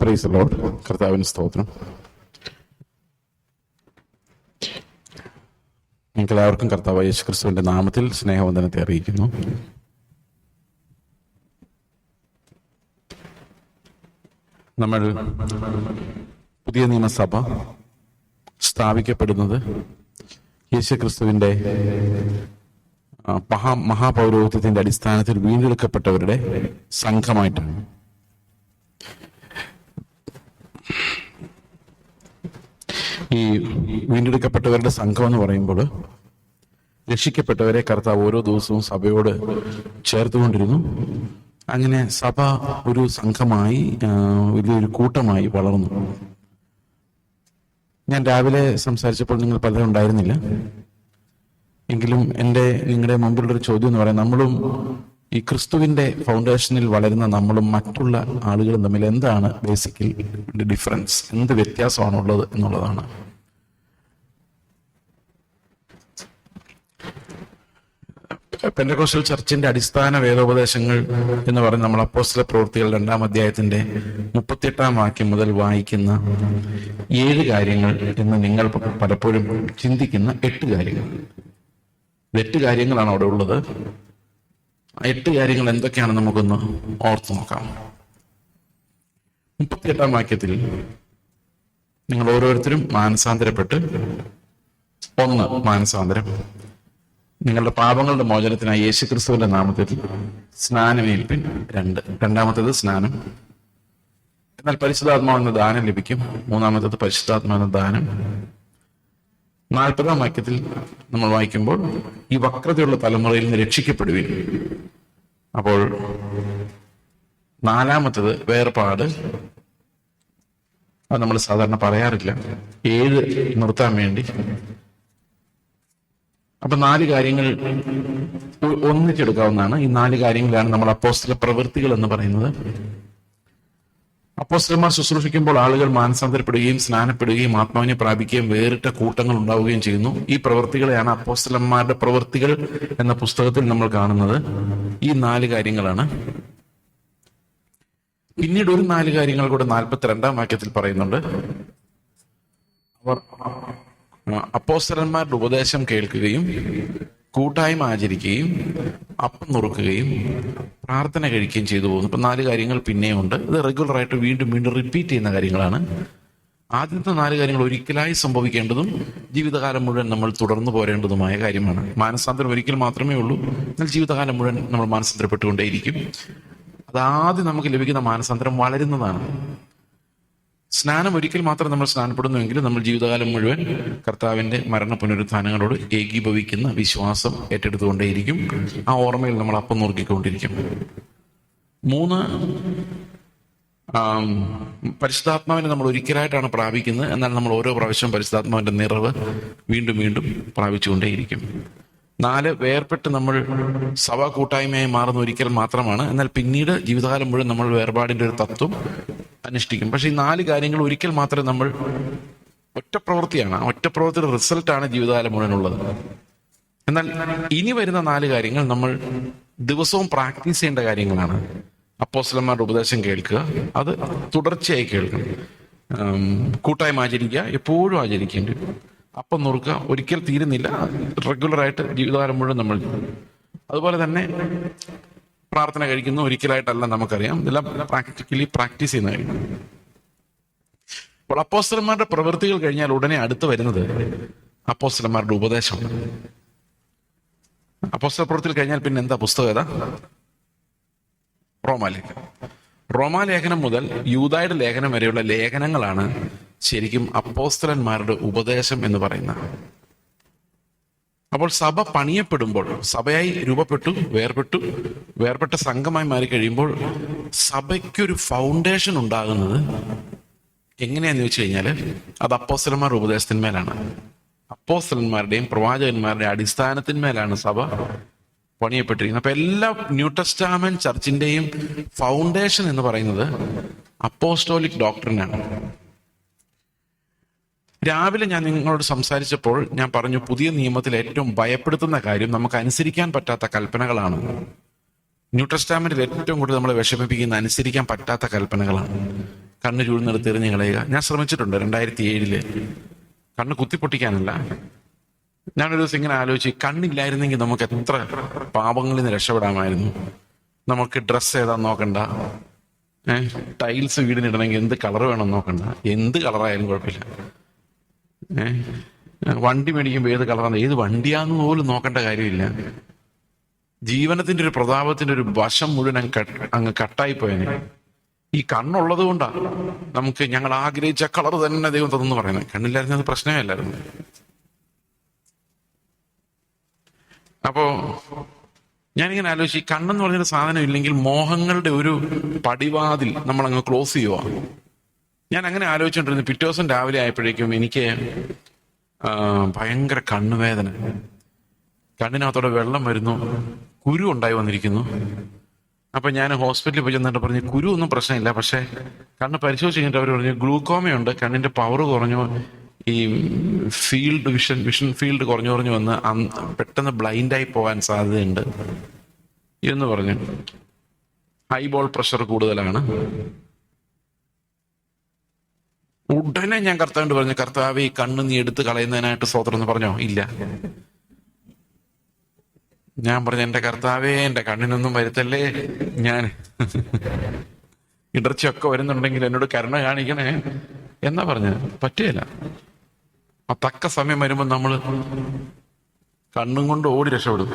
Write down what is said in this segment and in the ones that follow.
Praise the Lord. കർത്താവിന് സ്തോത്രം. എല്ലാവർക്കും കർത്താവായ യേശുക്രിസ്തുവിന്റെ നാമത്തിൽ സ്നേഹവന്ദനത്തെ അറിയിക്കുന്നു. നമ്മൾ പുതിയ നിയമസഭ സ്ഥാപിക്കപ്പെടുന്നത് യേശുക്രിസ്തുവിന്റെ മഹാപൗരോഹിത്യത്തിന്റെ അടിസ്ഥാനത്തിൽ വീണ്ടെടുക്കപ്പെട്ടവരുടെ സംഘമായിട്ടാണ്. ഈ വീണ്ടെടുക്കപ്പെട്ടവരുടെ സംഘം എന്ന് പറയുമ്പോൾ രക്ഷിക്കപ്പെട്ടവരെ കർത്താവ് ഓരോ ദിവസവും സഭയോട് ചേർത്തുകൊണ്ടിരുന്നു. അങ്ങനെ സഭ ഒരു സംഘമായി, വലിയൊരു കൂട്ടമായി വളർന്നു. ഞാൻ രാവിലെ സംസാരിച്ചപ്പോൾ നിങ്ങൾ പലരും ഉണ്ടായിരുന്നില്ല. എങ്കിലും നിങ്ങളുടെ മുമ്പിലുള്ളൊരു ചോദ്യം എന്ന് പറയാം, നമ്മളും ഈ ക്രിസ്തുവിന്റെ ഫൗണ്ടേഷനിൽ വളരുന്ന നമ്മളും മറ്റുള്ള ആളുകളും തമ്മിൽ എന്താണ് ബേസിക്കലി ഡിഫറൻസ്, എന്ത് വ്യത്യാസമാണുള്ളത് എന്നുള്ളതാണ്. പെന്തക്കോസ്റ്റൽ ചർച്ചിന്റെ അടിസ്ഥാന വേദോപദേശങ്ങൾ എന്ന് പറഞ്ഞ് നമ്മൾ അപ്പോസ്തല പ്രവൃത്തികൾ 2-ാം അധ്യായത്തിന്റെ 38-ാം വാക്യം മുതൽ വായിക്കുന്ന 7 കാര്യങ്ങൾ എന്ന് നിങ്ങൾ പലപ്പോഴും ചിന്തിക്കുന്ന 8 കാര്യങ്ങൾ. 8 കാര്യങ്ങളാണ് അവിടെ ഉള്ളത്. 8 കാര്യങ്ങൾ എന്തൊക്കെയാണ് നമുക്കൊന്ന് ഓർത്തു നോക്കാം. 38-ാം വാക്യത്തിൽ നിങ്ങൾ ഓരോരുത്തരും മാനസാന്തരപ്പെട്ട്, 1 മാനസാന്തരം, നിങ്ങളുടെ പാപങ്ങളുടെ മോചനത്തിനായി യേശുക്രിസ്തുവിന്റെ നാമത്തിൽ സ്നാനമേൽപ്പിൻ. 2, രണ്ടാമത്തേത് സ്നാനം. എന്നാൽ പരിശുദ്ധാത്മാവെന്ന ദാനം ലഭിക്കും. 3-ാമത്തേത് പരിശുദ്ധാത്മാവെന്ന ദാനം. 40-ാം വാക്യത്തിൽ നമ്മൾ വായിക്കുമ്പോൾ ഈ വക്രതയുള്ള തലമുറയിൽ നിന്ന് രക്ഷിക്കപ്പെടുവിൻ. അപ്പോൾ 4-ാമത്തേത് വേർപാട്. അത് നമ്മൾ സാധാരണ പറയാറില്ല, 7 നിർത്താൻ വേണ്ടി. അപ്പൊ 4 കാര്യങ്ങൾ ഒന്നിച്ചെടുക്കാവുന്നതാണ്. ഈ 4 കാര്യങ്ങളാണ് നമ്മൾ അപ്പോസ്തല പ്രവൃത്തികൾ എന്ന് പറയുന്നത്. അപ്പോസ്തലന്മാർ ശുശ്രൂഷിക്കുമ്പോൾ ആളുകൾ മാനസാന്തരപ്പെടുകയും സ്നാനപ്പെടുകയും ആത്മാവിനെ പ്രാപിക്കുകയും വേറിട്ട കൂട്ടങ്ങൾ ഉണ്ടാവുകയും ചെയ്യുന്നു. ഈ പ്രവൃത്തികളെയാണ് അപ്പോസ്തലന്മാരുടെ പ്രവൃത്തികൾ എന്ന പുസ്തകത്തിൽ നമ്മൾ കാണുന്നത്. ഈ 4 കാര്യങ്ങളാണ്. പിന്നീട് ഒരു 4 കാര്യങ്ങൾ കൂടെ 42-ാം വാക്യത്തിൽ പറയുന്നുണ്ട്. അവർ അപ്പോസ്തലന്മാരുടെ ഉപദേശം കേൾക്കുകയും കൂട്ടായ്മ ആചരിക്കുകയും അപ്പം നുറുക്കുകയും പ്രാർത്ഥന കഴിക്കുകയും ചെയ്തു പോകുന്നു. ഇപ്പൊ 4 കാര്യങ്ങൾ പിന്നെയും ഉണ്ട്. ഇത് റെഗുലറായിട്ട് വീണ്ടും വീണ്ടും റിപ്പീറ്റ് ചെയ്യുന്ന കാര്യങ്ങളാണ്. ആദ്യത്തെ 4 കാര്യങ്ങൾ ഒരിക്കലായി സംഭവിക്കേണ്ടതും ജീവിതകാലം മുഴുവൻ നമ്മൾ തുടർന്നു പോരേണ്ടതുമായ കാര്യമാണ്. മാനസാന്തരം ഒരിക്കൽ മാത്രമേ ഉള്ളൂ, എന്നാൽ ജീവിതകാലം മുഴുവൻ നമ്മൾ മാനസാന്തരപ്പെട്ടുകൊണ്ടേയിരിക്കും. അതാദ്യം നമുക്ക് ലഭിക്കുന്ന മാനസാന്തരം വളരുന്നതാണ്. സ്നാനം ഒരിക്കൽ മാത്രം നമ്മൾ സ്നാനപ്പെടുന്നുവെങ്കിലും നമ്മൾ ജീവിതകാലം മുഴുവൻ കർത്താവിന്റെ മരണ പുനരുത്ഥാനങ്ങളോട് ഏകീഭവിക്കുന്ന വിശ്വാസം ഏറ്റെടുത്തുകൊണ്ടേയിരിക്കും. ആ ഓർമ്മയിൽ നമ്മൾ അപ്പം നുറുക്കിക്കൊണ്ടിരിക്കും. 3, പരിശുദ്ധാത്മാവിനെ നമ്മൾ ഒരിക്കലായിട്ടാണ് പ്രാപിക്കുന്നത്, എന്നാൽ നമ്മൾ ഓരോ പ്രാവശ്യവും പരിശുദ്ധാത്മാവിന്റെ നിറവ് വീണ്ടും വീണ്ടും പ്രാപിച്ചുകൊണ്ടേയിരിക്കും. 4, വേർപെട്ട് നമ്മൾ സഭാ കൂട്ടായ്മയായി മാറുന്ന ഒരിക്കൽ മാത്രമാണ്, എന്നാൽ പിന്നീട് ജീവിതകാലം മുഴുവൻ നമ്മൾ വേർപാടിന്റെ ഒരു തത്വം അനുഷ്ഠിക്കും. പക്ഷെ ഈ 4 കാര്യങ്ങൾ ഒരിക്കൽ മാത്രമേ നമ്മൾ ഒറ്റ പ്രവൃത്തിയാണ്, ഒറ്റ പ്രവൃത്തിയുടെ റിസൾട്ടാണ് ജീവിതകാലം മുഴുവൻ ഉള്ളത്. എന്നാൽ ഇനി വരുന്ന 4 കാര്യങ്ങൾ നമ്മൾ ദിവസവും പ്രാക്ടീസ് ചെയ്യേണ്ട കാര്യങ്ങളാണ്. അപ്പോസ്തലന്മാരുടെ ഉപദേശം കേൾക്കുക, അത് തുടർച്ചയായി കേൾക്കണം. കൂട്ടായ്മ ആചരിക്കുക, എപ്പോഴും ആചരിക്കേണ്ടി. അപ്പം നുറുക്കുക, ഒരിക്കൽ തീരുന്നില്ല, റെഗുലറായിട്ട് ജീവിതകാലം മുഴുവൻ നമ്മൾ. അതുപോലെ തന്നെ പ്രാർത്ഥന കഴിക്കുന്നു, ഒരിക്കലായിട്ടല്ല, നമുക്കറിയാം. ഇതെല്ലാം പ്രാക്ടിക്കലി പ്രാക്ടീസ് ചെയ്യുന്ന കാര്യം. അപ്പോൾ അപ്പോസ്തലന്മാരുടെ പ്രവൃത്തികൾ കഴിഞ്ഞാൽ ഉടനെ അടുത്ത് വരുന്നത് അപ്പോസ്തലന്മാരുടെ ഉപദേശം. അപ്പോസ്തല പ്രവൃത്തികൾ കഴിഞ്ഞാൽ പിന്നെ എന്താ പുസ്തകം? ഏതാ? റോമാലേഖനം. റോമാലേഖനം മുതൽ യൂദായുടെ ലേഖനം വരെയുള്ള ലേഖനങ്ങളാണ് ശരിക്കും അപ്പോസ്തലന്മാരുടെ ഉപദേശം എന്ന് പറയുന്നത്. അപ്പോൾ സഭ പണിയപ്പെടുമ്പോൾ, സഭയായി രൂപപ്പെട്ടു, വേർപെട്ട സംഘമായി മാറി കഴിയുമ്പോൾ സഭയ്ക്കൊരു ഫൗണ്ടേഷൻ ഉണ്ടാകുന്നത് എങ്ങനെയാന്ന് ചോദിച്ചു കഴിഞ്ഞാൽ അത് അപ്പോസ്തലന്മാരുടെ ഉപദേശത്തിന്മേലാണ്. അപ്പോസ്തലന്മാരുടെയും പ്രവാചകന്മാരുടെയും അടിസ്ഥാനത്തിന്മേലാണ് സഭ പണിയപ്പെട്ടിരിക്കുന്നത്. അപ്പൊ എല്ലാ ന്യൂ ടെസ്റ്റമെന്റ് ചർച്ചിന്റെയും ഫൗണ്ടേഷൻ എന്ന് പറയുന്നത് അപ്പോസ്റ്റോലിക് ഡോക്ട്രിനാണ്. രാവിലെ ഞാൻ നിങ്ങളോട് സംസാരിച്ചപ്പോൾ ഞാൻ പറഞ്ഞു, പുതിയ നിയമത്തിൽ ഏറ്റവും ഭയപ്പെടുത്തുന്ന കാര്യം നമുക്ക് അനുസരിക്കാൻ പറ്റാത്ത കൽപ്പനകളാണ്. ന്യൂ ടെസ്റ്റമെന്റിൽ ഏറ്റവും കൂടുതൽ നമ്മളെ വിഷമിപ്പിക്കുന്ന അനുസരിക്കാൻ പറ്റാത്ത കൽപ്പനകളാണ്. കണ്ണ് ചൂഴ്ന്നെടുത്ത് എറിഞ്ഞ് കളയുക. ഞാൻ ശ്രമിച്ചിട്ടുണ്ട് 2007 കണ്ണ് കുത്തിപ്പൊട്ടിക്കാനല്ല. ഞാനൊരു ദിവസം ഇങ്ങനെ ആലോചിച്ച്, കണ്ണില്ലായിരുന്നെങ്കിൽ നമുക്ക് എത്ര പാപങ്ങളിൽ നിന്ന് രക്ഷപ്പെടാമായിരുന്നു. നമുക്ക് ഡ്രസ്സ് ഏതാന്ന് നോക്കണ്ട, ടൈൽസ് വീടിനിടണമെങ്കിൽ എന്ത് കളർ വേണം നോക്കണ്ട, എന്ത് കളറായാലും കുഴപ്പമില്ല. വണ്ടി മേടിക്കുമ്പോൾ ഏത് കളറാണ്, ഏത് വണ്ടിയാന്ന് പോലും നോക്കേണ്ട കാര്യമില്ല. ജീവനത്തിന്റെ ഒരു പ്രതാപത്തിന്റെ ഒരു വശം മുഴുവൻ അങ്ങ് കട്ടായി പോയനെ. ഈ കണ്ണുള്ളത് കൊണ്ടാ നമുക്ക് ഞങ്ങൾ ആഗ്രഹിച്ച കളർ തന്നെ ദൈവം തന്നെന്ന് പറയുന്നത്. കണ്ണില്ലായിരുന്നത് പ്രശ്നമേ അല്ലായിരുന്നു. അപ്പോ ഞാനിങ്ങനെ ആലോചിച്ച്, ഈ കണ്ണെന്ന് പറഞ്ഞൊരു സാധനം ഇല്ലെങ്കിൽ മോഹങ്ങളുടെ ഒരു പടിവാതിൽ നമ്മൾ അങ്ങ് ക്ലോസ് ചെയ്യുക. ഞാൻ അങ്ങനെ ആലോചിച്ചോണ്ടിരുന്നു. പിറ്റേ ദിവസം രാവിലെ ആയപ്പോഴേക്കും എനിക്ക് ഭയങ്കര കണ്ണുവേദന, കണ്ണിനകത്തോടെ വെള്ളം വരുന്നു, കുരു ഉണ്ടായി വന്നിരിക്കുന്നു. അപ്പൊ ഞാൻ ഹോസ്പിറ്റലിൽ പോയി ചെന്നിട്ട് പറഞ്ഞു, കുരു ഒന്നും പ്രശ്നമില്ല, പക്ഷെ കണ്ണ് പരിശോധിച്ച് കഴിഞ്ഞിട്ട് അവർ പറഞ്ഞു ഗ്ലൂക്കോമയുണ്ട്, കണ്ണിന്റെ പവർ കുറഞ്ഞു, ഈ വിഷൻ ഫീൽഡ് കുറഞ്ഞു വന്ന് പെട്ടെന്ന് ബ്ലൈൻഡായി പോകാൻ സാധ്യതയുണ്ട് എന്ന് പറഞ്ഞു. ഹൈബോൾ പ്രഷർ കൂടുതലാണ്. ഉടനെ ഞാൻ കർത്താവിനോട് പറഞ്ഞു, കർത്താവ് ഈ കണ്ണ് നീ എടുത്ത് കളയുന്നതിനായിട്ട് സ്തോത്രം എന്ന് പറഞ്ഞോ? ഇല്ല. ഞാൻ പറഞ്ഞു, എന്റെ കർത്താവേ എന്റെ കണ്ണിനൊന്നും വരുത്തല്ലേ, ഞാൻ ഇടർച്ചയൊക്കെ വരുന്നുണ്ടെങ്കിൽ എന്നോട് കരുണ കാണിക്കണേ എന്നാ പറഞ്ഞത്. പറ്റുകയില്ല. ആ തക്ക സമയം വരുമ്പോൾ നമ്മൾ കണ്ണും കൊണ്ട് ഓടി രക്ഷപ്പെടും.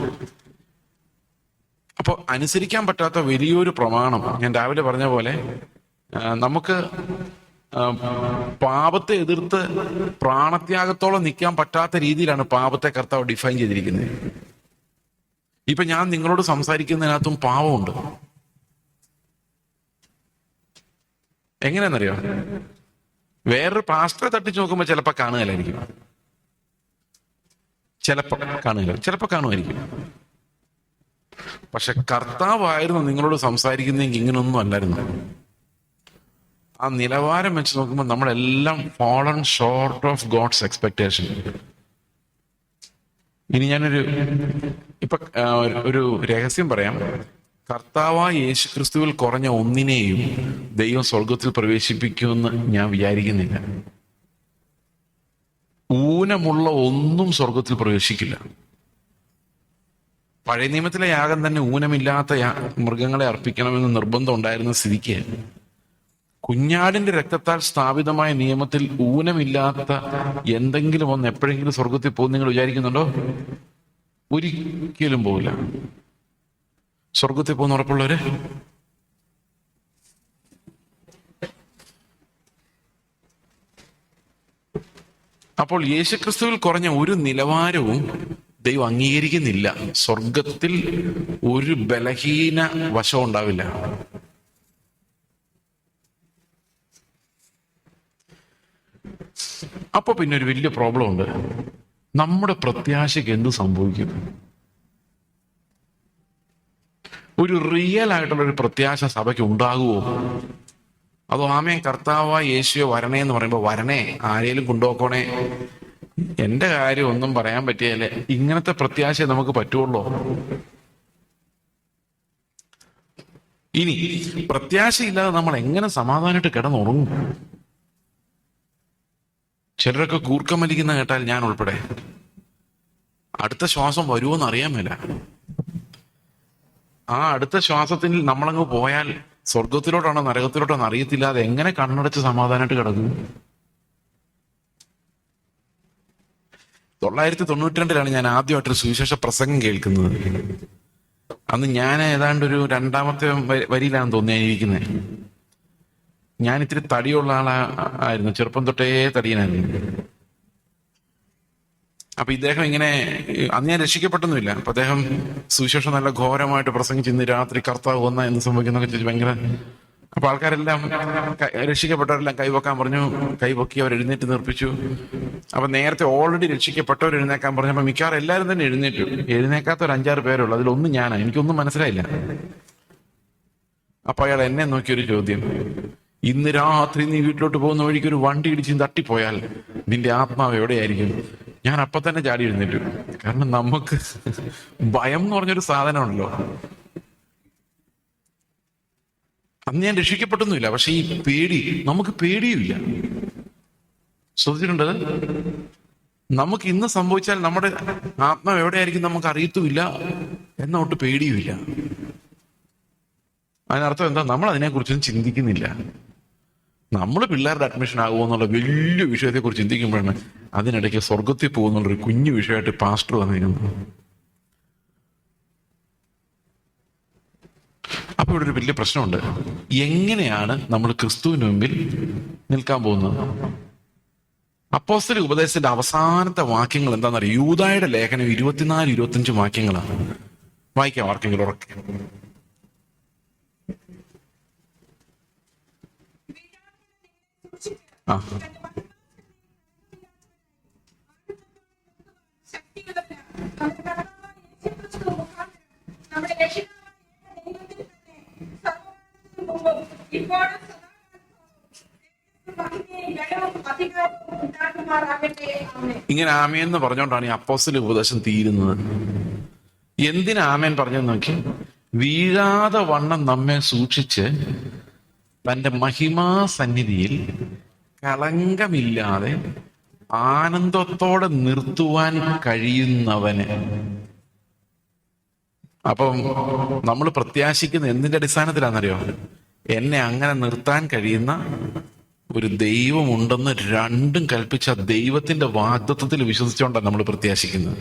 അപ്പൊ അനുസരിക്കാൻ പറ്റാത്ത വലിയൊരു പ്രമാണം, ഞാൻ രാവിലെ പറഞ്ഞ പോലെ, നമുക്ക് പാപത്തെ എതിർത്ത് പ്രാണത്യാഗത്തോളം നിൽക്കാൻ പറ്റാത്ത രീതിയിലാണ് പാപത്തെ കർത്താവ് ഡിഫൈൻ ചെയ്തിരിക്കുന്നത്. ഇപ്പൊ ഞാൻ നിങ്ങളോട് സംസാരിക്കുന്നതിനകത്തും പാവമുണ്ട്. എങ്ങനെയാണെന്നറിയോ? വേറൊരു പാസ്റ്ററെ തട്ടിച്ച് നോക്കുമ്പോൾ ചിലപ്പോൾ കാണുകയില്ലായിരിക്കും, ചിലപ്പോൾ കാണുമായിരിക്കും. പക്ഷെ കർത്താവായിരുന്നു നിങ്ങളോട് സംസാരിക്കുന്നെങ്കിൽ ഇങ്ങനൊന്നും അല്ലായിരുന്നു. ആ നിലവാരം വെച്ച് നോക്കുമ്പോൾ നമ്മളെല്ലാം fallen short of God's expectation. ഇനി ഞാനൊരു ഒരു രഹസ്യം പറയാം. കർത്താവായ യേശു ക്രിസ്തുവിൽ കുറഞ്ഞ ഒന്നിനെയും ദൈവം സ്വർഗത്തിൽ പ്രവേശിപ്പിക്കുമെന്ന് ഞാൻ വിചാരിക്കുന്നില്ല. ഊനമുള്ള ഒന്നും സ്വർഗത്തിൽ പ്രവേശിക്കില്ല. പഴയ നിയമത്തിലെ യാഗം തന്നെ ഊനമില്ലാത്ത മൃഗങ്ങളെ അർപ്പിക്കണമെന്ന് നിർബന്ധം ഉണ്ടായിരുന്ന സ്ഥിതിക്ക് കുഞ്ഞാടിന്റെ രക്തത്താൽ സ്ഥാപിതമായ നിയമത്തിൽ ഊനമില്ലാത്ത എന്തെങ്കിലും ഒന്ന് എപ്പോഴെങ്കിലും സ്വർഗത്തിൽ പോകും നിങ്ങൾ വിചാരിക്കുന്നുണ്ടോ? ഒരിക്കലും പോകില്ല. സ്വർഗത്തിൽ പോകുന്ന ഉറപ്പുള്ളവര് അപ്പോൾ യേശുക്രിസ്തുവിൽ കുറഞ്ഞ ഒരു നിലവാരവും ദൈവം അംഗീകരിക്കുന്നില്ല. സ്വർഗത്തിൽ ഒരു ബലഹീന വശം ഉണ്ടാവില്ല. അപ്പൊ പിന്നെ ഒരു വലിയ പ്രോബ്ലം ഉണ്ട്. നമ്മുടെ പ്രത്യാശയ്ക്ക് എന്ത് സംഭവിക്കും? ഒരു റിയൽ ആയിട്ടുള്ള ഒരു പ്രത്യാശ സഭയ്ക്ക് ഉണ്ടാകുമോ? അതോ ആമേ കർത്താവായ യേശുവെ വരണേ എന്ന് പറയുമ്പോൾ വരണേ, ആരെയും കൊണ്ടുപോക്കണേ, എന്റെ കാര്യം ഒന്നും പറയാൻ പറ്റിയല്ലേ, ഇങ്ങനത്തെ പ്രത്യാശ നമുക്ക് പറ്റുള്ളൂ? ഇനി പ്രത്യാശയില്ലാതെ നമ്മൾ എങ്ങനെ സമാധാനമായിട്ട് കിടന്നുറങ്ങും? ചിലരൊക്കെ കൂർക്കം വലിക്കുന്ന കേട്ടാൽ ഞാൻ ഉൾപ്പെടെ അടുത്ത ശ്വാസം വരുമോന്ന് അറിയാൻ മേല. ആ അടുത്ത ശ്വാസത്തിൽ നമ്മളങ്ങ് പോയാൽ സ്വർഗത്തിലോട്ടാണോ നരകത്തിലോട്ടാണോ അറിയത്തില്ലാതെ എങ്ങനെ കണ്ണടച്ച് സമാധാനമായിട്ട് കിടക്കും? 1992 ഞാൻ ആദ്യമായിട്ടൊരു സുവിശേഷ പ്രസംഗം കേൾക്കുന്നത്. അന്ന് ഞാൻ ഏതാണ്ട് ഒരു 2ാമത്തെ വരിയിലാണെന്ന് തോന്നിയിരിക്കുന്നത്. ഞാൻ ഇത്തിരി തടിയുള്ള ആളായിരുന്നു, ചെറുപ്പം തൊട്ടേ തടിയനായിരുന്നു. അപ്പൊ ഇദ്ദേഹം ഇങ്ങനെ, അന്ന് ഞാൻ രക്ഷിക്കപ്പെട്ടൊന്നുമില്ല. അപ്പൊ അദ്ദേഹം സുവിശേഷം നല്ല ഘോരമായിട്ട് പ്രസംഗിച്ച് ഇന്ന് രാത്രി കർത്താവ് വന്ന എന്ത് സംഭവിക്കുന്നൊക്കെ ചോദിച്ചു ഭയങ്കര. അപ്പൊ ആൾക്കാരെല്ലാം രക്ഷിക്കപ്പെട്ടവരെല്ലാം കൈവക്കാൻ പറഞ്ഞു. കൈവക്കി അവർ എഴുന്നേറ്റ് നിർപ്പിച്ചു. അപ്പൊ നേരത്തെ ഓൾറെഡി രക്ഷിക്കപ്പെട്ടവർ എഴുന്നേക്കാൻ പറഞ്ഞപ്പോ മിക്കവാറും എല്ലാവരും തന്നെ എഴുന്നേറ്റു. എഴുന്നേക്കാത്ത ഒരു 5-6 പേരുള്ളൂ. അതിലൊന്നും ഞാനാ. എനിക്കൊന്നും മനസ്സിലായില്ല. അപ്പൊ അയാൾ എന്നെ നോക്കിയൊരു ചോദ്യം, ഇന്ന് രാത്രി നീ വീട്ടിലോട്ട് പോകുന്ന വഴിക്ക് ഒരു വണ്ടി ഇടിച്ച് തട്ടിപ്പോയാൽ നിന്റെ ആത്മാവ് എവിടെയായിരിക്കും? ഞാൻ അപ്പൊ തന്നെ ചാടി എഴുന്നേറ്റു. കാരണം നമുക്ക് ഭയം എന്ന് പറഞ്ഞൊരു സാധനമുണ്ടല്ലോ. അന്ന് ഞാൻ രക്ഷിക്കപ്പെട്ടൊന്നുമില്ല, പക്ഷെ ഈ പേടി, നമുക്ക് പേടിയുമില്ല. ശ്രദ്ധിച്ചിട്ടുണ്ട്? നമുക്ക് ഇന്ന് സംഭവിച്ചാൽ നമ്മുടെ ആത്മാവ് എവിടെയായിരിക്കും നമുക്ക് അറിയത്തുമില്ല, എന്നൊട്ട് പേടിയുമില്ല. അതിനർത്ഥം എന്താ? നമ്മൾ അതിനെക്കുറിച്ചൊന്നും ചിന്തിക്കുന്നില്ല. നമ്മൾ പിള്ളേരുടെ അഡ്മിഷൻ ആകുമോ എന്നുള്ള വലിയ വിഷയത്തെക്കുറിച്ച് ചിന്തിക്കുമ്പോഴാണ് അതിനിടയ്ക്ക് സ്വർഗത്തിൽ പോകുന്നുള്ളൊരു കുഞ്ഞു വിഷയമായിട്ട് പാസ്റ്റർ വന്നിരിക്കുന്നത്. അപ്പൊ ഇവിടെ ഒരു വലിയ പ്രശ്നമുണ്ട്. എങ്ങനെയാണ് നമ്മൾ ക്രിസ്തുവിന് മുമ്പിൽ നിൽക്കാൻ പോകുന്നത്? അപ്പോസ്തലിക ഉപദേശത്തിന്റെ അവസാനത്തെ വാക്യങ്ങൾ എന്താണെന്നറിയാം? യൂദായുടെ ലേഖനം 24-25 വാക്യങ്ങളാണ്. വായിക്കാം ആർക്കെങ്കിലും ഉറക്കെ. ആ, ഇങ്ങനെ ആമേന്ന് പറഞ്ഞുകൊണ്ടാണ് ഈ അപ്പോസ്തലിക ഉപദേശം തീരുന്നത്. എന്തിനാ ആമേൻ പറഞ്ഞെന്ന് നോക്കി? വീഴാതെ വണ്ണം നമ്മെ സൂക്ഷിച്ച് തന്റെ മഹിമാ സന്നിധിയിൽ കളങ്കമില്ലാതെ ആനന്ദത്തോടെ നിർത്തുവാൻ കഴിയുന്നവന്. അപ്പം നമ്മൾ പ്രത്യാശിക്കുന്ന എന്തിന്റെ അടിസ്ഥാനത്തിലാണെന്നറിയോ? എന്നെ അങ്ങനെ നിർത്താൻ കഴിയുന്ന ഒരു ദൈവമുണ്ടെന്ന് രണ്ടും കൽപ്പിച്ച ദൈവത്തിന്റെ വാഗ്ദത്തത്തിൽ വിശ്വസിച്ചുകൊണ്ടാണ് നമ്മൾ പ്രത്യാശിക്കുന്നത്.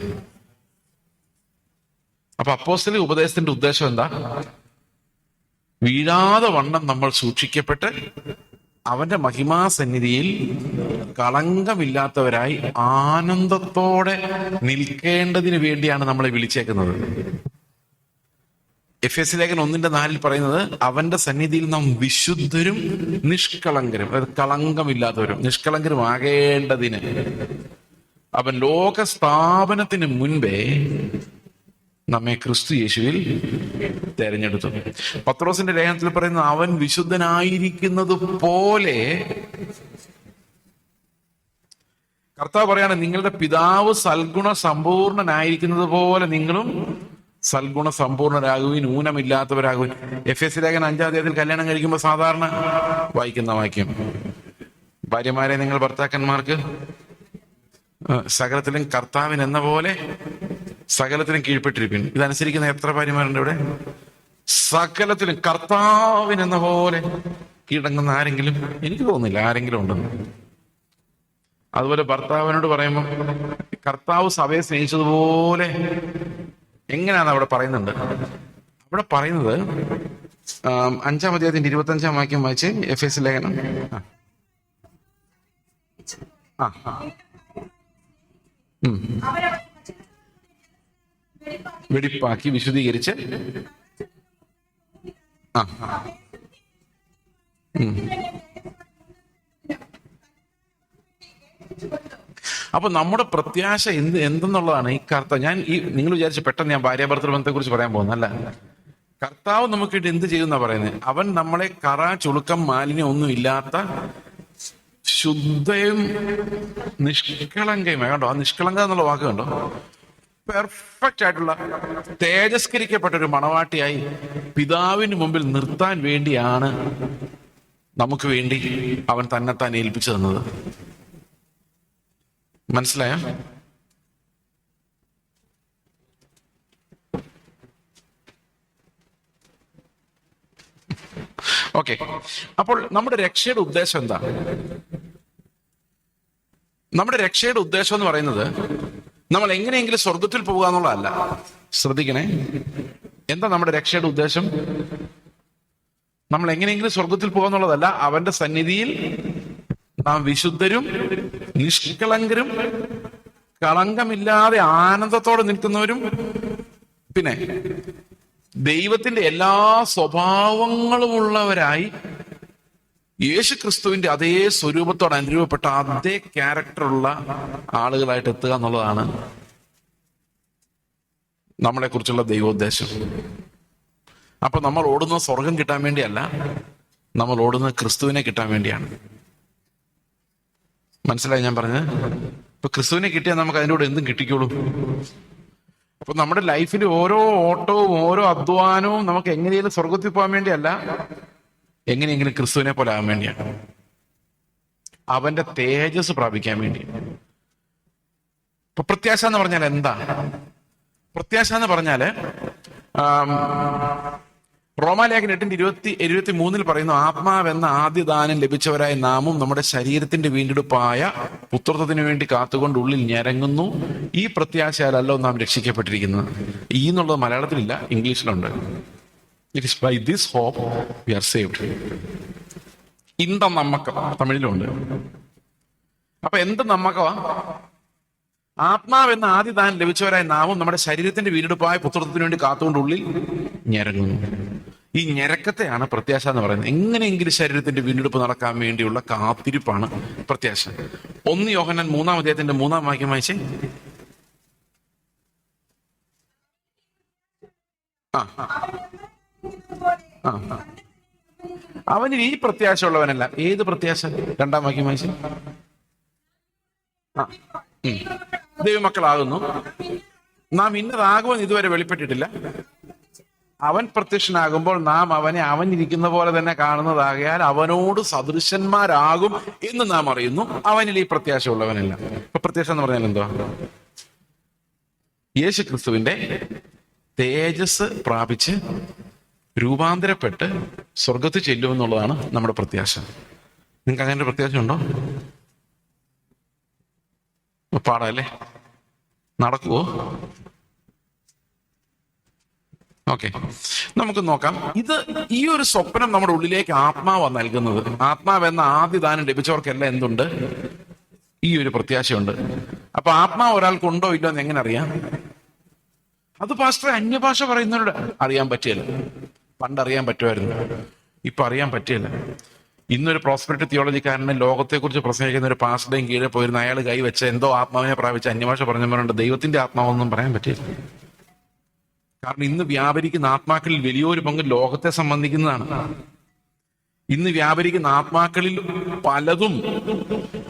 അപ്പൊ അപ്പോസ്തലിക ഉപദേശത്തിന്റെ ഉദ്ദേശം എന്താ? വീഴാതെ വണ്ണം നമ്മൾ സൂക്ഷിക്കപ്പെട്ട് അവന്റെ മഹിമാസന്നിധിയിൽ കളങ്കമില്ലാത്തവരായി ആനന്ദത്തോടെ നിൽക്കേണ്ടതിന് വേണ്ടിയാണ് നമ്മളെ വിളിച്ചേക്കുന്നത്. എഫേസ്യ ലേഖനം 1:4 പറയുന്നത് അവന്റെ സന്നിധിയിൽ നാം വിശുദ്ധരും നിഷ്കളങ്കരും, അതായത് കളങ്കമില്ലാത്തവരും നിഷ്കളങ്കരും ആകേണ്ടതിന് അവൻ ലോക സ്ഥാപനത്തിന് മുൻപേ നമ്മെ ക്രിസ്തു യേശുവിൽ തെരഞ്ഞെടുത്തു. പത്രോസിന്റെ ലേഖനത്തിൽ പറയുന്നത് അവൻ വിശുദ്ധനായിരിക്കുന്നത് പോലെ, കർത്താവ് പറയാണ് നിങ്ങളുടെ പിതാവ് സൽഗുണ സമ്പൂർണനായിരിക്കുന്നത് പോലെ നിങ്ങളും സൽഗുണ സമ്പൂർണരാകുവിൻ, ഊനമില്ലാത്തവരാകുവിൻ. എഫേസ്യ ലേഖനം 5-ാം അധ്യായത്തിൽ കല്യാണം കഴിക്കുമ്പോൾ സാധാരണ വായിക്കുന്ന വാക്യം, ഭാര്യമാരെ നിങ്ങൾ ഭർത്താക്കന്മാർക്ക് സകലത്തിലും കർത്താവിന് എന്ന പോലെ സകലത്തിലും കീഴ്പ്പെട്ടിരിപ്പിൻ. ഇതനുസരിക്കുന്ന എത്ര ഭാര്യമാരുണ്ട് ഇവിടെ? സകലത്തിലും കർത്താവിന് എന്ന പോലെ കീഴടങ്ങുന്ന ആരെങ്കിലും? എനിക്ക് തോന്നുന്നില്ല ആരെങ്കിലും ഉണ്ടെന്ന്. അതുപോലെ ഭർത്താവിനോട് പറയുമ്പോൾ കർത്താവ് സഭയെ സ്നേഹിച്ചതുപോലെ, എങ്ങനെയാണ് അവിടെ പറയുന്നുണ്ട്? അവിടെ പറയുന്നത് 5-ാം അധ്യായത്തിന്റെ 25-ാം വാക്യം വായിച്ച്, എഫേസ്യ ലേഖനം. വെടിപ്പാക്കി വിശുദ്ധീകരിച്ച് അപ്പൊ നമ്മുടെ പ്രത്യാശ എന്തെന്നുള്ളതാണ് ഈ കർത്താവ്. നിങ്ങൾ വിചാരിച്ച പെട്ടെന്ന് ഞാൻ ഭാര്യാഭർത്തൃ ബന്ധത്തെ കുറിച്ച് പറയാൻ പോകുന്നല്ല. കർത്താവ് നമുക്ക് വേണ്ടി എന്ത് ചെയ്യുന്ന പറയുന്നത്? അവൻ നമ്മളെ കറ, ചുളുക്കം, മാലിന്യം ഒന്നും ഇല്ലാത്ത ശുദ്ധയും നിഷ്കളങ്കയും, കണ്ടോ ആ നിഷ്കളങ്ക എന്നുള്ള വാക്ക് കണ്ടോ? പെർഫെക്റ്റ് ആയിട്ടുള്ള തേജസ്കരിക്കപ്പെട്ട ഒരു മണവാട്ടിയായി പിതാവിന് മുമ്പിൽ നിർത്താൻ വേണ്ടിയാണ് നമുക്ക് വേണ്ടി അവൻ തന്നെത്താൻ ഏൽപ്പിച്ചു തന്നത്. മനസ്സിലായോ? ഓക്കെ. അപ്പോൾ നമ്മുടെ രക്ഷയുടെ ഉദ്ദേശം എന്താ? നമ്മുടെ രക്ഷയുടെ ഉദ്ദേശം എന്ന് പറയുന്നത് നമ്മൾ എങ്ങനെയെങ്കിലും സ്വർഗത്തിൽ പോകുക എന്നുള്ളതല്ല. ശ്രദ്ധിക്കണേ, എന്താ നമ്മുടെ രക്ഷയുടെ ഉദ്ദേശം? നമ്മൾ എങ്ങനെയെങ്കിലും സ്വർഗത്തിൽ പോകുക എന്നുള്ളതല്ല. അവന്റെ സന്നിധിയിൽ നാം വിശുദ്ധരും നിഷ്കളങ്കരും കളങ്കമില്ലാതെ ആനന്ദത്തോടെ നിൽക്കുന്നവരും, പിന്നെ ദൈവത്തിന്റെ എല്ലാ സ്വഭാവങ്ങളും ഉള്ളവരായി യേശു ക്രിസ്തുവിന്റെ അതേ സ്വരൂപത്തോട് അനുരൂപപ്പെട്ട അതേ ക്യാരക്ടറുള്ള ആളുകളായിട്ട് എത്തുക എന്നുള്ളതാണ് നമ്മളെ കുറിച്ചുള്ള ദൈവോദ്ദേശം. അപ്പൊ നമ്മൾ ഓടുന്നത് സ്വർഗം കിട്ടാൻ വേണ്ടിയല്ല, നമ്മൾ ഓടുന്നത് ക്രിസ്തുവിനെ കിട്ടാൻ വേണ്ടിയാണ്. മനസ്സിലായി ഞാൻ പറഞ്ഞത്? ഇപ്പൊ ക്രിസ്തുവിനെ കിട്ടിയാൽ നമുക്ക് അതിൻ്റെ കൂടെ എന്തും കിട്ടിക്കോളൂ. അപ്പൊ നമ്മുടെ ലൈഫിൽ ഓരോ ഓട്ടവും ഓരോ അധ്വാനവും നമുക്ക് എങ്ങനെയും സ്വർഗത്തിൽ പോകാൻ വേണ്ടിയല്ല, എങ്ങനെയെങ്കിലും ക്രിസ്തുവിനെ പോലെ ആകാൻ വേണ്ടിയാണ്, അവന്റെ തേജസ് പ്രാപിക്കാൻ വേണ്ടി. ഇപ്പൊ പ്രത്യാശ എന്ന് പറഞ്ഞാൽ എന്താ? പ്രത്യാശ എന്ന് പറഞ്ഞാല് റോമാലേഖനം 8:23 പറയുന്നു, ആത്മാവെന്ന ആദ്യദാനം ലഭിച്ചവരായ നാമും നമ്മുടെ ശരീരത്തിന്റെ വീണ്ടെടുപ്പായ പുത്രത്വത്തിന് വേണ്ടി കാത്തുകൊണ്ട് ഉള്ളിൽ ഞരങ്ങുന്നു. ഈ പ്രത്യാശയാലല്ലോ നാം രക്ഷിക്കപ്പെട്ടിരിക്കുന്നത്. ഈ എന്നുള്ളത് മലയാളത്തിലില്ല, ഇംഗ്ലീഷിലുണ്ട്. It is by this hope we are saved. ഇന്ത നമ്മക്കം തമിഴിലുണ്ട്. അപ്പൊ എന്ത് നമ്മക്കവാ? ആത്മാവെന്ന ആദ്യദാനം ലഭിച്ചവരായ നാമും നമ്മുടെ ശരീരത്തിന്റെ വീണ്ടെടുപ്പായ പുത്രത്വത്തിന് വേണ്ടി കാത്തുകൊണ്ട് ഉള്ളിൽ ഞരങ്ങുന്നു. ഈ ഞരക്കത്തെയാണ് പ്രത്യാശ എന്ന് പറയുന്നത്. എങ്ങനെയെങ്കിലും ശരീരത്തിന്റെ വീണ്ടെടുപ്പ് നടക്കാൻ വേണ്ടിയുള്ള കാത്തിരിപ്പാണ് പ്രത്യാശ. 1 യോഹന്നാൻ 3-ാം വാക്യം വായിച്ചേ. അവനിൽ ഈ പ്രത്യാശ ഉള്ളവനല്ല. ഏത് പ്രത്യാശ? 2-ാം വാക്യം വായിച്ചേ. ദൈവമക്കളാകുന്നു നാം ഇന്നതാകുമെന്ന് ഇതുവരെ വെളിപ്പെട്ടിട്ടില്ല. അവൻ പ്രത്യക്ഷനാകുമ്പോൾ നാം അവനെ അവനിരിക്കുന്ന പോലെ തന്നെ കാണുന്നതാകയാൽ അവനോട് സദൃശന്മാരാകും എന്ന് നാം അറിയുന്നു. അവനിൽ ഈ പ്രത്യാശ ഉള്ളവനല്ല. ഇപ്പൊ പ്രത്യാശ എന്ന് പറഞ്ഞാൽ എന്തുവാ? യേശു ക്രിസ്തുവിന്റെ തേജസ് പ്രാപിച്ച് രൂപാന്തരപ്പെട്ട് സ്വർഗത്തിൽ ചെല്ലുമെന്നുള്ളതാണ് നമ്മുടെ പ്രത്യാശ. നിങ്ങൾക്ക് അങ്ങനെ ഒരു പ്രത്യാശ ഉണ്ടോ? പാടല്ലേ? നടക്കുവോ? ഓക്കെ, നമുക്ക് നോക്കാം. ഈ ഒരു സ്വപ്നം നമ്മുടെ ഉള്ളിലേക്ക് ആത്മാവാണ് നൽകുന്നത്. ആത്മാവെന്ന ആദ്യദാനം ലഭിച്ചവർക്കെല്ലാം എന്തുണ്ട്? ഈ ഒരു പ്രത്യാശയുണ്ട്. അപ്പൊ ആത്മാവ് ഒരാൾക്കുണ്ടോ ഇല്ലോ എന്ന് എങ്ങനെ അറിയാം? അത് പാസ്റ്റർ അന്യഭാഷ പറയുന്നവരോട് അറിയാൻ പറ്റിയല്ല. പണ്ടറിയാൻ പറ്റുമായിരുന്നു, ഇപ്പൊ അറിയാൻ പറ്റിയല്ല. ഇന്നൊരു പ്രോസ്പെരിറ്റി തിയോളജിക്കാരനെ ലോകത്തെക്കുറിച്ച് പ്രസംഗിക്കുന്ന ഒരു പാസ്റ്ററുടെയും കീഴെ പോയിരുന്ന അയാൾ കൈവച്ച് എന്തോ ആത്മാവിനെ പ്രാപിച്ച് അന്യഭാഷ പറഞ്ഞവരുണ്ട്. ദൈവത്തിന്റെ ആത്മാവൊന്നും പറയാൻ പറ്റില്ല. കാരണം ഇന്ന് വ്യാപരിക്കുന്ന ആത്മാക്കളിൽ വലിയൊരു പങ്ക് ലോകത്തെ സംബന്ധിക്കുന്നതാണ്. ഇന്ന് വ്യാപരിക്കുന്ന ആത്മാക്കളിൽ പലതും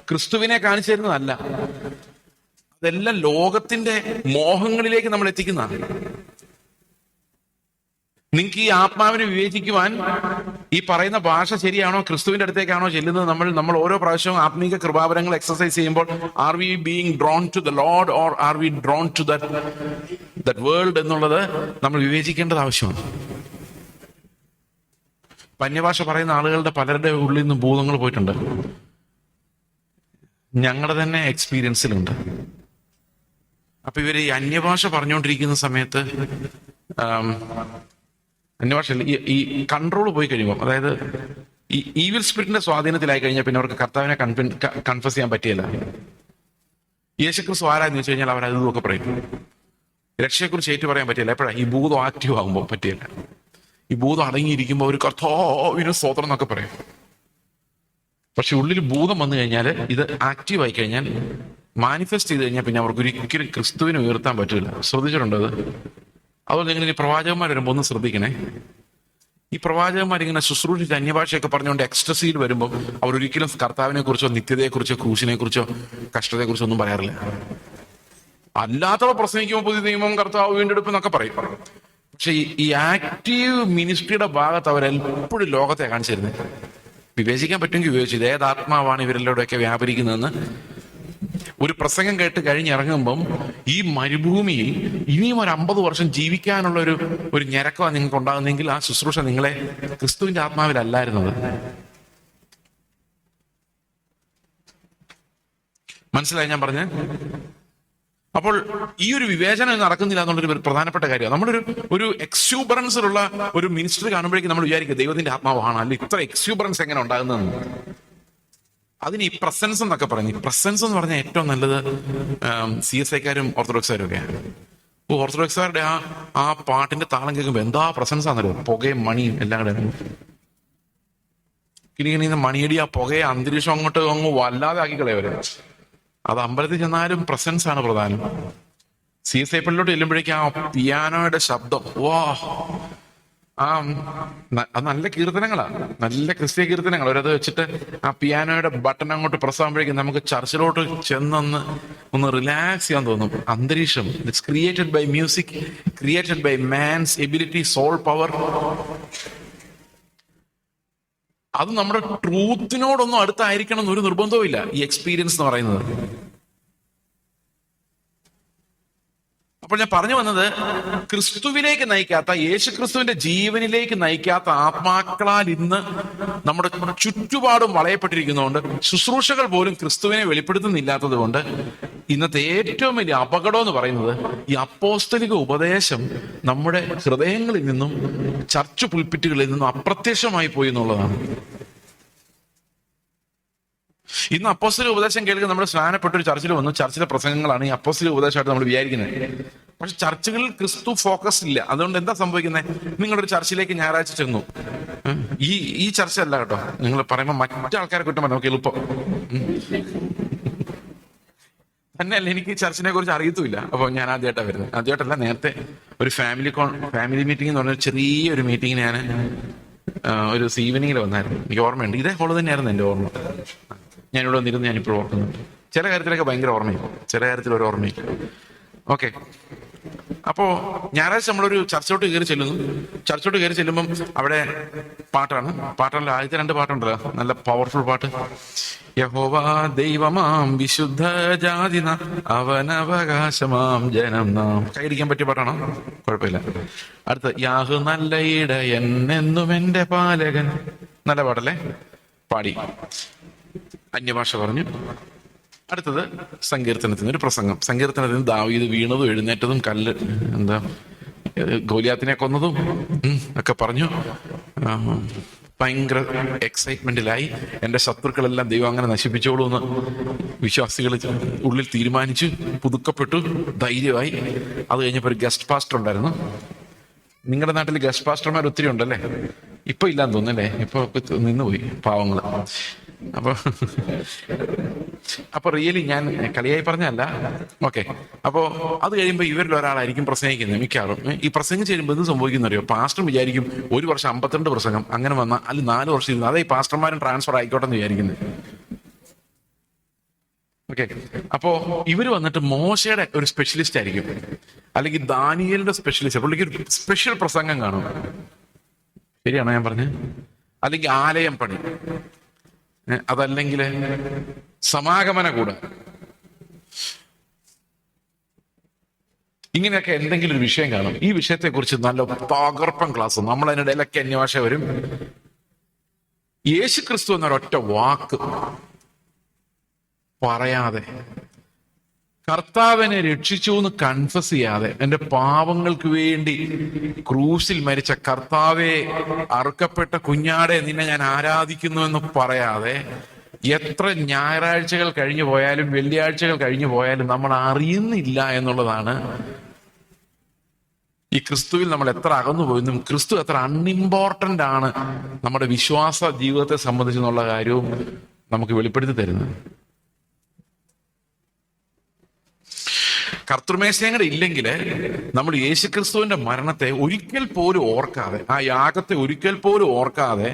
ക്രിസ്തുവിനെ കാണിച്ചു തരുന്നതല്ല. അതെല്ലാം ലോകത്തിന്റെ മോഹങ്ങളിലേക്ക് നമ്മൾ എത്തിക്കുന്നതാണ്. നിങ്ങൾക്ക് ഈ ആത്മാവിനെ വിവേചിക്കുവാൻ ഈ പറയുന്ന ഭാഷ ശരിയാണോ, ക്രിസ്തുവിന്റെ അടുത്തേക്കാണോ ചെല്ലുന്നത്? നമ്മൾ ഓരോ പ്രാവശ്യവും ആത്മീക കൃപാവരങ്ങൾ എക്സസൈസ് ചെയ്യുമ്പോൾ are we being drawn to the lord or are we drawn to that world എന്നുള്ളത് നമ്മൾ വിവേചിക്കേണ്ടത് ആവശ്യമാണ്. അന്യഭാഷ പറയുന്ന ആളുകളുടെ പലരുടെ ഉള്ളിൽ നിന്ന് ഭൂതങ്ങൾ പോയിട്ടുണ്ട്. ഞങ്ങളുടെ തന്നെ എക്സ്പീരിയൻസിലുണ്ട്. അപ്പൊ ഇവര് ഈ അന്യഭാഷ പറഞ്ഞുകൊണ്ടിരിക്കുന്ന സമയത്ത് അന്യഭാഷയിൽ ഈ കൺട്രോൾ പോയി കഴിയുമ്പോൾ, അതായത് ഈ ഈവിൽ സ്പിരിറ്റിന്റെ സ്വാധീനത്തിലായി കഴിഞ്ഞാൽ പിന്നെ അവർക്ക് കർത്താവിനെ കൺഫസ് ചെയ്യാൻ പറ്റിയല്ല. യേശുക്രിസ്തു ആരാന്ന് വെച്ച് കഴിഞ്ഞാൽ അവർ അതുമൊക്കെ പറയും. രക്ഷയെക്കുറിച്ച് ഏറ്റു പറയാൻ പറ്റില്ല. എപ്പോഴാണ്? ഈ ഭൂതം ആക്റ്റീവ് ആകുമ്പോൾ പറ്റിയല്ല. ഈ ഭൂതം അടങ്ങിയിരിക്കുമ്പോൾ ഒരു കർത്താവിന് സ്തോത്രം എന്നൊക്കെ പറയും. പക്ഷെ ഉള്ളിൽ ഭൂതം വന്നു കഴിഞ്ഞാൽ, ഇത് ആക്റ്റീവ് ആയി കഴിഞ്ഞാൽ, മാനിഫെസ്റ്റ് ചെയ്ത് കഴിഞ്ഞാൽ പിന്നെ അവർക്ക് ഒരിക്കലും ക്രിസ്തുവിനെ ഉയർത്താൻ പറ്റില്ല. ശ്രദ്ധിച്ചിട്ടുണ്ടോ അത്? അതുപോലെ നിങ്ങൾ ഈ പ്രവാചകന്മാർ വരുമ്പോൾ ഒന്ന് ശ്രദ്ധിക്കണേ. ഈ പ്രവാചകന്മാരിങ്ങനെ ശുശ്രൂഷിച്ച് അന്യഭാഷയൊക്കെ പറഞ്ഞുകൊണ്ട് എക്സ്റ്റസിയിൽ വരുമ്പോൾ അവർ ഒരിക്കലും കർത്താവിനെ കുറിച്ചോ നിത്യതയെക്കുറിച്ചോ ക്രൂശിനെ കുറിച്ചോ കഷ്ടതയെക്കുറിച്ചോ ഒന്നും പറയാറില്ല. അല്ലാത്തവ പ്രസംഗിക്കുമ്പോൾ പുതിയ നിയമം, കർത്താവ് വീണ്ടെടുപ്പ് എന്നൊക്കെ പറയും. പക്ഷെ ഈ ആക്റ്റീവ് മിനിസ്ട്രിയുടെ ഭാഗത്ത് അവരെപ്പോഴും ലോകത്തെ കാണിച്ചിരുന്നത്. വിവേചിക്കാൻ പറ്റുമെങ്കിൽ വിവേചിച്ചു. ഇത് ഏതാത്മാവാണ് ഇവരിലൂടെയൊക്കെ വ്യാപരിക്കുന്നതെന്ന് ഒരു പ്രസംഗം കേട്ട് കഴിഞ്ഞിറങ്ങുമ്പം ഈ മരുഭൂമിയിൽ ഇനിയും ഒരു 50 വർഷം ജീവിക്കാനുള്ള ഒരു ഞരക്കമാണ് നിങ്ങൾക്ക് ഉണ്ടാകുന്നെങ്കിൽ ആ ശുശ്രൂഷ നിങ്ങളെ ക്രിസ്തുവിന്റെ ആത്മാവിലല്ലായിരുന്നത്. മനസ്സിലായി ഞാൻ പറഞ്ഞേ? അപ്പോൾ ഈ ഒരു വിവേചനം നടക്കുന്നില്ല എന്നുള്ളൊരു പ്രധാനപ്പെട്ട കാര്യമാണ്. നമ്മളൊരു എക്സ്യൂബറൻസിലുള്ള ഒരു മിനിസ്റ്ററി കാണുമ്പോഴേക്കും നമ്മൾ വിചാരിക്കുക ദൈവത്തിന്റെ ആത്മാവാണ്, അല്ല ഇത്ര എക്സ്യൂബറൻസ് എങ്ങനെ ഉണ്ടാകുന്നതെന്ന്. അതിന് ഈ പ്രസൻസ് എന്നൊക്കെ പറയുന്നത്, ഈ പ്രസൻസ് എന്ന് പറഞ്ഞാൽ ഏറ്റവും നല്ലത് CSIക്കാരും ഓർത്തഡോക്സുകാരും ഒക്കെയാണ്. ഓർത്തഡോക്സുകാരുടെ ആ പാട്ടിന്റെ താളം കേൾക്കുമ്പോൾ എന്താ പ്രസൻസ് ആണല്ലോ. പുകയും മണിയും എല്ലാം കൂടെ കിണികിണിന്ന് മണിയടി ആ പുകയെ അന്തരീക്ഷം അങ്ങ് വല്ലാതെ ആക്കി കളയവര്. അത് അമ്പലത്തിൽ ചെന്നാലും പ്രസൻസ് ആണ് പ്രധാനം. CSI പള്ളിയിലോട്ട് ചെല്ലുമ്പോഴേക്കും ആ പിയാനോയുടെ ശബ്ദം, വാ, അത് നല്ല കീർത്തനങ്ങളാണ്, നല്ല ക്രിസ്തീയ കീർത്തനങ്ങൾ. അവരത് വെച്ചിട്ട് ആ പിയാനോയുടെ ബട്ടൺ അങ്ങോട്ട് പ്രസ് ആകുമ്പോഴേക്കും നമുക്ക് ചർച്ചിലോട്ട് ഒന്ന് റിലാക്സ് ചെയ്യാൻ തോന്നും. അന്തരീക്ഷം, it's created by music, created by man's ability, soul power. അത് നമ്മുടെ ട്രൂത്തിനോടൊന്നും അടുത്തായിരിക്കണം എന്നൊരു നിർബന്ധവും ഇല്ല ഈ എക്സ്പീരിയൻസ് എന്ന് പറയുന്നത്. അപ്പോൾ ഞാൻ പറഞ്ഞു വന്നത്, ക്രിസ്തുവിലേക്ക് നയിക്കാത്ത, യേശു ക്രിസ്തുവിന്റെ ജീവനിലേക്ക് നയിക്കാത്ത ആത്മാക്കളാൽ ഇന്ന് നമ്മുടെ ചുറ്റുപാടും വളയപ്പെട്ടിരിക്കുന്നതുകൊണ്ട്, ശുശ്രൂഷകൾ പോലും ക്രിസ്തുവിനെ വെളിപ്പെടുത്തുന്നില്ലാത്തത് കൊണ്ട് ഇന്നത്തെ ഏറ്റവും വലിയ അപകടം എന്ന് പറയുന്നത് ഈ അപ്പോസ്തലിക ഉപദേശം നമ്മുടെ ഹൃദയങ്ങളിൽ നിന്നും ചർച്ച് പുൽപ്പിറ്റുകളിൽ നിന്നും അപ്രത്യക്ഷമായി പോയി എന്നുള്ളതാണ്. ഇന്ന് അപ്പോസ്തലിക ഉപദേശം കേൾക്കുന്ന നമ്മൾ സ്നാനപ്പെട്ട ഒരു ചർച്ചിൽ വന്നു, ചർച്ചിലെ പ്രസംഗങ്ങളാണ് ഈ അപ്പോസ്തലിക ഉപദേശമായിട്ട് നമ്മൾ വിചാരിക്കുന്നത്. പക്ഷെ ചർച്ചുകളിൽ ക്രിസ്തു ഫോക്കസ് ഇല്ല. അതുകൊണ്ട് എന്താ സംഭവിക്കുന്നത്? നിങ്ങളൊരു ചർച്ചിലേക്ക് ഞായറാഴ്ച ചെന്നു, ഈ ചർച്ച അല്ല കേട്ടോ, നിങ്ങൾ പറയുമ്പോൾ മറ്റാൾക്കാരെ കുറ്റം പറയാം, നമുക്ക് എളുപ്പം തന്നെയല്ല. എനിക്ക് ചർച്ചിനെ കുറിച്ച് അറിയത്തുമില്ല. അപ്പോൾ ഞാൻ ആദ്യമായിട്ടാണ് വരുന്നത്. ആദ്യമായിട്ടല്ല, നേരത്തെ ഒരു ഫാമിലി മീറ്റിംഗ് എന്ന് പറഞ്ഞ ചെറിയൊരു മീറ്റിങ്ങിന് ഞാൻ ഒരു ഈവനിങ്ങിൽ വന്നായിരുന്നു. എനിക്ക് ഓർമ്മയുണ്ട്, ഇതേ ഹോള് തന്നെയായിരുന്നു എൻ്റെ ഓർമ്മ. ഞാനിവിടെ വന്നിരുന്ന് ഞാനിപ്പോൾ ഓർക്കുന്നുണ്ട്. ചില കാര്യത്തിലൊക്കെ ഭയങ്കര ഓർമ്മയില്ല, ചില കാര്യത്തിൽ ഒരു ഓർമ്മയില്ല. ഓക്കെ, അപ്പോ ഞായറാഴ്ച നമ്മളൊരു ചർച്ചോട്ട് കയറി ചെല്ലുമ്പം അവിടെ പാട്ടാണല്ലോ. ആദ്യത്തെ 2 പാട്ടുണ്ടല്ലോ, നല്ല പവർഫുൾ പാട്ട്. യഹോവ ദൈവമാം വിശുദ്ധ ജാതിന അവനവകാശമാം ജനം നാം. കൈയടിക്കാൻ പറ്റിയ പാട്ടാണോ? കുഴപ്പമില്ല. അടുത്ത, യാഹു നല്ല ഇടയൻ എന്നും എന്റെ പാലകൻ. നല്ല പാട്ടല്ലേ? പാടി, അന്യഭാഷ പറഞ്ഞു. അടുത്തത് സങ്കീർത്തനത്തിന് ഒരു പ്രസംഗം. സങ്കീർത്തനത്തിന് ദാവീദ് വീണതും എഴുന്നേറ്റതും ഗോലിയാത്തിനെ കൊന്നതും ഒക്കെ പറഞ്ഞു. ഭയങ്കര എക്സൈറ്റ്മെന്റിലായി. എൻ്റെ ശത്രുക്കളെല്ലാം ദൈവം അങ്ങനെ നശിപ്പിച്ചോളൂ എന്ന് വിശ്വാസികൾ ഉള്ളിൽ തീരുമാനിച്ചു, പുതുക്കപ്പെട്ടു, ധൈര്യമായി. അത് കഴിഞ്ഞപ്പോൾ ഒരു ഗസ്റ്റ് പാസ്റ്റർ ഉണ്ടായിരുന്നു. നിങ്ങളുടെ നാട്ടിൽ ഗസ്റ്റ് പാസ്റ്റർമാർ ഒത്തിരി ഉണ്ടല്ലേ? ഇപ്പൊ ഇല്ലാന്ന് തോന്നുന്നല്ലേ? ഇപ്പൊ നിന്നുപോയി പാവങ്ങള്. അപ്പൊ റിയലി ഞാൻ കളിയായി പറഞ്ഞല്ല. ഓക്കെ, അപ്പോ അത് കഴിയുമ്പോൾ ഇവരിൽ ഒരാളായിരിക്കും പ്രസംഗിക്കുന്നത് മിക്കവാറും. ഈ പ്രസംഗിച്ച് കഴിയുമ്പോൾ എന്ത് സംഭവിക്കുന്നറിയോ? പാസ്റ്റർ വിചാരിക്കും ഒരു വർഷം 52 പ്രസംഗം അങ്ങനെ വന്നാൽ അതിൽ 4 വർഷം ഇരുന്നു. അതേ പാസ്റ്റർമാരും ട്രാൻസ്ഫർ ആയിക്കോട്ടെ എന്ന് വിചാരിക്കുന്നത്. ഓക്കെ, അപ്പോ ഇവര് വന്നിട്ട് മോശയുടെ ഒരു സ്പെഷ്യലിസ്റ്റ് ആയിരിക്കും, അല്ലെങ്കിൽ ദാനിയേലിന്റെ സ്പെഷ്യലിസ്റ്റ്. പുള്ളിക്ക് ഒരു സ്പെഷ്യൽ പ്രസംഗം കാണും. ശരിയാണോ ഞാൻ പറഞ്ഞത്? അല്ലെങ്കിൽ ആലയം പണി, അതല്ലെങ്കിൽ സമാഗമന കൂട, ഇങ്ങനെയൊക്കെ എന്തെങ്കിലും ഒരു വിഷയം കാണും. ഈ വിഷയത്തെ കുറിച്ച് നല്ല തകർപ്പൻ ക്ലാസ്. നമ്മൾ അതിനിടയിലൊക്കെ അന്യഭാഷ വരും. യേശു ക്രിസ്തു എന്നൊരൊറ്റ വാക്ക് പറയാതെ, കർത്താവിനെ രക്ഷിച്ചു എന്ന് കൺഫസ് ചെയ്യാതെ, എൻ്റെ പാവങ്ങൾക്ക് വേണ്ടി ക്രൂശിൽ മരിച്ച കർത്താവെ, അറുക്കപ്പെട്ട കുഞ്ഞാടെ നിന്നെ ഞാൻ ആരാധിക്കുന്നു എന്ന് പറയാതെ, എത്ര ഞായറാഴ്ചകൾ കഴിഞ്ഞു പോയാലും വെള്ളിയാഴ്ചകൾ കഴിഞ്ഞു പോയാലും നമ്മൾ അറിയുന്നില്ല എന്നുള്ളതാണ് ഈ ക്രിസ്തുവിൽ നമ്മൾ എത്ര അകന്നു പോയെന്നും ക്രിസ്തു എത്ര അൺഇമ്പോർട്ടന്റ് ആണ് നമ്മുടെ വിശ്വാസ ജീവിതത്തെ സംബന്ധിച്ചെന്നുള്ള കാര്യവും നമുക്ക് വെളിപ്പെടുത്തി തരുന്നത്. കർത്തൃമേശയങ്ങൾ ഇല്ലെങ്കിൽ നമ്മൾ യേശുക്രിസ്തുവിന്റെ മരണത്തെ ഒരിക്കൽ പോലും ഓർക്കാതെ, ആ യാഗത്തെ ഒരിക്കൽ പോലും ഓർക്കാതെ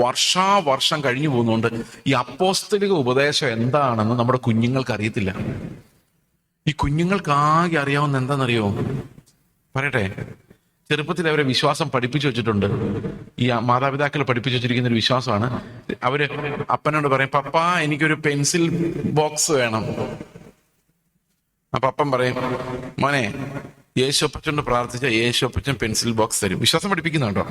വർഷാവർഷം കഴിഞ്ഞു പോകുന്നുണ്ട്. ഈ അപ്പോസ്തലിക ഉപദേശം എന്താണെന്ന് നമ്മുടെ കുഞ്ഞുങ്ങൾക്ക് അറിയത്തില്ല. ഈ കുഞ്ഞുങ്ങൾക്ക് ആകെ അറിയാവുന്ന എന്താണെന്നറിയോ? പറയട്ടെ, ചെറുപ്പത്തിൽ അവരെ വിശ്വാസം പഠിപ്പിച്ചു വെച്ചിട്ടുണ്ട്. ഈ മാതാപിതാക്കൾ പഠിപ്പിച്ചു വെച്ചിരിക്കുന്ന ഒരു വിശ്വാസമാണ്. അവര് അപ്പനോട് പറയും, പപ്പാ എനിക്കൊരു പെൻസിൽ ബോക്സ് വേണം. അപ്പൊ അപ്പം പറയും, മോനെ യേശുപ്പച്ചനോട് പ്രാർത്ഥിച്ച യേശുപ്പച്ചൻ പെൻസിൽ ബോക്സ് തരും. വിശ്വാസം പഠിപ്പിക്കുന്നുണ്ടോ?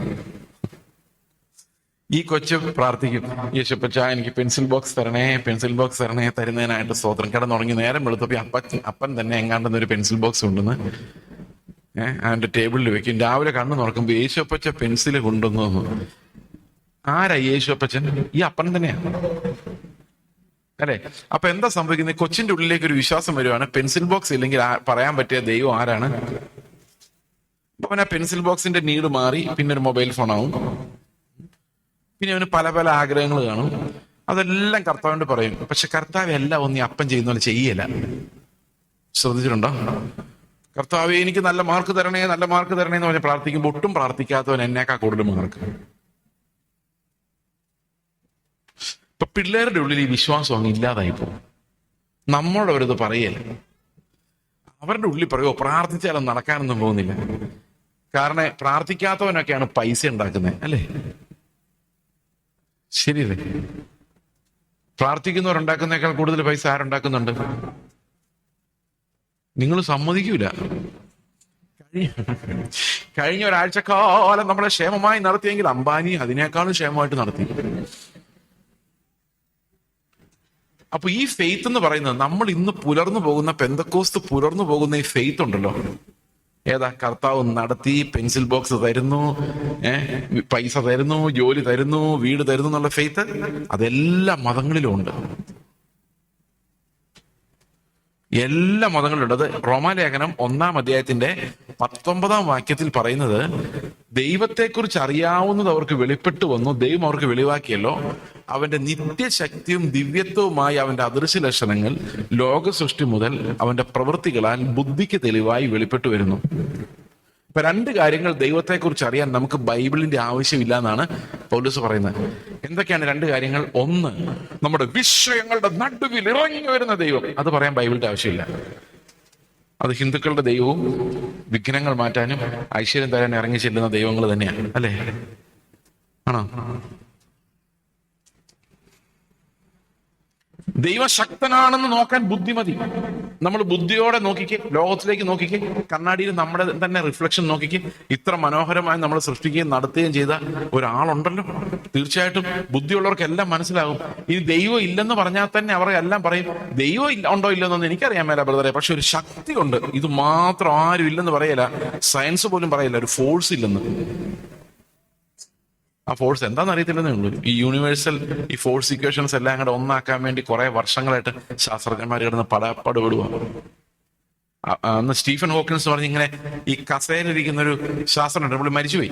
ഈ കൊച്ചു പ്രാർത്ഥിക്കും, യേശുപ്പച്ച എനിക്ക് പെൻസിൽ ബോക്സ് തരണേ, പെൻസിൽ ബോക്സ് തരണേ. തരുന്നതിനായിട്ട് സ്തോത്രം. കിടന്നുറങ്ങി നേരം വെളുത്തപ്പോ അപ്പൻ തന്നെ എങ്ങാണ്ടെന്ന് ഒരു പെൻസിൽ ബോക്സ് ഉണ്ടെന്ന് അവന്റെ ടേബിളിൽ വെക്കും. രാവിലെ കണ്ണു തുറക്കുമ്പോ യേശുപ്പച്ച പെൻസിൽ കൊണ്ടുവന്നു. ആരാ യേശുപ്പച്ചൻ? ഈ അപ്പൻ തന്നെയാണ് അല്ലെ? അപ്പൊ എന്താ സംഭവിക്കുന്നത്? കൊച്ചിന്റെ ഉള്ളിലേക്ക് ഒരു വിശ്വാസം വരുവാണ്, പെൻസിൽ ബോക്സ് ഇല്ലെങ്കിൽ പറയാൻ പറ്റിയ ദൈവം ആരാണ്? അപ്പൊ അവൻ ആ പെൻസിൽ ബോക്സിന്റെ നീഡ് മാറി, പിന്നെ ഒരു മൊബൈൽ ഫോൺ ആവും. പിന്നെ അവന് പല പല ആഗ്രഹങ്ങൾ കാണും. അതെല്ലാം കർത്താവിനോട് പറയും. പക്ഷെ കർത്താവ് എല്ലാം ഒന്നും അപ്പൻ ചെയ്യുന്ന പോലെ ചെയ്യല. ശ്രദ്ധിച്ചിട്ടുണ്ടോ? കർത്താവെ എനിക്ക് നല്ല മാർക്ക് തരണേ, നല്ല മാർക്ക് തരണേ എന്ന് പറഞ്ഞ് പ്രാർത്ഥിക്കുമ്പോൾ ഒട്ടും പ്രാർത്ഥിക്കാത്തവൻ എന്നേക്കാൾ കൂടുതൽ മാർക്ക്. ഇപ്പൊ പിള്ളേരുടെ ഉള്ളിൽ ഈ വിശ്വാസം അങ്ങ് ഇല്ലാതായി പോകും. നമ്മളവരത് പറയല. അവരുടെ ഉള്ളിൽ പറയുമോ പ്രാർത്ഥിച്ചാലും നടക്കാനൊന്നും പോകുന്നില്ല. കാരണം പ്രാർത്ഥിക്കാത്തവനൊക്കെയാണ് പൈസ ഉണ്ടാക്കുന്നത്, അല്ലേ? ശരിയല്ലേ? പ്രാർത്ഥിക്കുന്നവരുണ്ടാക്കുന്നേക്കാൾ കൂടുതൽ പൈസ ആരുണ്ടാക്കുന്നുണ്ട്? നിങ്ങൾ സമ്മതിക്കൂല. കഴിഞ്ഞ ഒരാഴ്ചക്കാലം നമ്മളെ ക്ഷേമമായി നടത്തിയെങ്കിൽ അംബാനി അതിനേക്കാളും ക്ഷേമമായിട്ട് നടത്തി. അപ്പൊ ഈ ഫെയ്ത്ത് എന്ന് പറയുന്നത്, നമ്മൾ ഇന്ന് പുലർന്നു പോകുന്ന പെന്തക്കോസ്ത് പുലർന്നു പോകുന്ന ഈ ഫെയ്ത്ത് ഉണ്ടല്ലോ, ഏതാ? കർത്താവ് നടത്തി, പെൻസിൽ ബോക്സ് തരുന്നു, പൈസ തരുന്നു, ജോലി തരുന്നു, വീട് തരുന്നു എന്നുള്ള ഫെയ്ത്ത് അതെല്ലാ മതങ്ങളിലും ഉണ്ട്. എല്ലാ മതങ്ങളിലും ഉണ്ട്. അത് റോമാലേഖനം 1-ാം അധ്യായത്തിന്റെ 19-ാം വാക്യത്തിൽ പറയുന്നത്, ദൈവത്തെക്കുറിച്ച് അറിയാവുന്നത് അവർക്ക് വെളിപ്പെട്ടു വന്നു, ദൈവം അവർക്ക് വെളിവാക്കിയല്ലോ, അവന്റെ നിത്യശക്തിയും ദിവ്യത്വവുമായി അവന്റെ അദൃശ്യ ലക്ഷണങ്ങൾ ലോക സൃഷ്ടി മുതൽ അവന്റെ പ്രവൃത്തികളാൽ ബുദ്ധിക്ക് തെളിവായി വെളിപ്പെട്ടു വരുന്നു. ഇപ്പൊ 2 കാര്യങ്ങൾ ദൈവത്തെക്കുറിച്ച് അറിയാൻ നമുക്ക് ബൈബിളിന്റെ ആവശ്യമില്ല എന്നാണ് പൗലോസ് പറയുന്നത്. എന്തൊക്കെയാണ് 2 കാര്യങ്ങൾ? ഒന്ന്, നമ്മുടെ വിഷയങ്ങളുടെ നടുവിൽ ഇറങ്ങി വരുന്ന ദൈവം. അത് പറയാൻ ബൈബിളിന്റെ ആവശ്യമില്ല. അത് ഹിന്ദുക്കളുടെ ദൈവവും വിഘ്നങ്ങൾ മാറ്റാനും ഐശ്വര്യം തരാൻ ഇറങ്ങി ചെല്ലുന്ന ദൈവങ്ങൾ തന്നെയാണ്, അല്ലേ? ആണോ? ദൈവം ശക്തനാണെന്ന് നോക്കാൻ ബുദ്ധി മതി. നമ്മൾ ബുദ്ധിയോടെ നോക്കിക്കേ, ലോകത്തിലേക്ക് നോക്കിക്കേ, കണ്ണാടിയിൽ നമ്മുടെ തന്നെ റിഫ്ലക്ഷൻ നോക്കിക്കേ. ഇത്ര മനോഹരമായി നമ്മൾ സൃഷ്ടിക്കുകയും നടത്തുകയും ചെയ്ത ഒരാളുണ്ടല്ലോ. തീർച്ചയായിട്ടും ബുദ്ധിയുള്ളവർക്ക് എല്ലാം മനസ്സിലാകും. ഇനി ദൈവം ഇല്ലെന്ന് പറഞ്ഞാൽ തന്നെ അവർ എല്ലാം പറയും, ദൈവം ഉണ്ടോ ഇല്ലെന്നൊന്നും എനിക്കറിയാൻ മേല ബ്രദറെ, പക്ഷെ ഒരു ശക്തി ഉണ്ട്, ഇത് മാത്രം ആരും ഇല്ലെന്ന് പറയല, സയൻസ് പോലും പറയില്ല, ഒരു ഫോഴ്സ് ഇല്ലെന്ന്. ആ ഫോഴ്സ് എന്താണെന്ന് അറിയത്തില്ലെന്നേ ഉള്ളൂ. ഈ യൂണിവേഴ്സൽ ഈ ഫോഴ്സ് ഇക്വേഷൻസ് എല്ലാം കൂടെ ഒന്നാക്കാൻ വേണ്ടി കുറെ വർഷങ്ങളായിട്ട് ശാസ്ത്രജ്ഞന്മാർ കിടന്ന് പടപടുക. അന്ന് സ്റ്റീഫൻ ഹോക്കിൻസ് പറഞ്ഞ്, ഇങ്ങനെ ഈ കസേരയിരിക്കുന്ന ഒരു ശാസ്ത്രജ്ഞൻ, പുള്ളി മരിച്ചുപോയി.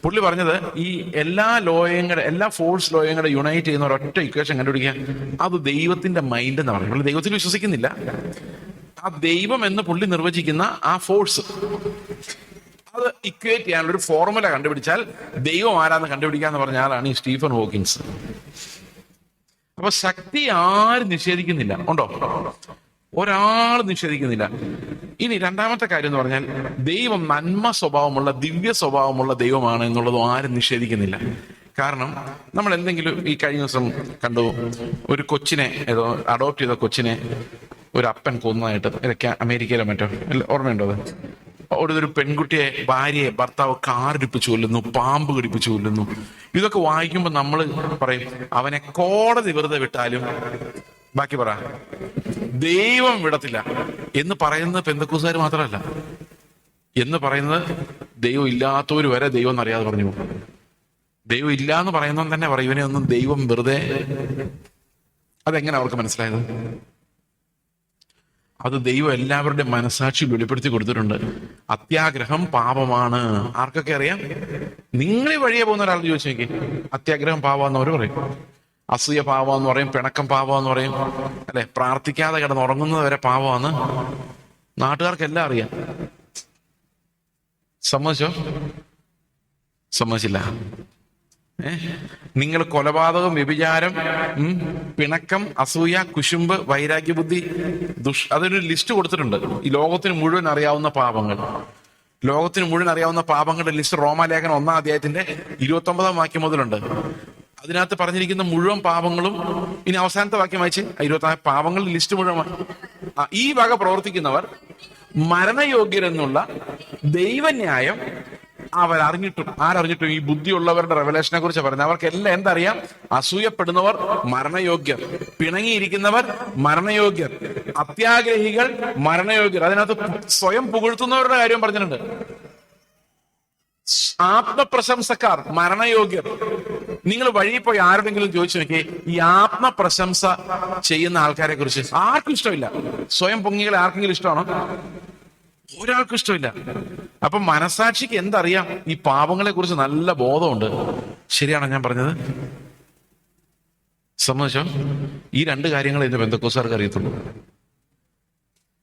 പുള്ളി പറഞ്ഞത്, ഈ എല്ലാ ഫോഴ്സ് ലോയും കൂടെ യുണൈറ്റ് ചെയ്യുന്ന ഒരൊറ്റ ഇക്വേഷൻ കണ്ടുപിടിക്കാൻ, അത് ദൈവത്തിന്റെ മൈൻഡ് എന്ന് പറയും. പുള്ളി ദൈവത്തിൽ വിശ്വസിക്കുന്നില്ല. ആ ദൈവം എന്ന് പുള്ളി നിർവചിക്കുന്ന ആ ഫോഴ്സ്, അത് ഇക്വേറ്റ് ചെയ്യാനുള്ള ഒരു ഫോർമുല കണ്ടുപിടിച്ചാൽ ദൈവം ആരാന്ന് കണ്ടുപിടിക്കാന്ന് പറഞ്ഞ ആളാണ് ഈ സ്റ്റീഫൻ ഹോക്കിൻസ്. അപ്പൊ ശക്തി ആരും നിഷേധിക്കുന്നില്ല, ഉണ്ടോ? ഒരാൾ നിഷേധിക്കുന്നില്ല. ഇനി 2-ാമത്തെ കാര്യം എന്ന് പറഞ്ഞാൽ, ദൈവം നന്മ സ്വഭാവമുള്ള, ദിവ്യ സ്വഭാവമുള്ള ദൈവമാണ് എന്നുള്ളതും ആരും നിഷേധിക്കുന്നില്ല. കാരണം നമ്മൾ എന്തെങ്കിലും, ഈ കഴിഞ്ഞ ദിവസം കണ്ടു, ഒരു കൊച്ചിനെ, ഏതോ അഡോപ്റ്റ് ചെയ്ത കൊച്ചിനെ ഒരു അപ്പൻ കൊന്നതായിട്ട്, അമേരിക്കയിലോ മറ്റോ, ഓർമ്മയുണ്ടോ? അത് ഒരു പെൺകുട്ടിയെ, ഭാര്യയെ ഭർത്താവ് കാറിടിപ്പിച്ചു കൊല്ലുന്നു, പാമ്പ് കടിപ്പിച്ചു കൊല്ലുന്നു. ഇതൊക്കെ വായിക്കുമ്പോൾ നമ്മൾ പറയും, അവനെ കോടതി വെറുതെ വിട്ടാലും, ബാക്കി പറ, ദൈവം വിടത്തില്ല എന്ന് പറയുന്നത് പെന്തക്കോസ്തുകാർ മാത്രമല്ല, എന്ന് പറയുന്നത് ദൈവം ഇല്ലാത്തവർ വരെ ദൈവം എന്നറിയാതെ പറഞ്ഞു പോകും. ദൈവം ഇല്ല എന്ന് പറയുന്നവൻ തന്നെ പറയും, ഇവനെ ഒന്നും ദൈവം വെറുതെ. അതെങ്ങനെ അവർക്ക് മനസ്സിലായത്? അത് ദൈവം എല്ലാവരുടെ മനസാക്ഷി വെളിപ്പെടുത്തി കൊടുത്തിട്ടുണ്ട്. അത്യാഗ്രഹം പാപമാണ്. ആർക്കൊക്കെ അറിയാം? നിങ്ങൾ വഴിയെ പോകുന്ന ഒരാൾ ചോദിച്ചു നോക്കി, അത്യാഗ്രഹം പാപമെന്ന് അവർ പറയും, അസൂയ പാപമെന്ന് പറയും, പിണക്കം പാപമെന്ന് പറയും, അല്ലെ? പ്രാർത്ഥിക്കാതെ കിടന്നുറങ്ങുന്നത് വരെ പാപമാണ്. നാട്ടുകാർക്കെല്ലാം അറിയാം. സമ്മതിച്ചോ? സമ്മതിച്ചില്ല. നിങ്ങൾ കൊലപാതകം, വ്യഭിചാരം, പിണക്കം, അസൂയ, കുശുമ്പ്, വൈരാഗ്യബുദ്ധി, അതൊരു ലിസ്റ്റ് കൊടുത്തിട്ടുണ്ട്. ഈ ലോകത്തിന് മുഴുവൻ അറിയാവുന്ന പാപങ്ങൾ, ലോകത്തിന് മുഴുവൻ അറിയാവുന്ന പാപങ്ങളുടെ ലിസ്റ്റ് റോമാലേഖനം 1-ാം അധ്യായത്തിന്റെ 29-ാം വാക്യം മുതലുണ്ട്. അതിനകത്ത് പറഞ്ഞിരിക്കുന്ന മുഴുവൻ പാപങ്ങളും, ഇനി അവസാനത്തെ വാക്യം വായിച്ച്, 24 പാപങ്ങളുടെ ലിസ്റ്റ് മുഴുവൻ. ഈ വക പ്രവർത്തിക്കുന്നവർ മരണയോഗ്യരെന്നുള്ള ദൈവന്യായം അവരറിഞ്ഞിട്ടും, ആരറിഞ്ഞിട്ടും, ഈ ബുദ്ധിയുള്ളവരുടെ റെവലേഷനെ കുറിച്ച് പറയുന്നത്, അവർക്കെല്ലാം എന്തറിയാം? അസൂയപ്പെടുന്നവർ മരണയോഗ്യർ, പിണങ്ങിയിരിക്കുന്നവർ മരണയോഗ്യർ, അത്യാഗ്രഹികൾ മരണയോഗ്യർ. അതിനകത്ത് സ്വയം പുകഴ്ത്തുന്നവരുടെ കാര്യം പറഞ്ഞിട്ടുണ്ട്. ആത്മപ്രശംസക്കാർ മരണയോഗ്യർ. നിങ്ങൾ വഴിയിൽ പോയി ആരുടെങ്കിലും ചോദിച്ചു നോക്കിയേ, ഈ ആത്മപ്രശംസ ചെയ്യുന്ന ആൾക്കാരെ കുറിച്ച് ആർക്കും ഇഷ്ടമില്ല. സ്വയം പൊങ്ങികളെ ആർക്കെങ്കിലും ഇഷ്ടമാണോ? ഒരാൾക്കും ഇഷ്ടമില്ല. അപ്പൊ മനസാക്ഷിക്ക് എന്തറിയാം? ഈ പാപങ്ങളെ കുറിച്ച് നല്ല ബോധമുണ്ട്. ശരിയാണോ ഞാൻ പറഞ്ഞത്? സമ്മതിച്ചോ? ഈ 2 കാര്യങ്ങൾ ഇന്ന് പെന്തക്കോസ്തുകാർക്ക് അറിയത്തുള്ളൂ.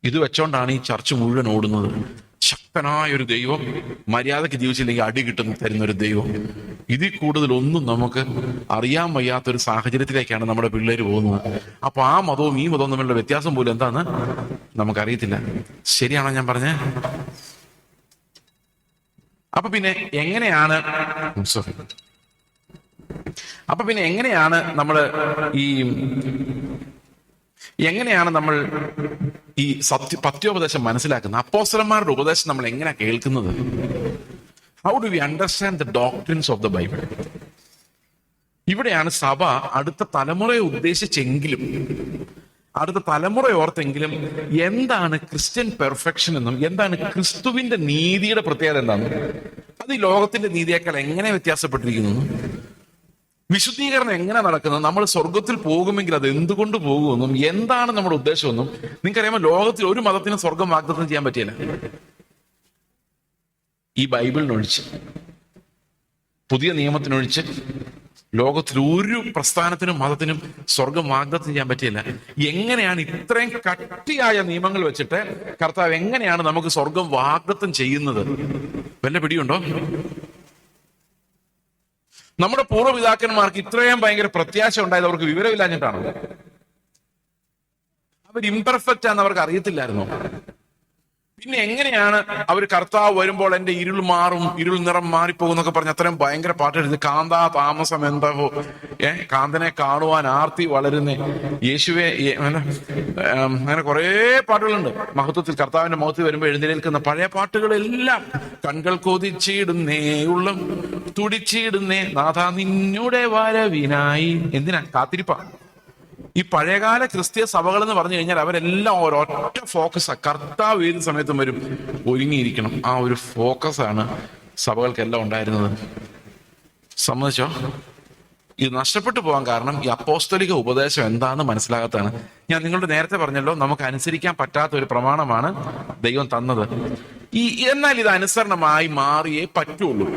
ഇത് വെച്ചോണ്ടാണ് ഈ ചർച്ച മുഴുവൻ ഓടുന്നത്. ശക്തനായ ഒരു ദൈവം, മര്യാദയ്ക്ക് ജീവിച്ചില്ലെങ്കിൽ അടി തരുന്ന ഒരു ദൈവം. ഇതിൽ കൂടുതൽ ഒന്നും നമുക്ക് അറിയാൻ വയ്യാത്തൊരു സാഹചര്യത്തിലേക്കാണ് നമ്മുടെ പിള്ളേർ പോകുന്നത്. അപ്പൊ ആ മതവും ഈ മതവും തമ്മിലുള്ള വ്യത്യാസം പോലും എന്താന്ന് നമുക്കറിയത്തില്ല. ശരിയാണോ ഞാൻ പറഞ്ഞേ? അപ്പൊ പിന്നെ എങ്ങനെയാണ് അപ്പൊ പിന്നെ എങ്ങനെയാണ് നമ്മൾ ഈ പത്യോപദേശം മനസ്സിലാക്കുന്നത്? അപ്പോസ്തലന്മാരുടെ ഉപദേശം നമ്മൾ എങ്ങനെ കേൾക്കുന്നത്? How do we understand the doctrines of the Bible? ഇവിടെയാണ് സഭ അടുത്ത തലമുറയെ ഉദ്ദേശിച്ചെങ്കിലും, അടുത്ത തലമുറ ഓർത്തെങ്കിലും എന്താണ് ക്രിസ്ത്യൻ പെർഫെക്ഷൻ എന്നും എന്താണ് ക്രിസ്തുവിന്റെ നീതിയുടെ പ്രത്യേകത എന്താണെന്നും അത് ഈ ലോകത്തിന്റെ നീതിയേക്കാൾ എങ്ങനെ വ്യത്യാസപ്പെട്ടിരിക്കുന്നു, വിശുദ്ധീകരണം എങ്ങനെ നടക്കുന്നത്, നമ്മൾ സ്വർഗത്തിൽ പോകുമെങ്കിൽ അത് എന്തുകൊണ്ട് പോകുമെന്നും എന്താണ് നമ്മുടെ ഉദ്ദേശമെന്നും നിങ്ങൾക്കറിയാമോ? ലോകത്തിൽ ഒരു മതത്തിനും സ്വർഗം വാഗ്ദത്തം ചെയ്യാൻ പറ്റില്ല. ഈ ബൈബിളിനൊഴിച്ച്, പുതിയ നിയമത്തിനൊഴിച്ച് ലോകത്തിൽ ഒരു പ്രസ്ഥാനത്തിനും മതത്തിനും സ്വർഗം വാഗ്ദത്തം ചെയ്യാൻ പറ്റില്ല. എങ്ങനെയാണ് ഇത്രയും കട്ടിയായ നിയമങ്ങൾ വെച്ചിട്ട് കർത്താവ് എങ്ങനെയാണ് നമുക്ക് സ്വർഗം വാഗ്ദത്തം ചെയ്യുന്നത്? വല്ല പിടിയുണ്ടോ? നമ്മുടെ പൂർവ്വപിതാക്കന്മാർക്ക് ഇത്രയും ഭയങ്കര പ്രത്യാശ ഉണ്ടായത് അവർക്ക് വിവരമില്ലാഞ്ഞിട്ടാണോ? അവർ ഇംപെർഫെക്റ്റ് ആണെന്ന് അവർക്ക് അറിയത്തില്ലായിരുന്നോ? പിന്നെ എങ്ങനെയാണ് അവർ കർത്താവ് വരുമ്പോൾ എന്റെ ഇരുൾ മാറും, ഇരുൾ നിറം മാറിപ്പോകുന്നൊക്കെ പറഞ്ഞ് അത്രയും ഭയങ്കര പാട്ട് എഴുതി? കാന്താ താമസം എന്താവോ, കാന്തനെ കാണുവാൻ ആർത്തി വളരുന്നേ, യേശുവെ, അങ്ങനെ കുറെ പാട്ടുകളുണ്ട്. മഹത്വത്തിൽ കർത്താവിന്റെ മുഖത്ത് വരുമ്പോൾ എഴുന്നേൽക്കുന്ന പഴയ പാട്ടുകളെല്ലാം, കൺകൾ കൊതിച്ചിടുന്നേ, ഉള്ളം തുടിച്ചിടുന്നേ, നാഥാ നിന്നുടെ വരവിനായി. എന്തിനാ? കാത്തിരിപ്പാ. ഈ പഴയകാല ക്രിസ്തീയ സഭകൾ എന്ന് പറഞ്ഞു കഴിഞ്ഞാൽ അവരെല്ലാം ഒരൊറ്റ ഫോക്കസാ. കർത്താവ് ഏത് സമയത്തും വരും, ഒരുങ്ങിയിരിക്കണം. ആ ഒരു ഫോക്കസാണ് സഭകൾക്കെല്ലാം ഉണ്ടായിരുന്നത്. സമ്മതിച്ചോ? ഇത് നഷ്ടപ്പെട്ടു പോകാൻ കാരണം ഈ അപ്പോസ്തലിക ഉപദേശം എന്താണെന്ന് മനസ്സിലാകാത്തതാണ്. ഞാൻ നിങ്ങളോട് നേരത്തെ പറഞ്ഞല്ലോ, നമുക്ക് അനുസരിക്കാൻ പറ്റാത്ത ഒരു പ്രമാണമാണ് ദൈവം തന്നത്. എന്നാൽ ഇത് അനുസരണമായി മാറിയേ പറ്റുള്ളൂ.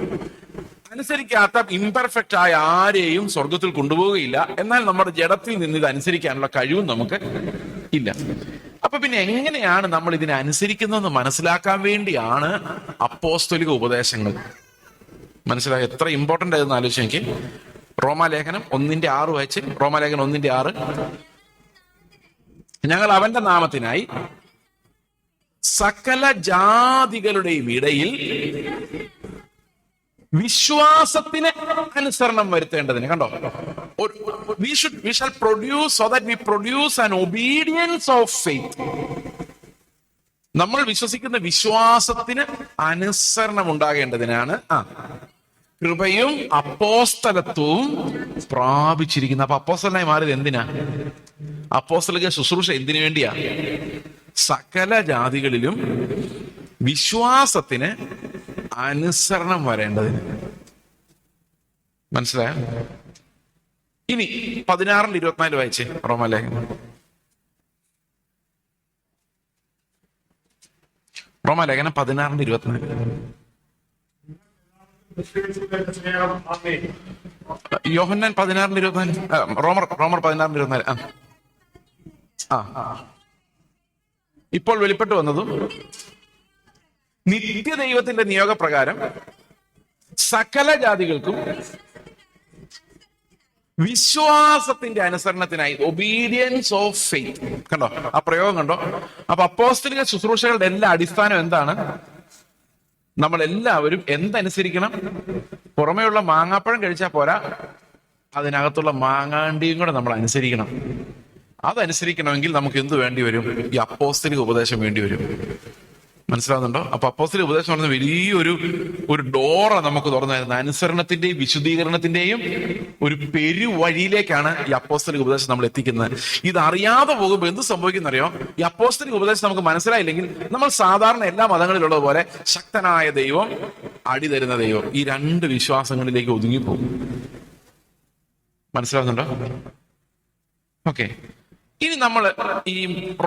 അനുസരിക്കാത്ത ഇംപെർഫെക്റ്റ് ആയ ആരെയും സ്വർഗത്തിൽ കൊണ്ടുപോവുകയില്ല. എന്നാൽ നമ്മുടെ ജഡത്തിൽ നിന്ന് ഇത് അനുസരിക്കാനുള്ള കഴിവും നമുക്ക് ഇല്ല. അപ്പൊ പിന്നെ എങ്ങനെയാണ് നമ്മൾ ഇതിനെ അനുസരിക്കുന്നതെന്ന് മനസ്സിലാക്കാൻ വേണ്ടിയാണ് അപ്പോസ്തലിക ഉപദേശങ്ങൾ. മനസ്സിലായി? എത്ര ഇമ്പോർട്ടന്റ് ആയതെന്ന് ആലോചിച്ച് എനിക്ക്. റോമാലേഖനം 1:6 വായിച്ച്. റോമാലേഖനം 1:6. ഞങ്ങൾ അവന്റെ നാമത്തിനായി സകല ജാതികളുടെയും ഇടയിൽ വിശ്വാസത്തിന് അനുസരണം വരുത്തേണ്ടതിന്. കണ്ടോ? we shall produce so that we produce an obedience of faith. നമ്മൾ വിശ്വസിക്കുന്ന വിശ്വാസത്തിന് അനുസരണം ഉണ്ടാകേണ്ടതിനാണ് കൃപയും അപ്പോസ്തലത്വവും പ്രാപിച്ചിരിക്കുന്നത്. അപ്പൊ അപ്പോസ്തലനായി മാറിയത് എന്തിനാ? അപ്പോസ്തലിക ശുശ്രൂഷ എന്തിനു വേണ്ടിയാ? സകല ജാതികളിലും വിശ്വാസത്തിന് അനുസരണം വരേണ്ടതിന്. മനസ്സിലായോ? ഇനി 16:24 വായിച്ചേ. റോമാലേഖനം 16:24. യോഹന്നാൻ 16:24. റോമർ 16:24. ഇപ്പോൾ വെളിപ്പെട്ടു വന്നതും നിത്യദൈവത്തിന്റെ നിയോഗപ്രകാരം സകല ജാതികൾക്കും വിശ്വാസത്തിന്റെ അനുസരണത്തിനായി, ഒബീഡിയൻസ് ഓഫ് ഫെയ്ത്ത്. കണ്ടോ ആ പ്രയോഗം? കണ്ടോ? അപ്പൊ അപ്പോസ്തലിക ശുശ്രൂഷകളുടെ എല്ലാ അടിസ്ഥാനം എന്താണ്? നമ്മളെല്ലാവരും എന്തനുസരിക്കണം? പുറമേയുള്ള മാങ്ങാപ്പഴം കഴിച്ചാൽ പോരാ, അതിനകത്തുള്ള മാങ്ങാണ്ടിയും കൂടെ നമ്മൾ അനുസരിക്കണം. അതനുസരിക്കണമെങ്കിൽ നമുക്ക് എന്ത് വേണ്ടി വരും? ഈ അപ്പോസ്തലിക ഉപദേശം വേണ്ടി വരും. മനസ്സിലാവുന്നുണ്ടോ? അപ്പൊ അപ്പോസ്തലിക ഉപദേശം പറഞ്ഞ വലിയൊരു ഡോറ നമുക്ക് തുറന്നായിരുന്നു. അനുസരണത്തിന്റെയും വിശുദ്ധീകരണത്തിന്റെയും ഒരു പെരുവഴിയിലേക്കാണ് ഈ അപ്പോസ്തലിക ഉപദേശം നമ്മൾ എത്തിക്കുന്നത്. ഇത് അറിയാതെ പോകുമ്പോൾ എന്ത് സംഭവിക്കുന്നറിയോ? ഈ അപ്പോസ്തലിക ഉപദേശം നമുക്ക് മനസ്സിലായില്ലെങ്കിൽ നമ്മൾ സാധാരണ എല്ലാ മതങ്ങളിലുള്ളത് പോലെ ശക്തനായ ദൈവം, അടി തരുന്ന ദൈവം, ഈ രണ്ട് വിശ്വാസങ്ങളിലേക്ക് ഒതുങ്ങിപ്പോകും. മനസ്സിലാവുന്നുണ്ടോ? ഓക്കെ. ഇനി നമ്മൾ ഈ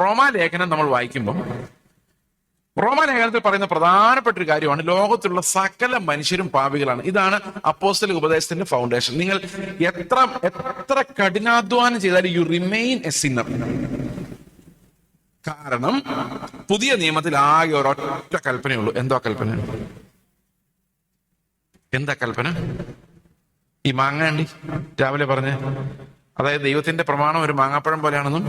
റോമാലേഖനം നമ്മൾ വായിക്കുമ്പോൾ റോമാലേഖനത്തിൽ പറയുന്ന പ്രധാനപ്പെട്ട ഒരു കാര്യമാണ് ലോകത്തിലുള്ള സകല മനുഷ്യരും പാപികളാണ്. ഇതാണ് അപ്പോസ്തലിക ഉപദേശത്തിന്റെ ഫൗണ്ടേഷൻ. നിങ്ങൾ എത്ര കഠിനാധ്വാനം ചെയ്താലും യു റിമെയിൻ എ സിന്നർ. കാരണം പുതിയ നിയമത്തിൽ ആകെ ഒരൊറ്റ കൽപ്പനയുള്ളൂ. എന്താ കൽപ്പന? എന്താ കൽപ്പന? ഈ മാങ്ങാണ്ടി രാവിലെ പറഞ്ഞ്, അതായത് ദൈവത്തിന്റെ പ്രമാണം ഒരു മാങ്ങാപ്പഴം പോലെയാണെന്നും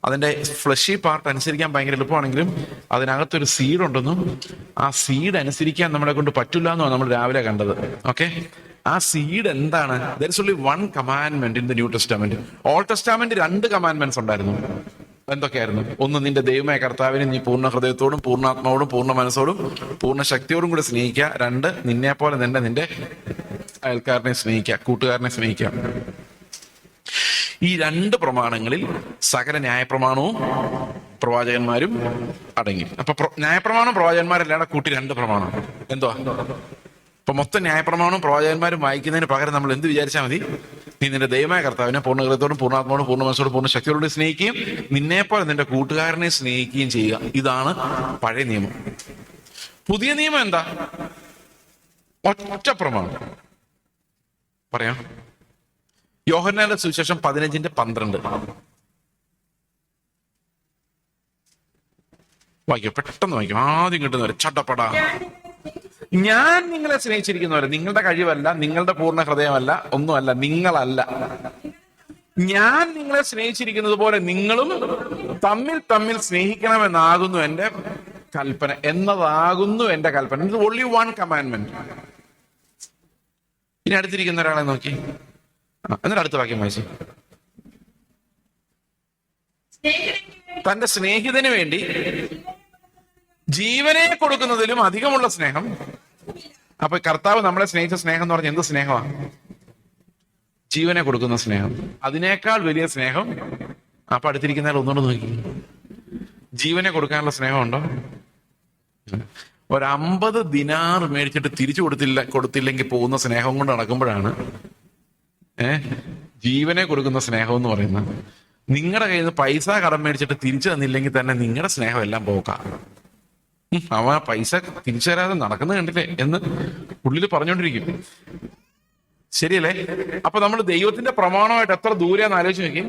അതിന്റെ ഫ്ലഷി പാർട്ട് അനുസരിക്കാൻ ഭയങ്കര എളുപ്പമാണെങ്കിലും അതിനകത്തൊരു സീഡ് ഉണ്ടെന്നും ആ സീഡ് അനുസരിക്കാൻ നമ്മളെ കൊണ്ട് പറ്റില്ല എന്നുമാണ് നമ്മൾ രാവിലെ കണ്ടത്. ഓക്കെ. ആ സീഡ് എന്താണ്? There is only one commandment in the new testament. Old testament 2 commandments ഉണ്ടായിരുന്നു. എന്തൊക്കെയായിരുന്നു? ഒന്ന്, നിന്റെ ദൈവമായ കർത്താവിനെ നീ പൂർണ്ണ ഹൃദയത്തോടും പൂർണ്ണാത്മാവോടും പൂർണ്ണ മനസ്സോടും പൂർണ്ണ ശക്തിയോടും കൂടി സ്നേഹിക്കുക. 2, നിന്നെ പോലെ നിന്റെ അയൽക്കാരനെ സ്നേഹിക്കുക, കൂട്ടുകാരനെ സ്നേഹിക്കുക. ഈ 2 പ്രമാണങ്ങളിൽ സകല ന്യായപ്രമാണവും പ്രവാചകന്മാരും അടങ്ങി. അപ്പൊ ന്യായപ്രമാണം പ്രവാചകന്മാരല്ലാതെ കൂട്ടി 2 പ്രമാണം. എന്തുവാ? അപ്പൊ മൊത്തം ന്യായപ്രമാണവും പ്രവാചകന്മാരും വായിക്കുന്നതിന് പകരം നമ്മൾ എന്ത് വിചാരിച്ചാൽ മതി? നീ നിന്റെ ദൈവമായ കർത്താവിനെ പൂർണ്ണ ഹൃദയത്തോടും പൂർണ്ണാത്മാവോടും പൂർണ്ണ മനസ്സോടും പൂർണ്ണ ശക്തിയോടും സ്നേഹിക്കുകയും നിന്നെപ്പോലെ നിന്റെ കൂട്ടുകാരനെ സ്നേഹിക്കുകയും ചെയ്യുക. ഇതാണ് പഴയ നിയമം. പുതിയ നിയമം എന്താ? ഒറ്റ പ്രമാണം. പറയാം. യോഹന്നാന്റെ സുവിശേഷം 15:12 വായിക്കും, പെട്ടെന്ന് വായിക്കും. ആദ്യം കിട്ടുന്നവരെ ചട്ടപ്പടാ. ഞാൻ നിങ്ങളെ സ്നേഹിച്ചിരിക്കുന്നവരെ, നിങ്ങളുടെ കഴിവല്ല, നിങ്ങളുടെ പൂർണ്ണ ഹൃദയമല്ല, ഒന്നുമല്ല, നിങ്ങളല്ല, ഞാൻ നിങ്ങളെ സ്നേഹിച്ചിരിക്കുന്നത് പോലെ നിങ്ങളും തമ്മിൽ സ്നേഹിക്കണമെന്നാകുന്നു എന്റെ കൽപ്പന, എന്നതാകുന്നു എന്റെ കൽപ്പന. ഇത് ഓൺലി വൺ കമാൻഡ്മെന്റ്. ഇനി അടുത്തിരിക്കുന്ന ഒരാളെ നോക്കി, എന്നിട്ട് അടുത്ത വാക്യം വായിച്ചു. തന്റെ സ്നേഹിതന് വേണ്ടി ജീവനെ കൊടുക്കുന്നതിലും അധികമുള്ള സ്നേഹം. അപ്പൊ കർത്താവ് നമ്മളെ സ്നേഹിച്ച സ്നേഹം എന്ന് പറഞ്ഞാൽ എന്ത് സ്നേഹമാണ്? ജീവനെ കൊടുക്കുന്ന സ്നേഹം. അതിനേക്കാൾ വലിയ സ്നേഹം അപ്പൊ അടുത്തിരിക്കുന്ന ഒന്നുകൂടെ നോക്കി. ജീവനെ കൊടുക്കാനുള്ള സ്നേഹമുണ്ടോ? ഒരു 50 ദിനാർ മേടിച്ചിട്ട് തിരിച്ചു കൊടുത്തില്ലെങ്കിൽ പോകുന്ന സ്നേഹം കൊണ്ട് നടക്കുമ്പോഴാണ് ജീവനെ കൊടുക്കുന്ന സ്നേഹം എന്ന് പറയുന്നത്. നിങ്ങളുടെ കയ്യിൽ നിന്ന് പൈസ കടം മേടിച്ചിട്ട് തിരിച്ചു തന്നില്ലെങ്കിൽ തന്നെ നിങ്ങളുടെ സ്നേഹം എല്ലാം പോക്കാം. അവൻ പൈസ തിരിച്ചു തരാതെ നടക്കുന്നത് കണ്ടില്ലേ എന്ന് ഉള്ളിൽ പറഞ്ഞുകൊണ്ടിരിക്കും. ശരിയല്ലേ? അപ്പൊ നമ്മൾ ദൈവത്തിന്റെ പ്രമാണമായിട്ട് എത്ര ദൂരെയാന്ന് ആലോചിച്ച് നോക്കി.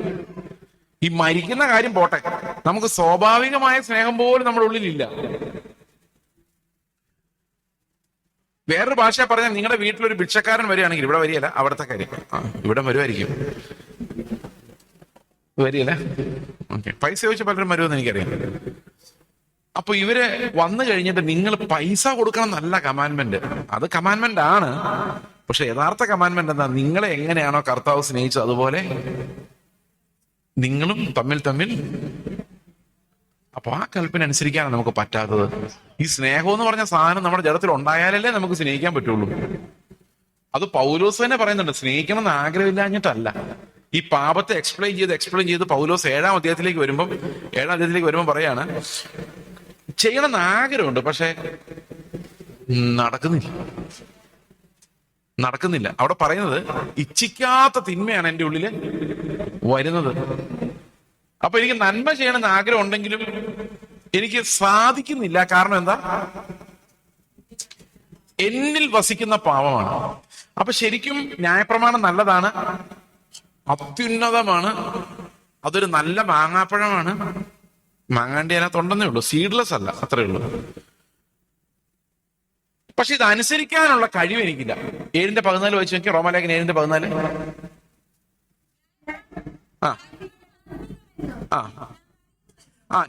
ഈ മരിക്കുന്ന കാര്യം പോട്ടെ, നമുക്ക് സ്വാഭാവികമായ സ്നേഹം പോലും നമ്മുടെ ഉള്ളിലില്ല. വേറൊരു ഭാഷ പറഞ്ഞാൽ നിങ്ങളുടെ വീട്ടിലൊരു ഭിക്ഷക്കാരൻ വരികയാണെങ്കിൽ, ഇവിടെ വരികയല്ല, അവിടുത്തെ കാര്യം ഇവിടെ വരുമായിരിക്കും, വരികയല്ല. ഓക്കെ, പൈസ ചോദിച്ച പലരും വരുമെന്ന് എനിക്കറിയാം. അപ്പൊ ഇവര് വന്നു കഴിഞ്ഞിട്ട് നിങ്ങൾ പൈസ കൊടുക്കണം എന്നല്ല കമാൻഡ്മെന്റ്. അത് കമാൻഡ്മെന്റ് ആണ്. പക്ഷെ യഥാർത്ഥ കമാൻഡ്മെന്റ് എന്താ? നിങ്ങളെ എങ്ങനെയാണോ കർത്താവ് സ്നേഹിച്ചത് അതുപോലെ നിങ്ങളും തമ്മിൽ. അപ്പൊ ആ കൽപ്പന അനുസരിക്കാനാണ് നമുക്ക് പറ്റാത്തത്. ഈ സ്നേഹം എന്ന് പറഞ്ഞ സാധനം നമ്മുടെ ജഡത്തിൽ ഉണ്ടായാലല്ലേ നമുക്ക് സ്നേഹിക്കാൻ പറ്റുള്ളൂ. അത് പൗലോസ് തന്നെ പറയുന്നുണ്ട്, സ്നേഹിക്കണം എന്ന് ആഗ്രഹമില്ലാഞ്ഞിട്ടല്ല. ഈ പാപത്തെ എക്സ്പ്ലെയിൻ ചെയ്ത് പൗലോസ് 7-ാം അധ്യായത്തിലേക്ക് വരുമ്പോൾ പറയാണ്, ചെയ്യണമെന്ന് ആഗ്രഹമുണ്ട്, പക്ഷെ നടക്കുന്നില്ല. അവിടെ പറയുന്നത് ഇച്ഛിക്കാത്ത തിന്മയാണ് എൻ്റെ ഉള്ളില് വരുന്നത്. അപ്പൊ എനിക്ക് നന്മ ചെയ്യണമെന്ന് ആഗ്രഹം ഉണ്ടെങ്കിലും എനിക്ക് സാധിക്കുന്നില്ല. കാരണം എന്താ? എന്നിൽ വസിക്കുന്ന പാപമാണ്. അപ്പൊ ശരിക്കും ന്യായപ്രമാണം നല്ലതാണ്, അത്യുന്നതമാണ്, അതൊരു നല്ല മാങ്ങാപ്പഴമാണ്. മാങ്ങാണ്ടി അതിനകത്തുണ്ടെന്നേ ഉള്ളൂ, സീഡ്ലെസ് അല്ല, അത്രേ ഉള്ളൂ. പക്ഷെ ഇത് അനുസരിക്കാനുള്ള കഴിവ് എനിക്കില്ല. 7:14 വായിച്ചു നോക്കി. റോമാലേഖനം 7:14.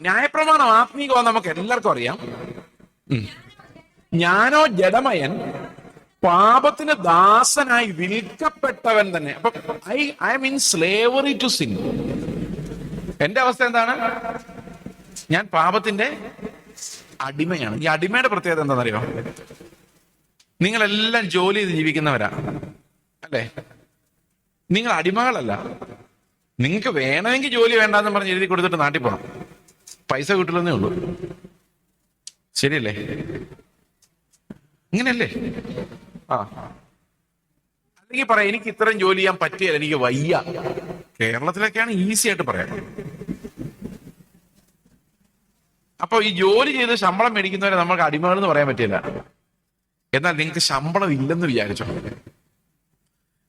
ന്യായപ്രമാണം ആത്മീകമാണ്, നമുക്ക് എല്ലാവർക്കും അറിയാം. ഞാനോ ജഡമയൻ, പാപത്തിന് ദാസനായി വിൽക്കപ്പെട്ടവൻ തന്നെ. അപ്പൊ I am in slavery to sin. എന്റെ അവസ്ഥ എന്താണ്? ഞാൻ പാപത്തിന്റെ അടിമയാണ്. ഈ അടിമയുടെ പ്രത്യേകത എന്താണെന്നറിയോ? നിങ്ങളെല്ലാം ജോലി ചെയ്ത് ജീവിക്കുന്നവരാ അല്ലേ? നിങ്ങൾ അടിമകളല്ല. നിങ്ങൾക്ക് വേണമെങ്കിൽ ജോലി വേണ്ടാന്ന് പറഞ്ഞ് എഴുതി കൊടുത്തിട്ട് നാട്ടിൽ പോകണം, പൈസ കിട്ടില്ലെന്നേ ഉള്ളൂ. ശരിയല്ലേ? ഇങ്ങനെയല്ലേ? അല്ലെങ്കിൽ പറയാം, എനിക്ക് ഇത്രയും ജോലി ചെയ്യാൻ പറ്റിയല്ല, എനിക്ക് വയ്യ. കേരളത്തിലൊക്കെയാണ് ഈസി ആയിട്ട് പറയാം. അപ്പൊ ഈ ജോലി ചെയ്ത് ശമ്പളം മേടിക്കുന്നവരെ നമ്മൾക്ക് അടിമകൾ എന്ന് പറയാൻ പറ്റില്ല. എന്നാൽ നിങ്ങൾക്ക് ശമ്പളം ഇല്ലെന്ന് വിചാരിച്ചോ,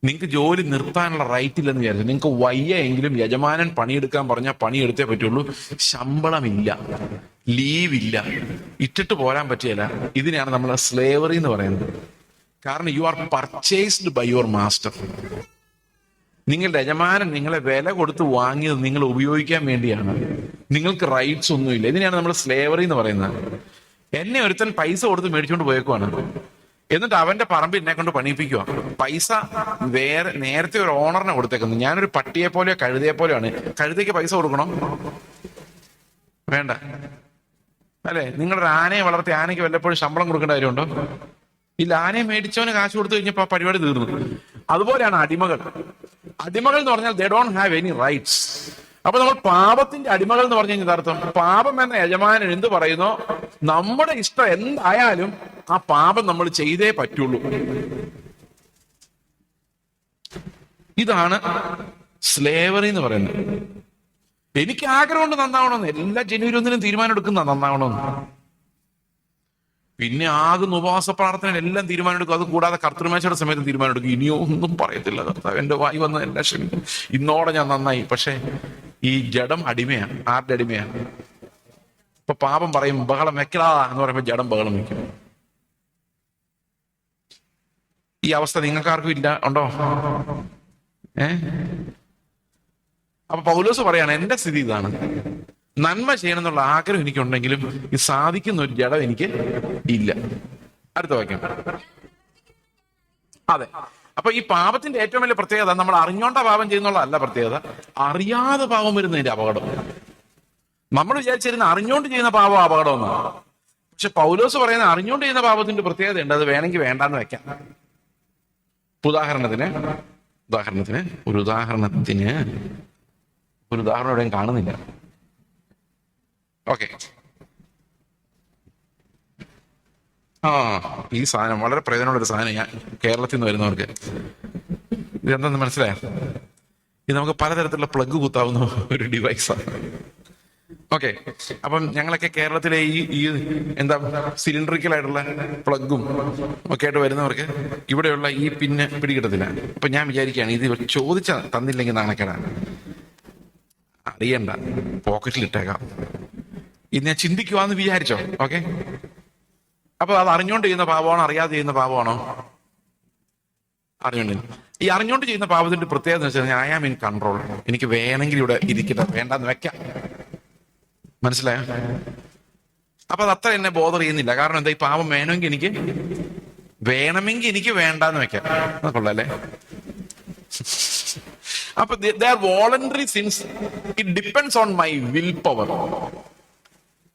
നിങ്ങൾക്ക് ജോലി നിർത്താനുള്ള റൈറ്റ് ഇല്ലെന്ന് വിചാരിച്ചു, നിങ്ങൾക്ക് വയ്യ എങ്കിലും യജമാനൻ പണിയെടുക്കാൻ പറഞ്ഞാൽ പണിയെടുത്തേ പറ്റുള്ളൂ. ശമ്പളമില്ല, ലീവില്ല, ഇട്ടിട്ട് പോരാൻ പറ്റിയല്ല. ഇതിനെയാണ് നമ്മൾ സ്ലേവറി എന്ന് പറയുന്നത്. കാരണം you are purchased by your master. നിങ്ങളുടെ യജമാനൻ നിങ്ങളെ വില കൊടുത്ത് വാങ്ങിയത് നിങ്ങൾ ഉപയോഗിക്കാൻ വേണ്ടിയാണ്. നിങ്ങൾക്ക് റൈറ്റ്സ് ഒന്നുമില്ല. ഇതിനെയാണ് നമ്മൾ സ്ലേവറി എന്ന് പറയുന്നത്. എന്നെ ഒരുത്തൻ പൈസ കൊടുത്ത് മേടിച്ചുകൊണ്ട് പോയേക്കുവാണ്. എന്നിട്ട് അവന്റെ പറമ്പിൽ എന്നെ കൊണ്ട് പണിയിപ്പിക്കുക. പൈസ വേറെ നേരത്തെ ഒരു ഓണറിനെ കൊടുത്തേക്കുന്നത്. ഞാനൊരു പട്ടിയെ പോലെയോ കഴുതയെ പോലെയാണ്. കഴുതയ്ക്ക് പൈസ കൊടുക്കണം? വേണ്ട അല്ലെ? നിങ്ങളൊരു ആനയെ വളർത്തി ആനയ്ക്ക് വല്ലപ്പോഴും ശമ്പളം കൊടുക്കേണ്ട കാര്യമുണ്ടോ? ഇല്ല. ആനയെ മേടിച്ചവന് കാശ് കൊടുത്തു കഴിഞ്ഞപ്പോ ആ പരിപാടി തീർന്നു. അതുപോലെയാണ് അടിമകൾ. അടിമകൾ എന്ന് പറഞ്ഞാൽ they don't have any rights. അപ്പൊ നമ്മൾ പാപത്തിന്റെ അടിമകൾ എന്ന് പറഞ്ഞു കഴിഞ്ഞാൽ അർത്ഥം, പാപം എന്ന യജമാനൻ എന്ത് പറയുന്നോ നമ്മുടെ ഇഷ്ടം എന്തായാലും ആ പാപം നമ്മൾ ചെയ്തേ പറ്റുള്ളൂ. ഇതാണ് സ്ലേവറി എന്ന് പറയുന്നത്. എനിക്ക് ആഗ്രഹമുണ്ട് നന്നാവണമെന്ന്. എല്ലാ ജനുവരി തീരുമാനം എടുക്കുന്ന നന്നാവണമെന്ന്. പിന്നെ ആകുന്ന ഉപവാസ പ്രാർത്ഥന എല്ലാം തീരുമാനം എടുക്കും. അത് കൂടാതെ കർത്തൃമേശയുടെ സമയത്ത് തീരുമാനം എടുക്കും. ഇനിയോ ഒന്നും പറയത്തില്ല കർത്താവ്, എന്റെ വായി വന്ന എല്ലാ ക്ഷമിക്കും, ഇന്നോടെ ഞാൻ നന്നായി. പക്ഷെ ഈ ജഡം അടിമയാണ്. ആരുടെ അടിമയാണ്? ഇപ്പൊ പാപം പറയും ബഹളം വെക്കലാ എന്ന് പറയുമ്പോ ജഡം ബഹളം വെക്കും. ഈ അവസ്ഥ നിങ്ങൾക്കാർക്കും ഇല്ല? ഉണ്ടോ? അപ്പൊ പൗലോസ് പറയാണ് എന്റെ സ്ഥിതി ഇതാണ്. നന്മ ചെയ്യണം എന്നുള്ള ആഗ്രഹം എനിക്കുണ്ടെങ്കിലും ഇത് സാധിക്കുന്ന ഒരു ജഡം എനിക്ക് ഇല്ല. അടുത്ത വാക്യം. അതെ. അപ്പൊ ഈ പാപത്തിന്റെ ഏറ്റവും വലിയ പ്രത്യേകത നമ്മൾ അറിഞ്ഞോണ്ട പാപം ചെയ്യുന്നുള്ളതല്ല പ്രത്യേകത, അറിയാതെ പാപം വരുന്നതിന്റെ അപകടം. നമ്മൾ വിചാരിച്ചിരുന്ന അറിഞ്ഞോണ്ട് ചെയ്യുന്ന പാപം അപകടം എന്നാണ്. പക്ഷെ പൗലോസ് പറയുന്ന അറിഞ്ഞോണ്ട് ചെയ്യുന്ന പാപത്തിന്റെ പ്രത്യേകത ഉണ്ട്. അത് വേണമെങ്കിൽ വേണ്ടാന്ന് വെക്കാം. ഉദാഹരണത്തിന് ഒരു ഉദാഹരണം എവിടെയും കാണുന്നില്ല. ഓക്കെ. ഈ സാധനം വളരെ പ്രയോജനമുള്ള ഒരു സാധനം. ഞാൻ കേരളത്തിൽ നിന്ന് വരുന്നവർക്ക് ഇതെന്തെന്ന് മനസ്സിലായോ? ഇത് നമുക്ക് പലതരത്തിലുള്ള പ്ലഗ് കുത്താവുന്ന ഒരു ഡിവൈസാണ്. ഓക്കെ. അപ്പം ഞങ്ങളൊക്കെ കേരളത്തിലെ ഈ എന്താ സിലിണ്ടറിക്കലായിട്ടുള്ള പ്ലഗും ഒക്കെ ആയിട്ട് വരുന്നവർക്ക് ഇവിടെയുള്ള ഈ പിന്നെ പിടികിട്ടത്തില്ല. അപ്പൊ ഞാൻ വിചാരിക്കുകയാണ് ഇത് ചോദിച്ച തന്നില്ലെങ്കിൽ നാണക്കേടാണ്. അറിയണ്ട, പോക്കറ്റിൽ ഇട്ടേക്കാം. ഇത് ഞാൻ ചിന്തിക്കുവാന്ന് വിചാരിച്ചോ? ഓക്കെ. അപ്പൊ അത് അറിഞ്ഞോണ്ട് ചെയ്യുന്ന പാപമാണോ അറിയാതെ ചെയ്യുന്ന പാപമാണോ? അറിഞ്ഞോണ്ട്. ഈ അറിഞ്ഞോണ്ട് ചെയ്യുന്ന പാപത്തിന്റെ പ്രത്യേകത എന്ന് വെച്ചാൽ ഐ ആം ഇൻ കൺട്രോൾ. എനിക്ക് വേണമെങ്കിൽ ഇവിടെ ഇരിക്കട്ടെ, വേണ്ടാന്ന് വെക്കാം. മനസ്സിലായോ? അപ്പൊ അത് അത്ര എന്നെ ബോധർ ചെയ്യുന്നില്ല. കാരണം എന്താ? ഈ പാപം വേണമെങ്കിൽ എനിക്ക് വേണ്ടാന്ന് വെക്കാം. കൊള്ളാല്ലേ? അപ്പൊ they are voluntary sins. It depends on my willpower.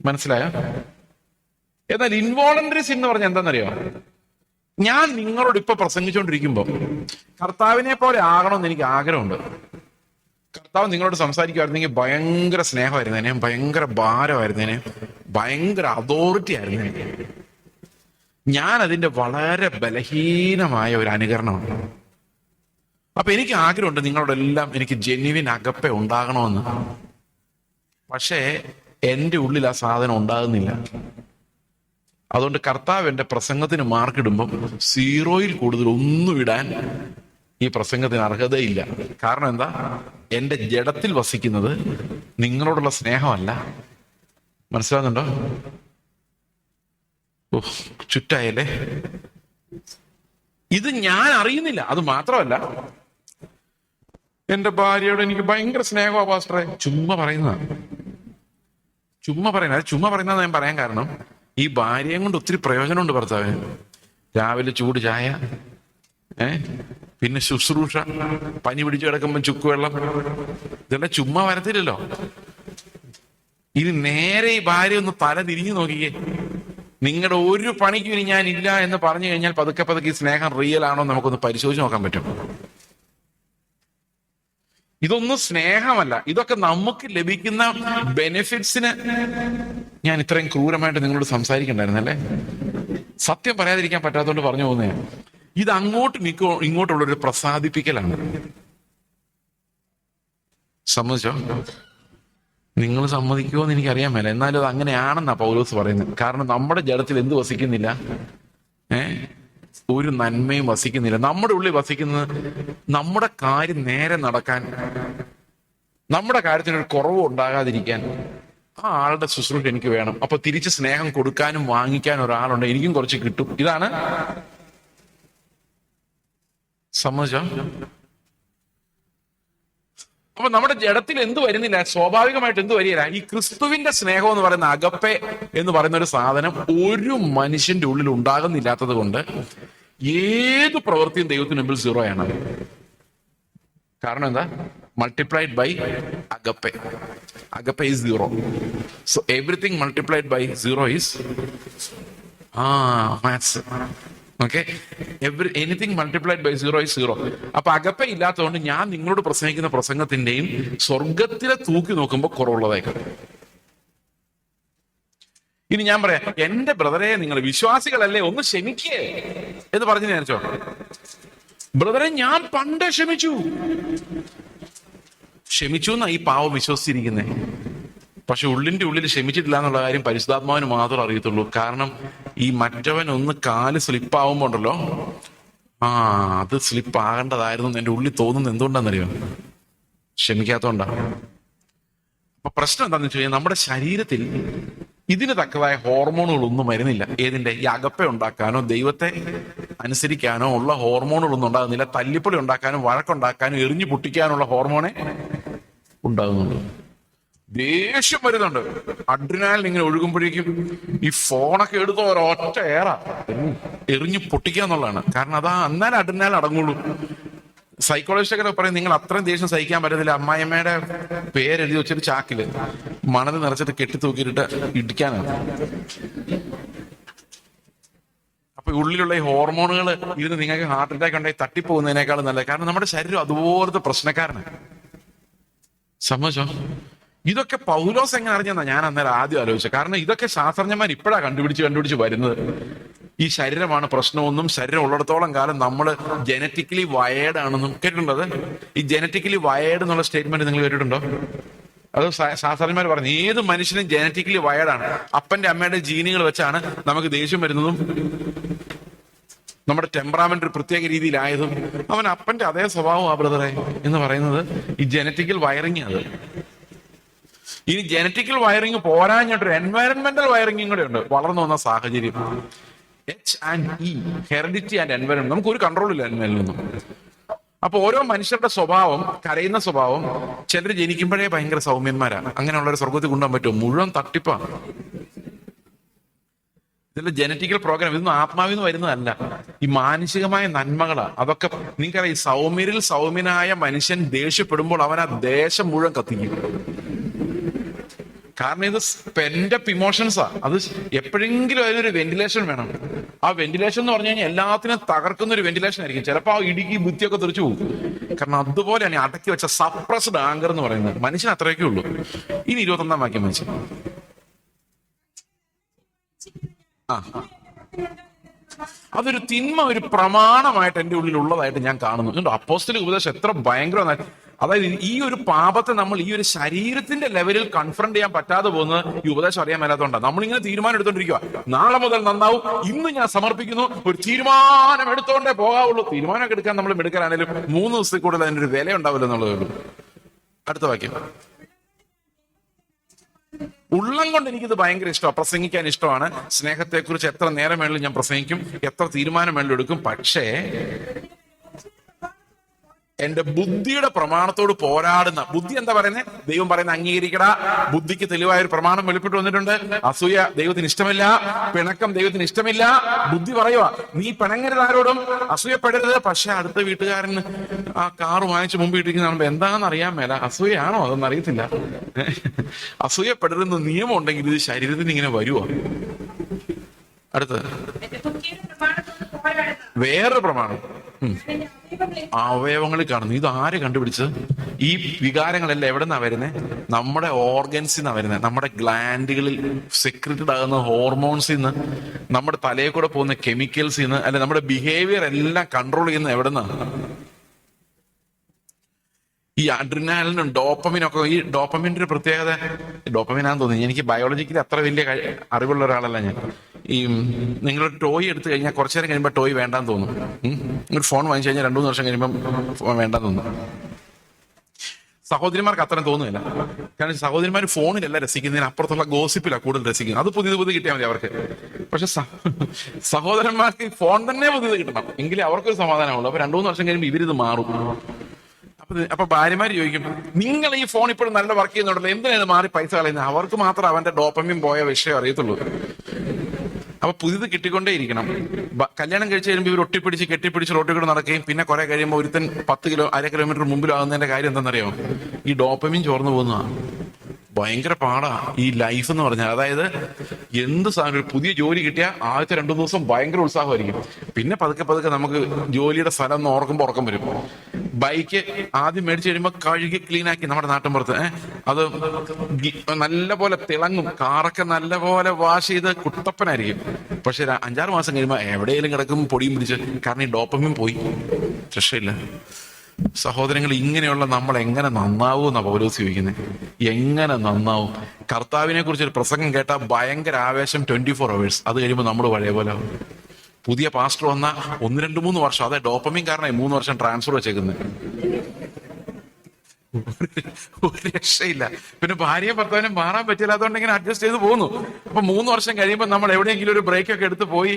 മനസ്സിലായോ? എന്നാൽ ഇൻവോളണ്ടറി സിൻ എന്ന് പറഞ്ഞാൽ എന്താണെന്നറിയോ? ഞാൻ നിങ്ങളോട് ഇപ്പൊ പ്രസംഗിച്ചുകൊണ്ടിരിക്കുമ്പോ കർത്താവിനെ പോലെ ആകണമെന്ന് എനിക്ക് ആഗ്രഹമുണ്ട്. കർത്താവ് നിങ്ങളോട് സംസാരിക്കുമായിരുന്നെങ്കിൽ ഭയങ്കര സ്നേഹമായിരുന്നേനെ, ഭയങ്കര ഭാരമായിരുന്നേനെ, ഭയങ്കര അതോറിറ്റി ആയിരുന്നേനെ. ഞാൻ അതിന്റെ വളരെ ബലഹീനമായ ഒരു അനുകരണമാണ്. അപ്പൊ എനിക്ക് ആഗ്രഹമുണ്ട് നിങ്ങളോടെല്ലാം എനിക്ക് ജെന്യുവിൻ അകപ്പ ഉണ്ടാകണമെന്ന്. പക്ഷേ എന്റെ ഉള്ളിൽ ആ സാധനം ഉണ്ടാകുന്നില്ല. അതുകൊണ്ട് കർത്താവ് എന്റെ പ്രസംഗത്തിന് മാർക്കിടുമ്പം 0-ൽ കൂടുതൽ ഒന്നും ഇടാൻ ഈ പ്രസംഗത്തിന് അർഹതയില്ല. കാരണം എന്താ? എന്റെ ജഡത്തിൽ വസിക്കുന്നത് നിങ്ങളോടുള്ള സ്നേഹമല്ല. മനസ്സിലാവുന്നുണ്ടോ? ചുറ്റായല്ലേ? ഇത് ഞാൻ അറിയുന്നില്ല. അത് മാത്രമല്ല, എന്റെ ഭാര്യയോട് എനിക്ക് ഭയങ്കര സ്നേഹമാ പാസ്റ്ററെ. ചുമ്മാ പറയുന്നത് ഞാൻ പറയാൻ കാരണം ഈ ഭാര്യയും കൊണ്ട് ഒത്തിരി പ്രയോജനമുണ്ട് ഭർത്താവിന്. രാവിലെ ചൂട് ചായ, പിന്നെ ശുശ്രൂഷ, പനി പിടിച്ചു കിടക്കുമ്പോൾ ചുക്കുവെള്ളം, ഇതെല്ലാം ചുമ്മാ വരത്തില്ലല്ലോ. ഇനി നേരെ ഈ ഭാര്യ ഒന്ന് തല തിരിഞ്ഞു നോക്കിക്കേ. നിങ്ങളുടെ ഒരു പണിക്കും ഇനി ഞാൻ ഇല്ല എന്ന് പറഞ്ഞു കഴിഞ്ഞാൽ പതുക്കെ പതുക്കെ ഈ സ്നേഹം റിയൽ ആണോ നമുക്കൊന്ന് പരിശോധിച്ച് നോക്കാൻ പറ്റും. ഇതൊന്നും സ്നേഹമല്ല. ഇതൊക്കെ നമുക്ക് ലഭിക്കുന്ന ബെനിഫിറ്റ്സിന് ഞാൻ ഇത്രയും ക്രൂരമായിട്ട് നിങ്ങളോട് സംസാരിക്കണ്ടായിരുന്നല്ലേ? സത്യം പറയാതിരിക്കാൻ പറ്റാത്തതുകൊണ്ട് പറഞ്ഞു പോകുന്നതാണ്. ഇത് അങ്ങോട്ടും ഇങ്ങോട്ടുള്ളൊരു പ്രസാദിപ്പിക്കലാണ്. സമ്മതിച്ചോ? നിങ്ങൾ സമ്മതിക്കുമോ എന്ന് എനിക്കറിയാൻ മേല. എന്നാലും അത് അങ്ങനെയാണെന്നാ പൗലോസ് പറയുന്നത്. കാരണം നമ്മുടെ ജഡത്തിൽ എന്ത് വസിക്കുന്നില്ല? ഒരു നന്മയും വസിക്കുന്നില്ല. നമ്മുടെ ഉള്ളിൽ വസിക്കുന്നത് നമ്മുടെ കാര്യം നേരെ നടക്കാൻ, നമ്മുടെ കാര്യത്തിനൊരു കുറവ് ഉണ്ടാകാതിരിക്കാൻ ആ ആളുടെ ശുശ്രൂഷ എനിക്ക് വേണം. അപ്പൊ തിരിച്ച് സ്നേഹം കൊടുക്കാനും വാങ്ങിക്കാനും ഒരാളുണ്ട്, എനിക്കും കുറച്ച് കിട്ടും. ഇതാണ്. സമ്മതിച്ചോ? അപ്പൊ നമ്മുടെ ജഡത്തിൽ എന്ത് വരുന്നില്ല, സ്വാഭാവികമായിട്ട് എന്ത് വരികയില്ല, ഈ ക്രിസ്തുവിന്റെ സ്നേഹം എന്ന് പറയുന്ന അഗപ്പെ എന്ന് പറയുന്ന ഒരു സാധനം ഒരു മനുഷ്യന്റെ ഉള്ളിൽ ഉണ്ടാകുന്നില്ലാത്തത് കൊണ്ട് ഏത് പ്രവൃത്തിയും ദൈവത്തിന് മുമ്പിൽ സീറോയാണ്. കാരണം എന്താ? Multiplied by agape. Agape is zero. So everything multiplied by zero is maths. Okay, anything multiplied by zero is zero. അപ്പൊ അഗപ്പെ ഇല്ലാത്തതുകൊണ്ട് ഞാൻ നിങ്ങളോട് പ്രസംഗിക്കുന്ന പ്രസംഗത്തിന്റെയും സ്വർഗത്തിലെ തൂക്കി നോക്കുമ്പോൾ കുറവുള്ളതായിരിക്കും. ഇനി ഞാൻ പറയാം, എന്റെ ബ്രദറെ നിങ്ങൾ വിശ്വാസികളല്ലേ, ഒന്ന് ക്ഷമിക്കേ എന്ന് പറഞ്ഞു വിചാരിച്ചോ. ബ്രദറെ ഞാൻ പണ്ട് ക്ഷമിച്ചു എന്നാ ഈ പാവം വിശ്വസിച്ചിരിക്കുന്നേ. പക്ഷെ ഉള്ളിന്റെ ഉള്ളിൽ ക്ഷമിച്ചിട്ടില്ല എന്നുള്ള കാര്യം പരിശുദ്ധാത്മാവിന് മാത്രം അറിയത്തുള്ളൂ. കാരണം ഈ മറ്റവൻ ഒന്ന് കാല് സ്ലിപ്പാവുമ്പോ ഉണ്ടല്ലോ, അത് സ്ലിപ്പ് ആകേണ്ടതായിരുന്നു എന്റെ ഉള്ളിൽ തോന്നുന്നത്. എന്തുകൊണ്ടാണെന്നറിയോ? ക്ഷമിക്കാത്തോണ്ടാ. അപ്പൊ പ്രശ്നം എന്താണെന്ന് വെച്ച് കഴിഞ്ഞാൽ നമ്മുടെ ശരീരത്തിൽ ഇതിന് തക്കതായ ഹോർമോണുകളൊന്നും വരുന്നില്ല. ഏതിന്റെ? ഈ അകപ്പ ഉണ്ടാക്കാനോ ദൈവത്തെ അനുസരിക്കാനോ ഉള്ള ഹോർമോണുകളൊന്നും ഉണ്ടാകുന്നില്ല. തല്ലിപ്പൊളി ഉണ്ടാക്കാനും വഴക്കുണ്ടാക്കാനും എറിഞ്ഞു പൊട്ടിക്കാനുള്ള ഹോർമോണെ ഉണ്ടാകുന്നുണ്ട്. ദേഷ്യം വരുന്നുണ്ട്. അഡ്രിനാലിൻ ഇങ്ങനെ ഒഴുകുമ്പോഴേക്കും ഈ ഫോണൊക്കെ എടുത്തോ ഒരൊറ്റ എറിഞ്ഞു പൊട്ടിക്കാന്നുള്ളതാണ്. കാരണം അതാ എന്നാലും അഡ്രിനാലിൻ അടങ്ങുള്ളൂ. സൈക്കോളജിസ്റ്റൊക്കെ പറയും നിങ്ങൾ അത്രയും ദേഷ്യം സഹിക്കാൻ പറ്റുന്നില്ല, അമ്മായിയമ്മയുടെ പേരെഴുതി വെച്ചിട്ട് ചാക്കില് മണൽ നിറച്ചിട്ട് കെട്ടി തൂക്കിയിട്ട് ഇടിക്കാനാണ്. അപ്പൊ ഉള്ളിലുള്ള ഈ ഹോർമോണുകൾ ഇരുന്ന് നിങ്ങൾക്ക് ഹാർട്ട് അറ്റാക്ക് ഉണ്ടായി തട്ടിപ്പോകുന്നതിനേക്കാളും നല്ലത്. കാരണം നമ്മുടെ ശരീരം അതുപോലത്തെ പ്രശ്നക്കാരനാണ്. സമ്മതിച്ചോ? ഇതൊക്കെ പൗലോസ് എങ്ങനെ അറിഞ്ഞെന്നാ ഞാൻ അന്നേരം ആദ്യം ആലോചിച്ചത്. കാരണം ഇതൊക്കെ ശാസ്ത്രജ്ഞന്മാർ ഇപ്പോഴാ കണ്ടുപിടിച്ച് വരുന്നത്. ഈ ശരീരമാണ് പ്രശ്നമെന്നും ശരീരം ഉള്ളിടത്തോളം കാലം നമ്മൾ ജനറ്റിക്കലി വയേർഡ് ആണെന്നും കേട്ടിട്ടുണ്ടത്. ഈ ജനറ്റിക്കലി വയേർഡ് എന്നുള്ള സ്റ്റേറ്റ്മെന്റ് നിങ്ങൾ കേട്ടിട്ടുണ്ടോ? അത് ശാസ്ത്രജ്ഞന്മാർ പറഞ്ഞു ഏത് മനുഷ്യനും ജനറ്റിക്കലി വയേർഡാണ്. അപ്പന്റെ അമ്മയുടെ ജീനുകൾ വെച്ചാണ് നമുക്ക് ദേഷ്യം വരുന്നതും നമ്മുടെ ടെമ്പറാമെന്റ് ഒരു പ്രത്യേക രീതിയിലായതും. അവൻ അപ്പന്റെ അതേ സ്വഭാവം ആ ബ്രദറെ എന്ന് പറയുന്നത് ഈ ജനറ്റിക്കൽ വയറിങ്. അത് ഇനി ജനറ്റിക്കൽ വയറിങ് പോരാഞ്ഞിട്ടൊരു എൻവയറൺമെന്റൽ വയറിങ്ങും കൂടെ ഉണ്ട്. വളർന്നു വന്ന സാഹചര്യം, H&E, ഹെറിഡിറ്റി ആൻഡ് എൻവയറൺമെന്റ്. നമുക്ക് ഒരു കൺട്രോൾ ഇല്ല അതിനൊന്നും. അപ്പൊ ഓരോ മനുഷ്യരുടെ സ്വഭാവം, കരയുന്ന സ്വഭാവം, ചിലർ ജനിക്കുമ്പോഴേ ഭയങ്കര സൗമ്യന്മാരാണ്. അങ്ങനെയുള്ളവരെ സ്വർഗത്തിൽ കൊണ്ടുപോകാൻ പറ്റുമോ? മുഴുവൻ തട്ടിപ്പാണ്. ഇതിന്റെ ജനറ്റിക്കൽ പ്രോഗ്രാം ഇതൊന്നും ആത്മാവിൽ നിന്ന് വരുന്നതല്ല, ഈ മാനസികമായ നന്മകളാ. അതൊക്കെ നിങ്ങൾക്കറിയാം. ഈ സൗമ്യരിൽ സൗമ്യനായ മനുഷ്യൻ ദേഷ്യപ്പെടുമ്പോൾ അവൻ ആ ദേശം മുഴുവൻ കത്തിക്കും. കാരണം ഇത് സ്പെൻഡപ്പ് ഇമോഷൻസാ. അത് എപ്പോഴെങ്കിലും അതിനൊരു വെന്റിലേഷൻ വേണം. ആ വെന്റിലേഷൻ എന്ന് പറഞ്ഞു കഴിഞ്ഞാൽ എല്ലാത്തിനും തകർക്കുന്ന ഒരു വെന്റിലേഷൻ ആയിരിക്കും. ചിലപ്പോൾ ആ ഇടുക്കി ബുദ്ധിയൊക്കെ തെറിച്ചു പോകും. കാരണം അതുപോലെയാണ് അടക്കി വെച്ച സപ്രസ്ഡ് ആങ്കർ എന്ന് പറയുന്നത്. മനുഷ്യൻ അത്രയൊക്കെ ഉള്ളൂ. ഇനി 21 വാക്യം മനുഷ്യൻ അതൊരു തിന്മ, ഒരു പ്രമാണമായിട്ട് എന്റെ ഉള്ളിൽ ഉള്ളതായിട്ട് ഞാൻ കാണുന്നു. അപ്പോസ്തലിക ഉപദേശം എത്ര ഭയങ്കരമായിട്ട്, അതായത് ഈ ഒരു പാപത്തെ നമ്മൾ ഈ ഒരു ശരീരത്തിന്റെ ലെവലിൽ കൺഫ്രണ്ട് ചെയ്യാൻ പറ്റാതെ പോകുന്നത് ഈ ഉപദേശം അറിയാൻ മേലാത്തതുകൊണ്ടാണ്. നമ്മളിങ്ങനെ തീരുമാനം എടുത്തോണ്ടിരിക്കുക, നാളെ മുതൽ നന്നാവും, ഇന്ന് ഞാൻ സമർപ്പിക്കുന്നു, ഒരു തീരുമാനം എടുത്തോണ്ടേ പോകാവുള്ളൂ. തീരുമാനമൊക്കെ എടുക്കാൻ നമ്മൾ എടുക്കാനാണെങ്കിലും 3 ദിവസത്തിൽ കൂടുതൽ അതിന്റെ ഒരു വില ഉണ്ടാവില്ല എന്നുള്ളതേ ഉള്ളൂ. അടുത്ത വാക്യം. ഉള്ളം കൊണ്ട് എനിക്കിത് ഭയങ്കര ഇഷ്ടമാണ്, പ്രസംഗിക്കാൻ ഇഷ്ടമാണ്. സ്നേഹത്തെക്കുറിച്ച് എത്ര നേരം വേണമെങ്കിലും ഞാൻ പ്രസംഗിക്കും, എത്ര തീരുമാനം വേണമെങ്കിലും എടുക്കും. പക്ഷേ എന്റെ ബുദ്ധിയുടെ പ്രമാണത്തോട് പോരാടുന്ന ബുദ്ധി എന്താ പറയുന്നത്? ദൈവം പറയുന്നത് അംഗീകരിക്കടാ. ബുദ്ധിക്ക് തെളിവായ ഒരു പ്രമാണം വെളിപ്പെട്ട് വന്നിട്ടുണ്ട്. അസൂയ ദൈവത്തിന് ഇഷ്ടമില്ല, പിണക്കം ദൈവത്തിന് ഇഷ്ടമില്ല. ബുദ്ധി പറയുക നീ പിണങ്ങരുത്, ആരോടും അസൂയപ്പെടരുത്. പക്ഷെ അടുത്ത വീട്ടുകാരന് ആ കാറ് വാങ്ങിച്ച് മുമ്പ് ഇട്ടിരിക്കുന്ന എന്താണെന്ന് അറിയാൻ മേല. അസൂയാണോ അതൊന്നും അറിയത്തില്ല. അസൂയപ്പെടരുതെന്ന് നിയമം ഉണ്ടെങ്കിൽ ഇത് ശരീരത്തിന് ഇങ്ങനെ വരുവോ? അടുത്തത് വേറൊരു പ്രമാണം അവയവങ്ങളിൽ കാണുന്നു. ഇത് ആര് കണ്ടുപിടിച്ചത്? ഈ വികാരങ്ങളെല്ലാം എവിടെ നിന്നാ വരുന്നത്? നമ്മുടെ ഓർഗൻസിൽ നിന്നാണ് വരുന്നത്. നമ്മുടെ ഗ്ലാൻഡുകളിൽ സെക്രറ്റഡ് ആകുന്ന ഹോർമോൺസിൽ നിന്ന്, നമ്മുടെ തലയിൽ കൂടെ പോകുന്ന കെമിക്കൽസിൽ നിന്ന്, അല്ലെ നമ്മുടെ ബിഹേവിയർ എല്ലാം കൺട്രോൾ ചെയ്യുന്നത് എവിടെ നിന്നാ? ഈ അഡ്രിനാലിനും ഡോപ്പമിനും ഒക്കെ. ഈ ഡോപ്പമിന്റെ ഒരു പ്രത്യേകത, ഡോപ്പമിനാന്ന് തോന്നി, എനിക്ക് ബയോളജിക്കലി അത്ര വലിയ അറിവുള്ള ഒരാളല്ല ഞാൻ. ഈ നിങ്ങൾ ടോയ് എടുത്തു കഴിഞ്ഞാൽ കുറച്ചു നേരം കഴിയുമ്പോൾ ടോയ് വേണ്ടാന്ന് തോന്നും. ഒരു ഫോൺ വാങ്ങിച്ചു കഴിഞ്ഞാൽ 2-3 വർഷം കഴിയുമ്പോൾ വേണ്ടാന്ന് തോന്നും. സഹോദരിമാർക്ക് അത്രയും തോന്നുന്നില്ല. കാരണം സഹോദരിമാർ ഫോണിലല്ല രസിക്കുന്നതിന് അപ്പുറത്തുള്ള ഗോസിപ്പിലാണ് കൂടുതൽ രസിക്കുന്നത്. അത് പുതിയത് കിട്ടിയാൽ മതി അവർക്ക്. പക്ഷെ സഹോദരന്മാർക്ക് ഫോൺ തന്നെ പുതിയത് കിട്ടണം, എങ്കിലേ അവർക്കൊരു സമാധാനമുള്ളൂ. അപ്പൊ 2-3 വർഷം കഴിയുമ്പോൾ ഇവരിത് മാറും. അപ്പൊ അപ്പൊ ഭാര്യമാര് ചോദിക്കും, നിങ്ങൾ ഈ ഫോൺ ഇപ്പോഴും നല്ല വർക്ക് ചെയ്യുന്നുണ്ടല്ലോ, എന്തിനാണ് മാറി പൈസ കളയുന്നത്? അവർക്ക് മാത്രം അവന്റെ ഡോപ്പമിൻ പോയ വിഷയം അറിയത്തുള്ളൂ. അപ്പൊ പുതിയത് കിട്ടിക്കൊണ്ടേ ഇരിക്കണം. കല്യാണം കഴിച്ച് കഴിയുമ്പോൾ ഇവർ ഒട്ടിപ്പിടിച്ച് കെട്ടിപ്പിടിച്ച് റോട്ടിൽ കൂടെ നടക്കുകയും പിന്നെ കുറെ കഴിയുമ്പോൾ ഒരുത്തൻ 10 അര കിലോമീറ്റർ മുമ്പിലാകുന്നതിന്റെ കാര്യം എന്താണെന്നറിയോ? ഈ ഡോപ്പമിൻ ചോർന്നു പോകുന്നതാണ്. ഭയങ്കര പാടാ ഈ ലൈഫ് എന്ന് പറഞ്ഞാൽ. അതായത് എന്ത് സാധനം, ഒരു പുതിയ ജോലി കിട്ടിയ ആദ്യത്തെ 2 ദിവസം ഭയങ്കര ഉത്സാഹമായിരിക്കും. പിന്നെ പതുക്കെ പതുക്കെ നമുക്ക് ജോലിയുടെ സ്ഥലം ഒന്ന് ഓർക്കുമ്പോൾ ഉറക്കം വരും. ബൈക്ക് ആദ്യം മേടിച്ച് കഴിയുമ്പോൾ കഴുകി ക്ലീൻ ആക്കി നമ്മുടെ നാട്ടിൻപുറത്ത് അത് നല്ല പോലെ തിളങ്ങും, കാറൊക്കെ നല്ല പോലെ വാഷ് ചെയ്ത് കുട്ടപ്പനായിരിക്കും. പക്ഷെ 5-6 മാസം കഴിയുമ്പോൾ എവിടെയെങ്കിലും കിടക്കും പൊടിയും പിടിച്ച്. കാരണം ഈ ഡോപ്പമിൻ പോയി, രക്ഷയില്ല. സഹോദരങ്ങൾ, ഇങ്ങനെയുള്ള നമ്മൾ എങ്ങനെ നന്നാവും എന്നാ പൗലോസ് ചോദിക്കുന്നത്. എങ്ങനെ നന്നാവും? കർത്താവിനെ കുറിച്ച് ഒരു പ്രസംഗം കേട്ടാൽ ഭയങ്കര ആവേശം 24 hours. അത് കഴിയുമ്പോൾ നമ്മൾ പഴയ പോലെ. പുതിയ പാസ്റ്റർ വന്ന 1-2-3 വർഷം, അതെ ഡോപ്പമിൻ കാരണമായി 3 വർഷം ട്രാൻസ്ഫർ വെച്ചേക്കുന്നത്. ഒരു രക്ഷയില്ല. പിന്നെ ഭാര്യയും ഭർത്താവിനും മാറാൻ പറ്റില്ല, അതുകൊണ്ട് ഇങ്ങനെ അഡ്ജസ്റ്റ് ചെയ്ത് പോകുന്നു. അപ്പൊ 3 വർഷം കഴിയുമ്പോൾ നമ്മൾ എവിടെയെങ്കിലും ഒരു ബ്രേക്ക് ഒക്കെ എടുത്ത് പോയി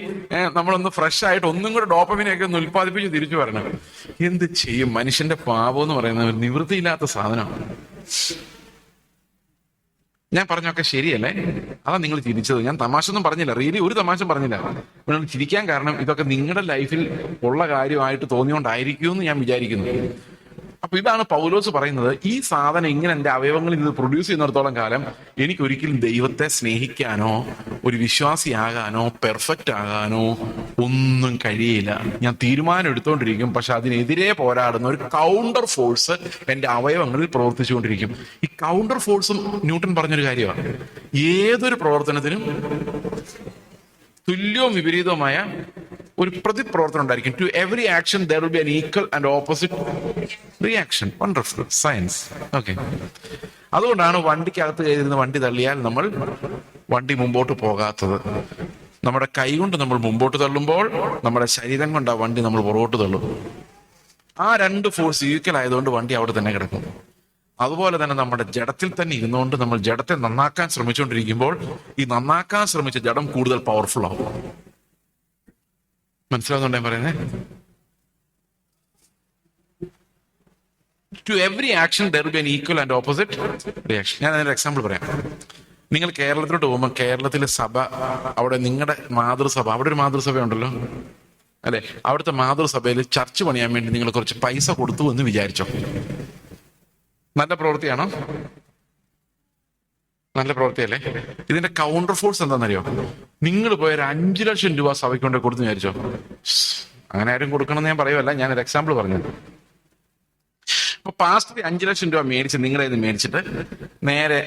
നമ്മളൊന്ന് ഫ്രഷ് ആയിട്ട് ഒന്നും കൂടെ ഡോപ്പമിനെയൊക്കെ ഒന്ന് ഉൽപ്പാദിപ്പിച്ച് തിരിച്ചു വരണം. എന്ത് ചെയ്യും? മനുഷ്യന്റെ പാപം എന്ന് പറയുന്നത് ഒരു നിവൃത്തിയില്ലാത്ത സാധനമാണ്. ഞാൻ പറഞ്ഞൊക്കെ ശരിയല്ലേ? അതാ നിങ്ങൾ ചിരിച്ചത്. ഞാൻ തമാശ ഒന്നും പറഞ്ഞില്ല, റിയലി ഒരു തമാശ പറഞ്ഞില്ല. നിങ്ങൾ ചിരിക്കാൻ കാരണം ഇതൊക്കെ നിങ്ങളുടെ ലൈഫിൽ ഉള്ള കാര്യമായിട്ട് തോന്നിയോണ്ടായിരിക്കുമെന്ന് ഞാൻ വിചാരിക്കുന്നു. അപ്പൊ ഇതാണ് പൗലോസ് പറയുന്നത്. ഈ സാധനം ഇങ്ങനെ എന്റെ അവയവങ്ങളിൽ ഇത് പ്രൊഡ്യൂസ് ചെയ്യുന്നിടത്തോളം കാലം എനിക്ക് ഒരിക്കലും ദൈവത്തെ സ്നേഹിക്കാനോ ഒരു വിശ്വാസിയാകാനോ പെർഫെക്റ്റ് ആകാനോ ഒന്നും കഴിയില്ല. ഞാൻ തീരുമാനം എടുത്തുകൊണ്ടിരിക്കും, പക്ഷെ അതിനെതിരെ പോരാടുന്ന ഒരു കൗണ്ടർ ഫോഴ്സ് എന്റെ അവയവങ്ങളിൽ പ്രവർത്തിച്ചുകൊണ്ടിരിക്കും. ഈ കൗണ്ടർ ഫോഴ്സും ന്യൂട്ടൺ പറഞ്ഞൊരു കാര്യമാണ്. ഏതൊരു പ്രവർത്തനത്തിനും തുല്യവും വിപരീതവുമായ ഒരു പ്രതിപ്രവർത്തനം ഉണ്ടായിരിക്കും. To every action there will be an equal and opposite reaction. Wonderful science. Okay, അതുകൊണ്ടാണ് വണ്ടിക്കകത്ത് കയറിയിരുന്ന വണ്ടി തള്ളിയാൽ നമ്മൾ വണ്ടി മുമ്പോട്ട് പോകാത്തത്. നമ്മുടെ കൈ കൊണ്ട് നമ്മൾ മുമ്പോട്ട് തള്ളുമ്പോൾ നമ്മുടെ ശരീരം കൊണ്ട് ആ വണ്ടി നമ്മൾ പുറകോട്ട് തള്ളും. ആ 2 ഫോഴ്സ് ഈക്വൽ ആയതുകൊണ്ട് വണ്ടി അവിടെ തന്നെ കിടക്കും. അതുപോലെ തന്നെ നമ്മുടെ ജഡത്തിൽ തന്നെ ഇരുന്നുകൊണ്ട് നമ്മൾ ജഡത്തെ നന്നാക്കാൻ ശ്രമിച്ചുകൊണ്ടിരിക്കുമ്പോൾ ഈ നന്നാക്കാൻ ശ്രമിച്ച ജഡം കൂടുതൽ പവർഫുൾ ആവും. മനസ്സിലാവുന്നുണ്ടോ ഞാൻ പറയുന്നത്? To every action there will be an equal and opposite reaction. ഞാൻ അതിന്റെ എക്സാമ്പിൾ പറയാം. നിങ്ങൾ കേരളത്തിലോട്ട് പോകുമ്പോൾ കേരളത്തിലെ സഭ, അവിടെ നിങ്ങളുടെ മാതൃസഭ, അവിടെ ഒരു മാതൃസഭ ഉണ്ടല്ലോ അല്ലെ? അവിടുത്തെ മാതൃസഭയിൽ ചർച്ച് പണിയാൻ വേണ്ടി നിങ്ങൾ കുറച്ച് പൈസ കൊടുത്തു എന്ന് വിചാരിച്ചോ? നല്ല പ്രവൃത്തിയാണോ? നല്ല പ്രവൃത്തിയല്ലേ? ഇതിന്റെ കൗണ്ടർ ഫോഴ്സ് എന്താണെന്നറിയോ? നിങ്ങൾ പോയ 5 ലക്ഷം രൂപ സഭയ്ക്ക് കൊണ്ട് കൊടുത്തു വിചാരിച്ചോ? അങ്ങനെ ആരും കൊടുക്കണമെന്ന് ഞാൻ പറയുമല്ല, ഞാനൊരു എക്സാമ്പിൾ പറഞ്ഞത്. അപ്പൊ പാസ്റ്റർ 5 ലക്ഷം രൂപ മേടിച്ച് നിങ്ങളെ ഇത് മേടിച്ചിട്ട് നേരെ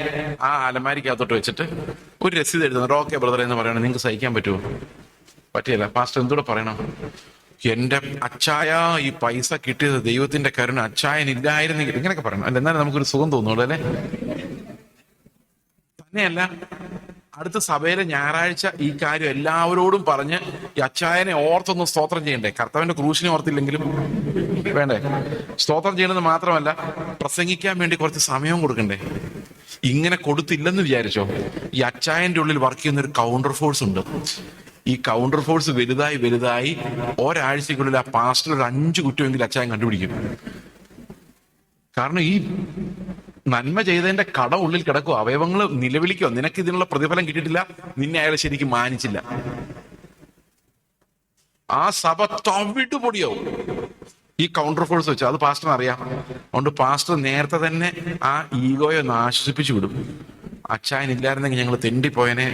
ആ അലമാരിക്കകത്തോട്ട് വെച്ചിട്ട് ഒരു രസീത് എഴുതുന്നത്, ഓക്കെ ബ്രദർ എന്ന് പറയണം. നിങ്ങൾക്ക് സഹിക്കാൻ പറ്റുമോ? പറ്റിയല്ല. പാസ്റ്റർ എന്തൂടെ പറയണം? എന്റെ അച്ചായ, ഈ പൈസ കിട്ടിയത് ദൈവത്തിന്റെ കരുണ, അച്ചായനില്ലായിരുന്നെങ്കിൽ, ഇങ്ങനെയൊക്കെ പറയണം അല്ല? എന്നാലും നമുക്കൊരു സുഖം തോന്നുള്ളൂ അല്ലെ? തന്നെയല്ല, അടുത്ത സഭയിലെ ഞായറാഴ്ച ഈ കാര്യം എല്ലാവരോടും പറഞ്ഞ് ഈ അച്ചായനെ ഓർത്തൊന്ന് സ്തോത്രം ചെയ്യണ്ടേ? കർത്താവിന്റെ ക്രൂശിനെ ഓർത്തില്ലെങ്കിലും വേണ്ടേ? സ്തോത്രം ചെയ്യണമെന്ന് മാത്രമല്ല, പ്രസംഗിക്കാൻ വേണ്ടി കുറച്ച് സമയവും കൊടുക്കണ്ടേ? ഇങ്ങനെ കൊടുത്തില്ലെന്ന് വിചാരിച്ചോ? ഈ അച്ചായന്റെ ഉള്ളിൽ വർക്ക് ചെയ്യുന്ന ഒരു കൗണ്ടർ ഫോഴ്സ് ഉണ്ട്. ഈ കൗണ്ടർ ഫോഴ്സ് വലുതായി വലുതായി ഒരാഴ്ചക്കുള്ളിൽ ആ പാസ്റ്റർ ഒരു 5 കുറ്റമെങ്കിലും അച്ചായൻ കണ്ടുപിടിക്കും. കാരണം ഈ നന്മ ചെയ്തതിന്റെ കട ഉള്ളിൽ കിടക്കുക. അവയവങ്ങൾ നിലവിളിക്കോ, നിനക്ക് ഇതിനുള്ള പ്രതിഫലം കിട്ടിയിട്ടില്ല, നിന്നെ അയാൾ ശരിക്കും മാനിച്ചില്ല. ആ സഭ തവിട്ടുപൊടിയാവും ഈ കൗണ്ടർ ഫോഴ്സ് വെച്ച്. അത് പാസ്റ്ററിന് അറിയാം. അതുകൊണ്ട് പാസ്റ്റർ നേരത്തെ തന്നെ ആ ഈഗോയെ ഒന്ന് ആശ്വസിപ്പിച്ചു വിടും. അച്ചായൻ ഇല്ലായിരുന്നെങ്കിൽ ഞങ്ങൾ തെണ്ടിപ്പോയനെ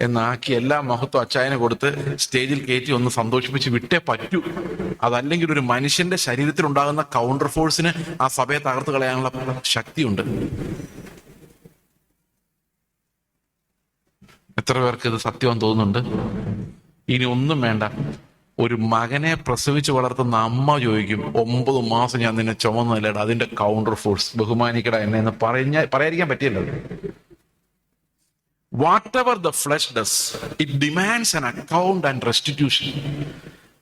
എന്നാക്കി എല്ലാ മഹത്വം അച്ചായനെ കൊടുത്ത് സ്റ്റേജിൽ കയറ്റി ഒന്ന് സന്തോഷിപ്പിച്ച് വിട്ടേ പറ്റൂ. അതല്ലെങ്കിൽ ഒരു മനുഷ്യന്റെ ശരീരത്തിൽ ഉണ്ടാകുന്ന കൗണ്ടർ ഫോഴ്സിന് ആ സഭയെ തകർത്ത് കളയാനുള്ള ശക്തിയുണ്ട്. എത്ര പേർക്ക് ഇത് സത്യം തോന്നുന്നുണ്ട്? ഇനി ഒന്നും വേണ്ട, ഒരു മകനെ പ്രസവിച്ച് വളർത്തുന്ന അമ്മ ചോദിക്കും, 9 മാസം ഞാൻ നിന്നെ ചുമന്നല്ലേടാ, അതിന്റെ കൗണ്ടർ ഫോഴ്സ്, ബഹുമാനിക്കട എന്നെ എന്ന് പറയാതിരിക്കാൻ പറ്റിയല്ലോ. Whatever the flesh does, it demands an account and restitution.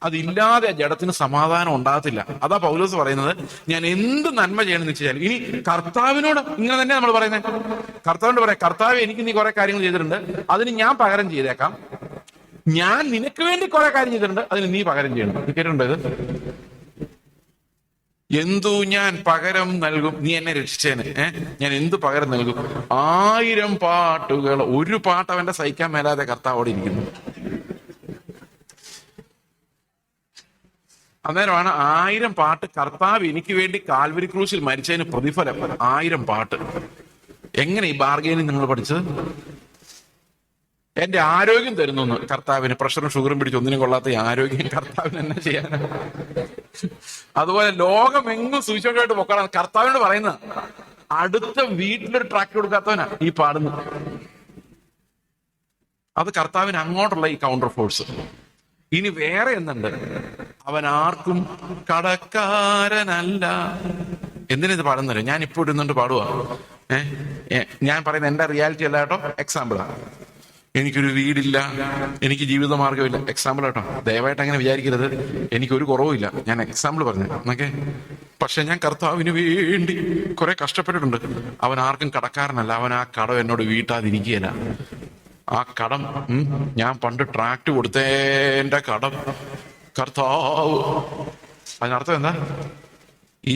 അതില്ലാതെ ജഡത്തിന് സമാധാനം ഉണ്ടാകത്തില്ല. അതാ പൗലോസ് പറയുന്നത്, ഞാൻ എന്ത് നന്മ ചെയ്യണമെന്ന് വെച്ചാൽ, ഇനി കർത്താവിനോട് ഇങ്ങനെ തന്നെ നമ്മൾ പറയുന്നത്. കർത്താവിനോട് പറയാം, കർത്താവ് എനിക്ക് നീ കുറെ കാര്യങ്ങൾ ചെയ്തിട്ടുണ്ട്, അതിന് ഞാൻ പകരം ചെയ്തേക്കാം. ഞാൻ നിനക്ക് വേണ്ടി കുറെ കാര്യം ചെയ്തിട്ടുണ്ട്, അതിന് നീ പകരം ചെയ്യണം. കേട്ടിട്ടുണ്ടോ ഇത്? എന്തു ഞാൻ പകരം നൽകും, നീ എന്നെ രക്ഷിച്ചേന്, ഞാൻ എന്തു പകരം നൽകും? 1000 പാട്ടുകൾ. ഒരു പാട്ട് അവന്റെ സഹിക്കാൻ മേലാതെ കർത്താവോടെ ഇരിക്കുന്നു. അന്നേരമാണ് 1000 പാട്ട് കർത്താവ് എനിക്ക് വേണ്ടി കാൽവരി ക്രൂശിൽ മരിച്ചതിന് പ്രതിഫലം. 1000 പാട്ട്. എങ്ങനെ ഈ ബാർഗൈനിങ് നിങ്ങൾ പഠിച്ചത്? എന്റെ ആരോഗ്യം തരുന്നു കർത്താവിന്. പ്രഷറും ഷുഗറും പിടിച്ച് ഒന്നിനും കൊള്ളാത്ത ഈ ആരോഗ്യം കർത്താവിന് എന്നാ ചെയ്യാനാ? അതുപോലെ ലോകമെങ്ങും സുവിശേഷമായിട്ട് പൊക്കണം കർത്താവിനോട് പറയുന്ന. അടുത്ത വീട്ടിലൊരു ട്രാക്ക് കൊടുക്കാത്തവനാ ഈ പാടുന്നത്. അത് കർത്താവിന് അങ്ങോട്ടുള്ള ഈ കൗണ്ടർ ഫോഴ്സ്. ഇനി വേറെ എന്നുണ്ട്, അവൻ ആർക്കും കടക്കാരനല്ല. എന്തിനിത് പാടുന്നല്ലോ? ഞാൻ ഇപ്പോൾ ഇടുന്നുണ്ട് പാടുക. ഞാൻ പറയുന്നത് എന്റെ റിയാലിറ്റി അല്ല കേട്ടോ, എക്സാമ്പിളാ. എനിക്കൊരു വീടില്ല, എനിക്ക് ജീവിത മാർഗമില്ല, എക്സാമ്പിൾ കേട്ടോ. ദയവായിട്ട് അങ്ങനെ വിചാരിക്കരുത്, എനിക്കൊരു കുറവുമില്ല. ഞാൻ എക്സാമ്പിൾ പറഞ്ഞു എന്നൊക്കെ. പക്ഷെ ഞാൻ കർത്താവിന് വേണ്ടി കുറെ കഷ്ടപ്പെട്ടിട്ടുണ്ട്. അവൻ ആർക്കും കടക്കാരനല്ല. അവൻ ആ കടം എന്നോട് വീട്ടാതിരിക്കുകയല്ല. ആ കടം ഞാൻ പണ്ട് ട്രാക്ട് കൊടുത്തേന്റെ കടം കർത്താവ്. അതിനർത്ഥം എന്താ? ഈ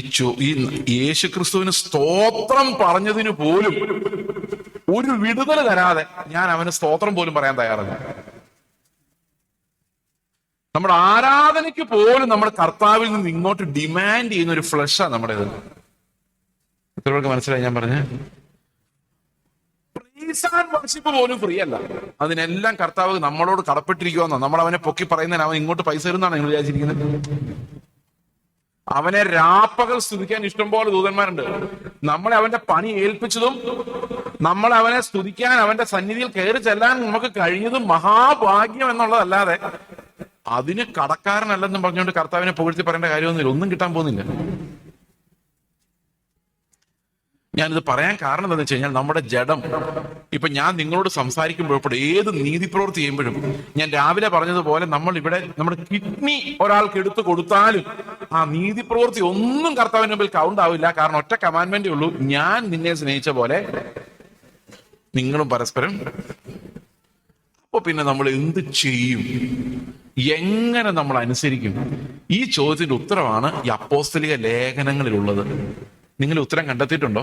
യേശു ക്രിസ്തുവിന് സ്തോത്രം പറഞ്ഞതിന് പോലും ഒരു വിടുതൽ തരാതെ ഞാൻ അവന് സ്തോത്രം പോലും പറയാൻ തയ്യാറല്ല. നമ്മുടെ ആരാധനയ്ക്ക് പോലും നമ്മൾ കർത്താവിൽ നിന്ന് ഇങ്ങോട്ട് ഡിമാൻഡ് ചെയ്യുന്ന ഒരു ഫ്ലഷാ നമ്മുടേത്. എത്ര പേർക്ക് മനസ്സിലായി ഞാൻ പറഞ്ഞ? വർഷിപ്പ് പോലും ഫ്രീ അല്ല. അതിനെല്ലാം കർത്താവ് നമ്മളോട് കടപ്പെട്ടിരിക്കുവാന്നോ? നമ്മൾ അവനെ പൊക്കി പറയുന്നതിന് അവൻ ഇങ്ങോട്ട് പൈസ തരുന്നാണ് നിങ്ങൾ വിചാരിച്ചിരിക്കുന്നത്? അവനെ രാപ്പകൽ സ്തുതിക്കാൻ ഇഷ്ടംപോലെ ദൂതന്മാരുണ്ട്. നമ്മളെ അവന്റെ പണി ഏൽപ്പിച്ചതും നമ്മൾ അവനെ സ്തുതിക്കാൻ അവന്റെ സന്നിധിയിൽ കയറി ചെല്ലാൻ നമുക്ക് കഴിഞ്ഞതും മഹാഭാഗ്യം എന്നുള്ളതല്ലാതെ അതിന് കടക്കാരനല്ലെന്നും പറഞ്ഞുകൊണ്ട് കർത്താവിനെ പുകഴ്ത്തി പറയേണ്ട കാര്യമൊന്നുമില്ല. ഒന്നും കിട്ടാൻ പോകുന്നില്ല. ഞാനിത് പറയാൻ കാരണം എന്താണെന്ന് വെച്ച് കഴിഞ്ഞാൽ, നമ്മുടെ ജഡം ഇപ്പൊ ഞാൻ നിങ്ങളോട് സംസാരിക്കുമ്പോഴും ഏത് നീതി പ്രവൃത്തി ചെയ്യുമ്പോഴും ഞാൻ രാവിലെ പറഞ്ഞതുപോലെ നമ്മൾ ഇവിടെ നമ്മുടെ കിഡ്നി ഒരാൾക്ക് എടുത്തു കൊടുത്താലും ആ നീതി പ്രവൃത്തി ഒന്നും കർത്താവിന് മുമ്പിൽ കൗണ്ട് ആവില്ല. കാരണം ഒറ്റ കമാൻഡ്മെന്റേ ഉള്ളൂ, ഞാൻ നിന്നെ സ്നേഹിച്ച പോലെ നിങ്ങളും പരസ്പരം. അപ്പൊ പിന്നെ നമ്മൾ എന്ത് ചെയ്യും? എങ്ങനെ നമ്മൾ അനുസരിക്കും? ഈ ചോദ്യത്തിന്റെ ഉത്തരവാണ് ഈ അപ്പോസ്തലിക ലേഖനങ്ങളിലുള്ളത്. നിങ്ങൾ ഉത്തരം കണ്ടെത്തിയിട്ടുണ്ടോ?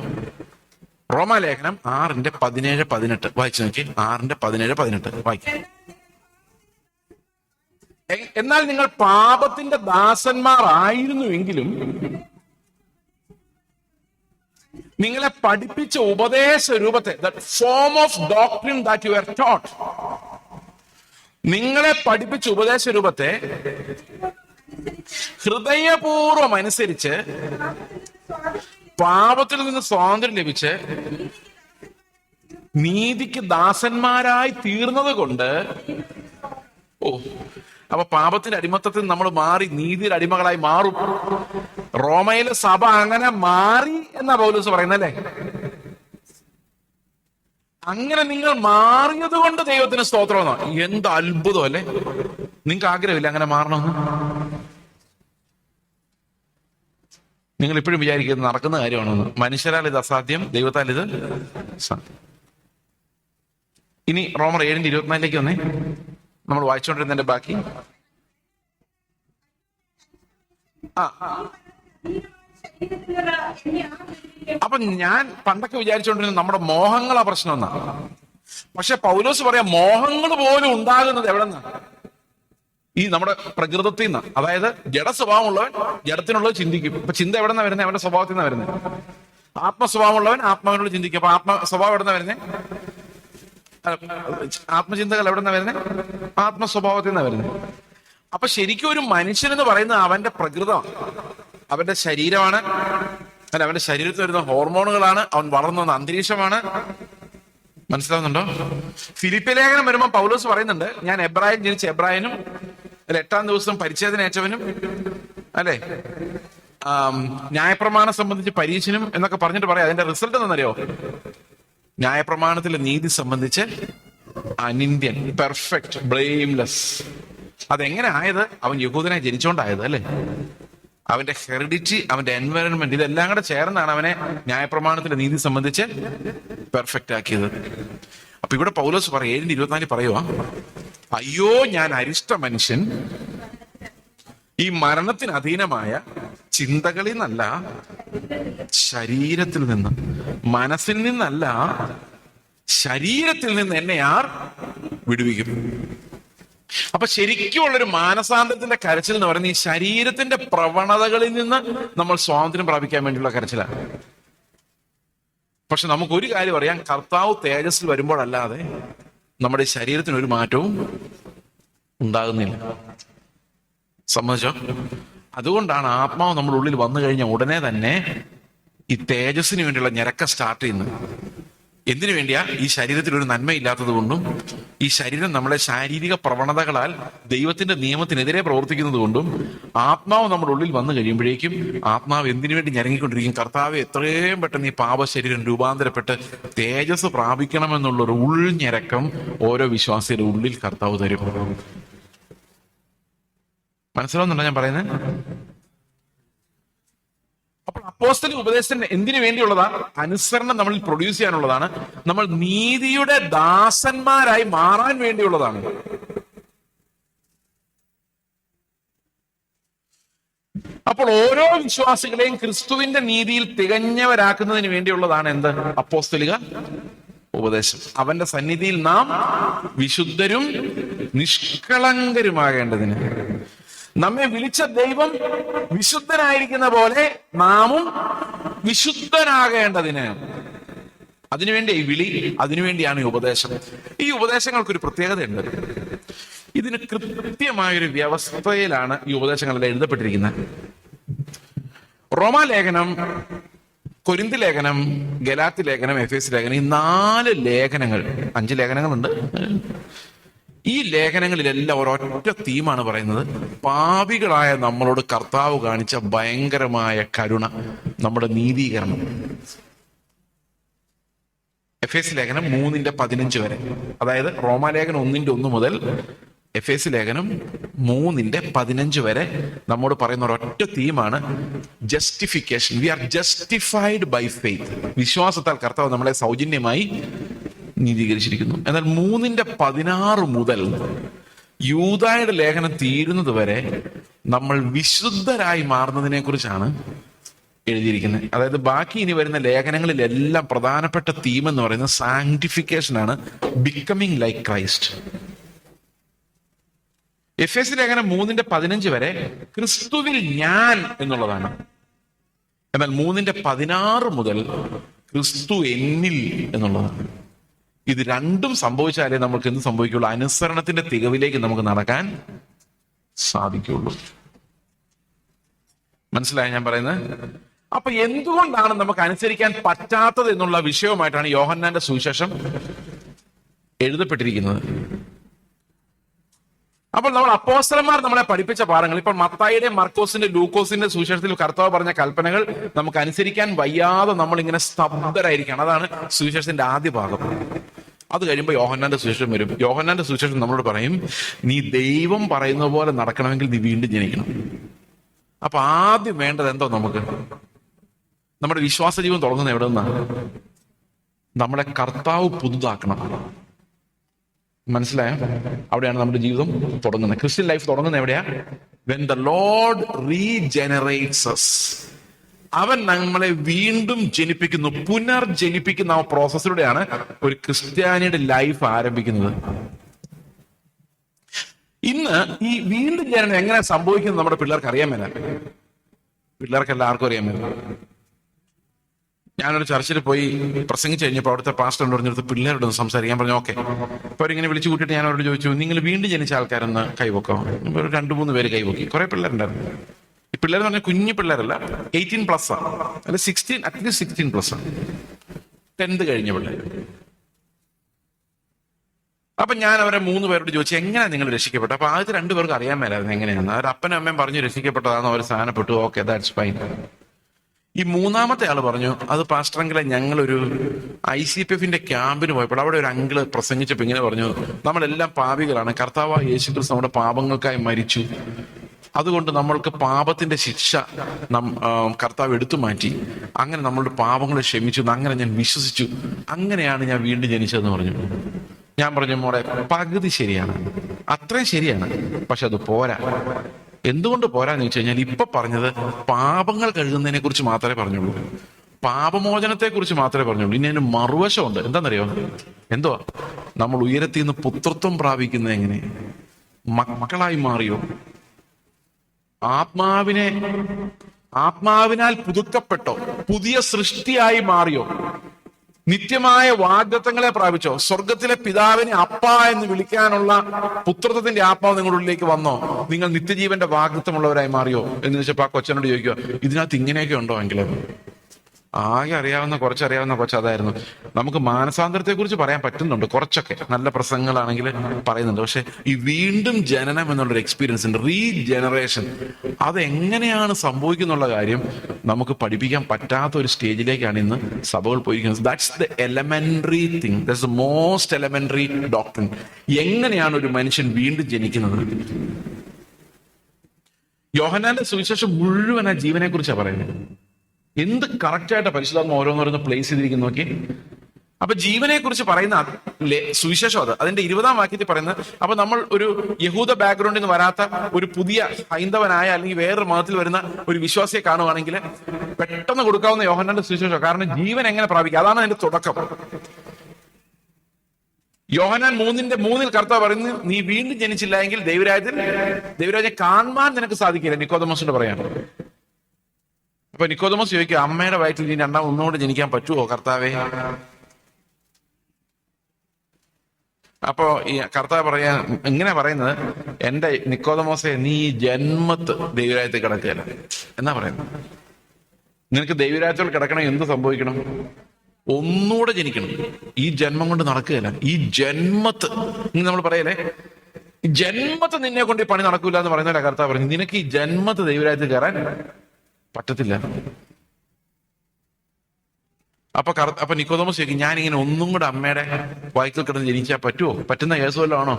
റോമാലേഖനം 6:17-18 വായിച്ചു നോക്കി. 6:17-18 വായിക്കാം. എന്നാൽ നിങ്ങൾ പാപത്തിന്റെ ദാസന്മാർ ആയിരുന്നുവെങ്കിലും നിങ്ങളെ പഠിപ്പിച്ച ഉപദേശ രൂപത്തെ, form of doctrine that you are taught, നിങ്ങളെ പഠിപ്പിച്ച ഉപദേശ രൂപത്തെ ഹൃദയപൂർവം അനുസരിച്ച് പാപത്തിൽ നിന്ന് സ്വാതന്ത്ര്യം ലഭിച്ച് നീതിക്ക് ദാസന്മാരായി തീർന്നത് കൊണ്ട്. അപ്പൊ പാപത്തിന്റെ അടിമത്തത്തിൽ നമ്മൾ മാറി നീതിയുടെ അടിമകളായി മാറും. റോമയിലെ സഭ അങ്ങനെ മാറി എന്നാ പൗലോസ് പറയുന്നല്ലേ? അങ്ങനെ നിങ്ങൾ മാറിയത് കൊണ്ട് ദൈവത്തിന് സ്തോത്രം എന്നോ? എന്ത് അത്ഭുതം അല്ലേ? നിങ്ങൾക്ക് ആഗ്രഹമില്ല അങ്ങനെ മാറണമെന്ന്? നിങ്ങൾ ഇപ്പോഴും വിചാരിക്കുന്നത് നടക്കുന്ന കാര്യമാണെന്ന്. മനുഷ്യരാൽ ഇത് അസാധ്യം, ദൈവത്താൽ ഇത് സാധ്യം. ഇനി റോമർ 7:24 വന്നേ. നമ്മൾ വായിച്ചുകൊണ്ടിരുന്നതിന്റെ ബാക്കി. അപ്പൊ ഞാൻ പണ്ടൊക്കെ വിചാരിച്ചുകൊണ്ടിരുന്നത് നമ്മുടെ മോഹങ്ങളാ പ്രശ്നം എന്നാ. പക്ഷെ പൗലോസ് പറയാം, മോഹങ്ങൾ പോലും ഉണ്ടാകുന്നത് എവിടെ നിന്നാ? ഈ നമ്മുടെ പ്രകൃതത്തിൽ നിന്ന്. അതായത് ജഡസ്വഭാവമുള്ളവൻ ജഡത്തിനുള്ളത് ചിന്തിക്കും. അപ്പൊ ചിന്ത എവിടെ നിന്നാ വരുന്നത്? അവന്റെ സ്വഭാവത്തിൽ നിന്നാ വരുന്നത്. ആത്മസ്വഭാവമുള്ളവൻ ആത്മാവിനോട് ചിന്തിക്കും. അപ്പൊ ആത്മസ്വഭാവം എവിടെ നിന്നാ വരുന്നത്? ആത്മചിന്തകൾ എവിടെ നിന്നാ വരുന്നത്? ആത്മസ്വഭാവത്തിൽ നിന്നാ വരുന്നത്. അപ്പൊ ശരിക്കും ഒരു മനുഷ്യൻ എന്ന് പറയുന്നത് അവന്റെ പ്രകൃതം, അവന്റെ ശരീരമാണ്. അല്ല, അവന്റെ ശരീരത്തിൽ വരുന്ന ഹോർമോണുകളാണ്. അവൻ വളർന്നു വന്ന അന്തരീക്ഷമാണ്. മനസ്സിലാവുന്നുണ്ടോ? ഫിലിപ്പി ലേഖനം വരുമ്പോൾ പൗലോസ് പറയുന്നുണ്ട്, ഞാൻ എബ്രായൻ ജനിച്ച എബ്രായനും 8-ാം ദിവസം പരിച്ഛേദനയേറ്റവനും അല്ലെ, ന്യായപ്രമാണം സംബന്ധിച്ച് പരീക്ഷനും എന്നൊക്കെ പറഞ്ഞിട്ട് പറയാം. അതിന്റെ റിസൾട്ട് എന്താണെന്നറിയോ? ന്യായപ്രമാണത്തിലെ നീതി സംബന്ധിച്ച് അനിന്ദ്യൻ, പെർഫെക്റ്റ്, ബ്ലെയിംലെസ്. അതെങ്ങനെ ആയത്? അവൻ യഹൂദനായി ജനിച്ചോണ്ടായത് അല്ലെ? അവന്റെ ഹെറിഡിറ്റി, അവന്റെ എൻവയറൺമെന്റ്, ഇതെല്ലാം കൂടെ ചേർന്നാണ് അവനെ ന്യായപ്രമാണത്തിലെ നീതി സംബന്ധിച്ച് പെർഫെക്റ്റ് ആക്കിയത്. അപ്പൊ ഇവിടെ പൗലോസ് 7:24 പറയുവാ, അയ്യോ ഞാൻ അരിഷ്ട മനുഷ്യൻ, ഈ മരണത്തിന് അധീനമായ ചിന്തകളിൽ നിന്നല്ല, ശരീരത്തിൽ നിന്ന്. മനസ്സിൽ നിന്നല്ല, ശരീരത്തിൽ നിന്ന് എന്നെ ആർ വിടുവിക്കും? അപ്പൊ ശരിക്കുമുള്ളൊരു മാനസാന്തരത്തിന്റെ കരച്ചിൽ എന്ന് പറയുന്നത് ഈ ശരീരത്തിന്റെ പ്രവണതകളിൽ നിന്ന് നമ്മൾ സ്വാതന്ത്ര്യം പ്രാപിക്കാൻ വേണ്ടിയുള്ള കരച്ചിലാണ്. പക്ഷെ നമുക്കൊരു കാര്യം അറിയാം, കർത്താവ് തേജസ്സിൽ വരുമ്പോഴല്ലാതെ നമ്മുടെ ശരീരത്തിന് ഒരു മാറ്റവും ഉണ്ടാകുന്നില്ല. സമ്മതിച്ചോ? അതുകൊണ്ടാണ് ആത്മാവ് നമ്മുടെ ഉള്ളിൽ വന്നു കഴിഞ്ഞ ഉടനെ തന്നെ ഈ തേജസ്സിന് വേണ്ടിയുള്ള ഞരക്കം സ്റ്റാർട്ട് ചെയ്യുന്നത്. എന്തിനു വേണ്ടിയാ? ഈ ശരീരത്തിൽ ഒരു നന്മയില്ലാത്തത് കൊണ്ടും ഈ ശരീരം നമ്മളെ ശാരീരിക പ്രവണതകളാൽ ദൈവത്തിന്റെ നിയമത്തിനെതിരെ പ്രവർത്തിക്കുന്നത് കൊണ്ടും ആത്മാവ് നമ്മുടെ ഉള്ളിൽ വന്നു കഴിയുമ്പോഴേക്കും ആത്മാവ് എന്തിനു വേണ്ടി ഞരങ്ങിക്കൊണ്ടിരിക്കും? കർത്താവ് എത്രയും പെട്ടെന്ന് ഈ പാപശരീരം രൂപാന്തരപ്പെട്ട് തേജസ് പ്രാപിക്കണമെന്നുള്ളൊരു ഉൾഞരക്കം ഓരോ വിശ്വാസിയുടെ ഉള്ളിൽ കർത്താവ് തരും. മനസ്സിലാവുന്നുണ്ടോ ഞാൻ പറയുന്നത്? അപ്പോൾ അപ്പോസ്തലിക ഉപദേശത്തിന് എന്തിനു വേണ്ടിയുള്ളതാ? അനുസരണം നമ്മളിൽ പ്രൊഡ്യൂസ് ചെയ്യാനുള്ളതാണ്. നമ്മൾ നീതിയുടെ ദാസന്മാരായി മാറാൻ വേണ്ടിയുള്ളതാണ്. അപ്പോൾ ഓരോ വിശ്വാസികളെയും ക്രിസ്തുവിന്റെ നീതിയിൽ തികഞ്ഞവരാക്കുന്നതിന് വേണ്ടിയുള്ളതാണ് എന്ത്? അപ്പോസ്തലിക ഉപദേശം. അവന്റെ സന്നിധിയിൽ നാം വിശുദ്ധരും നിഷ്കളങ്കരുമാകേണ്ടതിന്, നമ്മെ വിളിച്ച ദൈവം വിശുദ്ധനായിരിക്കുന്ന പോലെ നാമും വിശുദ്ധനാകേണ്ടതിന്. അതിനുവേണ്ടി ഈ വിളി, അതിനുവേണ്ടിയാണ് ഈ ഉപദേശം. ഈ ഉപദേശങ്ങൾക്കൊരു പ്രത്യേകതയുണ്ട്. ഇതിന് കൃത്യമായൊരു വ്യവസ്ഥയിലാണ് ഈ ഉപദേശങ്ങളെല്ലാം എഴുതപ്പെട്ടിരിക്കുന്നത്. റോമാലേഖനം, കൊരിന്ത് ലേഖനം, ഗലാത്തി ലേഖനം, എഫേസ് ലേഖനം, ഈ 4 ലേഖനങ്ങൾ, 5 ലേഖനങ്ങളുണ്ട്. ഈ ലേഖനങ്ങളിലെല്ലാം ഒരൊറ്റ തീമാണ് പറയുന്നത്: പാപികളായ നമ്മളോട് കർത്താവ് കാണിച്ച ഭയങ്കരമായ കരുണ, നമ്മുടെ നീതീകരണം. എഫേസ് ലേഖനം 3:15 വരെ, അതായത് റോമാലേഖനം 1:1 മുതൽ എഫേസ് ലേഖനം 3:15 വരെ നമ്മോട് പറയുന്ന ഒരൊറ്റ തീമാണ് justification. We are justified by faith. വിശ്വാസത്താൽ കർത്താവ് നമ്മളെ സൗജന്യമായി നീതീകരിച്ചിരിക്കുന്നു. എന്നാൽ 3:16 മുതൽ യൂദായുടെ ലേഖനം തീരുന്നത് വരെ നമ്മൾ വിശുദ്ധരായി മാറുന്നതിനെ കുറിച്ചാണ് എഴുതിയിരിക്കുന്നത്. അതായത് ബാക്കി ഇനി വരുന്ന ലേഖനങ്ങളിലെല്ലാം പ്രധാനപ്പെട്ട തീം എന്ന് പറയുന്നത് സാങ്ക്ടിഫിക്കേഷൻ ആണ്, ബിക്കമിങ് ലൈക്ക് ക്രൈസ്റ്റ്. എഫേസ് ലേഖനം 3:15 വരെ ക്രിസ്തുവിൽ ഞാൻ എന്നുള്ളതാണ്. എന്നാൽ 3:16 മുതൽ ക്രിസ്തു എന്നിൽ എന്നുള്ളതാണ്. ഇത് രണ്ടും സംഭവിച്ചാലേ നമുക്ക് എന്ത് സംഭവിക്കുള്ളൂ? അനുസരണത്തിന്റെ തികവിലേക്ക് നമുക്ക് നടക്കാൻ സാധിക്കുള്ളൂ. മനസ്സിലായോ ഞാൻ പറയുന്നത്? അപ്പൊ എന്തുകൊണ്ടാണ് നമുക്ക് അനുസരിക്കാൻ പറ്റാത്തത് എന്നുള്ള വിഷയവുമായിട്ടാണ് യോഹന്നാന്റെ സുവിശേഷം എഴുതപ്പെട്ടിരിക്കുന്നത്. അപ്പോൾ നമ്മൾ അപ്പോസ്തലന്മാർ നമ്മളെ പഠിപ്പിച്ച പാഠങ്ങൾ, ഇപ്പോൾ മത്തായിയുടെ, മർക്കോസിന്റെ, ലൂക്കോസിന്റെ സുവിശേഷത്തിൽ കർത്താവ് പറഞ്ഞ കൽപ്പനകൾ നമുക്ക് അനുസരിക്കാൻ വയ്യാതെ നമ്മൾ ഇങ്ങനെ സ്തബ്ധരായിരിക്കണം. അതാണ് സുവിശേഷത്തിന്റെ ആദ്യ ഭാഗം. അത് കഴിയുമ്പോൾ യോഹന്നാന്റെ സുവിശേഷം വരും. യോഹന്നാന്റെ സുവിശേഷം നമ്മളോട് പറയും, നീ ദൈവം പറയുന്ന പോലെ നടക്കണമെങ്കിൽ നീ വീണ്ടും ജനിക്കണം. അപ്പൊ ആദ്യം വേണ്ടത് എന്തോ? നമുക്ക് നമ്മുടെ വിശ്വാസ ജീവൻ തുടങ്ങുന്നത് എവിടെ നിന്നാണ്? നമ്മളെ കർത്താവ് പുതുതാക്കണം. മനസ്സിലായോ? അവിടെയാണ് നമ്മുടെ ജീവിതം തുടങ്ങുന്നത്. ക്രിസ്ത്യൻ ലൈഫ് തുടങ്ങുന്നത് എവിടെയാ? When the Lord regenerates us. അവൻ നമ്മളെ വീണ്ടും ജനിപ്പിക്കുന്നു, പുനർജനിപ്പിക്കുന്ന ആ പ്രോസസ്സിലൂടെയാണ് ഒരു ക്രിസ്ത്യാനിയുടെ ലൈഫ് ആരംഭിക്കുന്നത്. ഇന്ന് ഈ വീണ്ടും ജനനം എങ്ങനെ സംഭവിക്കുന്നത് നമ്മുടെ പിള്ളേർക്ക് അറിയാൻ മേല. പിള്ളേർക്ക് എല്ലാവർക്കും അറിയാൻ മേല. ഞാനൊരു ചർച്ചിൽ പോയി പ്രസംഗിച്ച് കഴിഞ്ഞപ്പോൾ അവിടുത്തെ പാസ്റ്റർ പറഞ്ഞെടുത്ത് പിള്ളേരോട് സംസാരിക്കാൻ പറഞ്ഞു. ഓക്കെ. അപ്പൊ അവരിങ്ങനെ വിളിച്ചു കൂട്ടിയിട്ട് ഞാൻ അവരോട് ചോദിച്ചു, നിങ്ങൾ വീണ്ടും ജനിച്ച ആൾക്കാരൊന്ന് കൈവക്കാം. 2-3 പേര് കൈവക്കി. കുറെ പിള്ളേരുണ്ടായിരുന്നു. ഈ പിള്ളേർ പറഞ്ഞാൽ കുഞ്ഞു പിള്ളേരല്ല, 18+ അല്ല 16, അറ്റ്ലീസ്റ്റ് 16+, 10th കഴിഞ്ഞ പിള്ളേർ. അപ്പൊ ഞാൻ അവരെ 3 പേരോട് ചോദിച്ചു, എങ്ങനെയാ നിങ്ങൾ രക്ഷിക്കപ്പെട്ടു? അപ്പൊ ആദ്യത്തെ 2 പേർക്ക് അറിയാൻ മേലായിരുന്നു എങ്ങനെയാന്ന്. അവർ അപ്പനും അമ്മയും പറഞ്ഞു രക്ഷിക്കപ്പെട്ടതാണെന്ന് അവർ സ്ഥാനപ്പെട്ടു. Okay, that's fine. ഈ 3ാമത്തെ ആള് പറഞ്ഞു, അത് പാസ്റ്ററെങ്കിലെ ഞങ്ങളൊരു ICPFന്റെ ക്യാമ്പിന് പോയപ്പോൾ അവിടെ ഒരു അങ്കിള് പ്രസംഗിച്ചപ്പോൾ ഇങ്ങനെ പറഞ്ഞു, നമ്മളെല്ലാം പാപികളാണ്, കർത്താവായ യേശുക്രിസ്തു നമ്മുടെ പാപങ്ങൾക്കായി മരിച്ചു, അതുകൊണ്ട് നമ്മൾക്ക് പാപത്തിന്റെ ശിക്ഷ കർത്താവ് എടുത്തു മാറ്റി, അങ്ങനെ നമ്മളുടെ പാപങ്ങളെ ക്ഷമിച്ചു, അങ്ങനെ ഞാൻ വിശ്വസിച്ചു, അങ്ങനെയാണ് ഞാൻ വീണ്ടും ജനിച്ചതെന്ന് പറഞ്ഞു. ഞാൻ പറഞ്ഞു, മോളെ പകുതി ശരിയാണ്, അത്രയും ശരിയാണ്, പക്ഷെ അത് പോരാ. എന്തുകൊണ്ട് പോരാന്ന് ചോദിച്ചു കഴിഞ്ഞാൽ ഇപ്പൊ പറഞ്ഞത് പാപങ്ങൾ കഴുകുന്നതിനെ കുറിച്ച് മാത്രമേ പറഞ്ഞുള്ളൂ, പാപമോചനത്തെ കുറിച്ച് മാത്രമേ പറഞ്ഞുള്ളൂ. ഇനി അതിന് മറുവശമുണ്ട്. എന്താണെന്നറിയോ? എന്തുവാ? നമ്മൾ ഉയരത്തിൽ നിന്ന് പുത്രത്വം പ്രാപിക്കുന്നത് എങ്ങനെ? മക്കളായി മാറിയോ? ആത്മാവിനാൽ പുതുക്കപ്പെട്ടോ? പുതിയ സൃഷ്ടിയായി മാറിയോ? നിത്യമായ വാഗ്ദത്തങ്ങളെ പ്രാപിച്ചോ? സ്വർഗത്തിലെ പിതാവിനെ അപ്പ എന്ന് വിളിക്കാനുള്ള പുത്രത്വത്തിന്റെ ആത്മാവ് നിങ്ങളുടെ ഉള്ളിലേക്ക് വന്നോ? നിങ്ങൾ നിത്യജീവന്റെ വാഗ്ദത്തമുള്ളവരായി മാറിയോ എന്ന് ചോദിച്ചപ്പോ ആ കൊച്ചനോട് ചോദിക്കുക, ഇതിനകത്ത് ഇങ്ങനെയൊക്കെ ഉണ്ടോ? എങ്കിലും കുറച്ചറിയാവുന്ന കുറച്ച് അതായിരുന്നു. നമുക്ക് മാനസാന്തരത്തെ കുറിച്ച് പറയാൻ പറ്റുന്നുണ്ട്, കുറച്ചൊക്കെ നല്ല പ്രസംഗങ്ങളാണെങ്കിൽ പറയുന്നുണ്ട്. പക്ഷെ ഈ വീണ്ടും ജനനം എന്നുള്ളൊരു എക്സ്പീരിയൻസ് ഉണ്ട്, റീജനറേഷൻ. അതെങ്ങനെയാണ് സംഭവിക്കുന്നുള്ള കാര്യം നമുക്ക് പഠിപ്പിക്കാൻ പറ്റാത്ത ഒരു സ്റ്റേജിലേക്കാണ് ഇന്ന് സഭകൾ പോയിരിക്കുന്നത്. That's the elementary thing, that's the most elementary doctrine. എങ്ങനെയാണ് ഒരു മനുഷ്യൻ വീണ്ടും ജനിക്കുന്നത്? യോഹന്നാന്റെ സുവിശേഷം മുഴുവൻ ആ ജീവനെ കുറിച്ചാണ് പറയുന്നത്. എന്ത് കറക്റ്റായിട്ട് പരിശുദ്ധാത്മ ഓരോന്നോരോന്ന് പ്ലേസ് ചെയ്തിരിക്കുന്നു നോക്കി. അപ്പൊ ജീവനെ കുറിച്ച് പറയുന്ന സുവിശേഷം അതിന്റെ 20-ാം വാക്യത്തിൽ പറയുന്നത്, അപ്പൊ നമ്മൾ ഒരു യഹൂദ ബാക്ക്ഗ്രൗണ്ടിൽ നിന്ന് വരാത്ത ഒരു പുതിയ ഹൈന്ദവനായ അല്ലെങ്കിൽ വേറൊരു മതത്തിൽ വരുന്ന ഒരു വിശ്വാസിയെ കാണുവാണെങ്കിൽ പെട്ടെന്ന് കൊടുക്കാവുന്ന യോഹന്നാന്റെ സുവിശേഷം. കാരണം ജീവൻ എങ്ങനെ പ്രാപിക്കുക, അതാണ് അതിന്റെ തുടക്കം. യോഹന്നാൻ 3:3 കർത്താവ് പറയുന്നു, നീ വീണ്ടും ജനിച്ചില്ല എങ്കിൽ ദൈവരാജ്യം കാണുവാൻ നിനക്ക് സാധിക്കില്ല. നിക്കോദെമോസിനോട് പറയാണ്. അപ്പൊ നിക്കോദെമോസ് ചോദിക്കുക, അമ്മയുടെ വയറ്റിൽ നീ ഒന്നുകൂടെ ജനിക്കാൻ പറ്റുമോ കർത്താവേ? അപ്പോ ഈ കർത്താവ് ഇങ്ങനെ പറയുന്നത്, എന്റെ നിക്കോദെമോസെ, നീ ജന്മത്ത് ദൈവരാജ്യത്തിൽ കിടക്കുകയല്ല എന്നാ പറയുന്നത്. നിനക്ക് ദൈവരാജ്യത്തിൽ കിടക്കണം, എന്ത് സംഭവിക്കണം? ഒന്നുകൂടെ ജനിക്കണം. ഈ ജന്മം കൊണ്ട് നടക്കുകയല്ല, ഈ ജന്മത്ത്. നമ്മൾ പറയലേ, ജന്മത്ത് നിന്നെ കൊണ്ട് ഈ പണി നടക്കൂല എന്ന് പറയുന്നതല്ല കർത്താവ് പറഞ്ഞു. നിനക്ക് ഈ ജന്മത്ത് ദൈവരാജ്യത്തിൽ കയറാൻ പറ്റത്തില്ല. അപ്പൊ നിക്കോദെമോസ് ചോദിക്കും, ഞാനിങ്ങനെ ഒന്നും കൂടെ അമ്മയുടെ വയറ്റിൽ കിടന്ന് ജനിച്ചാൽ പറ്റുമോ? പറ്റുന്ന കേസ് വല്ലതും ആണോ?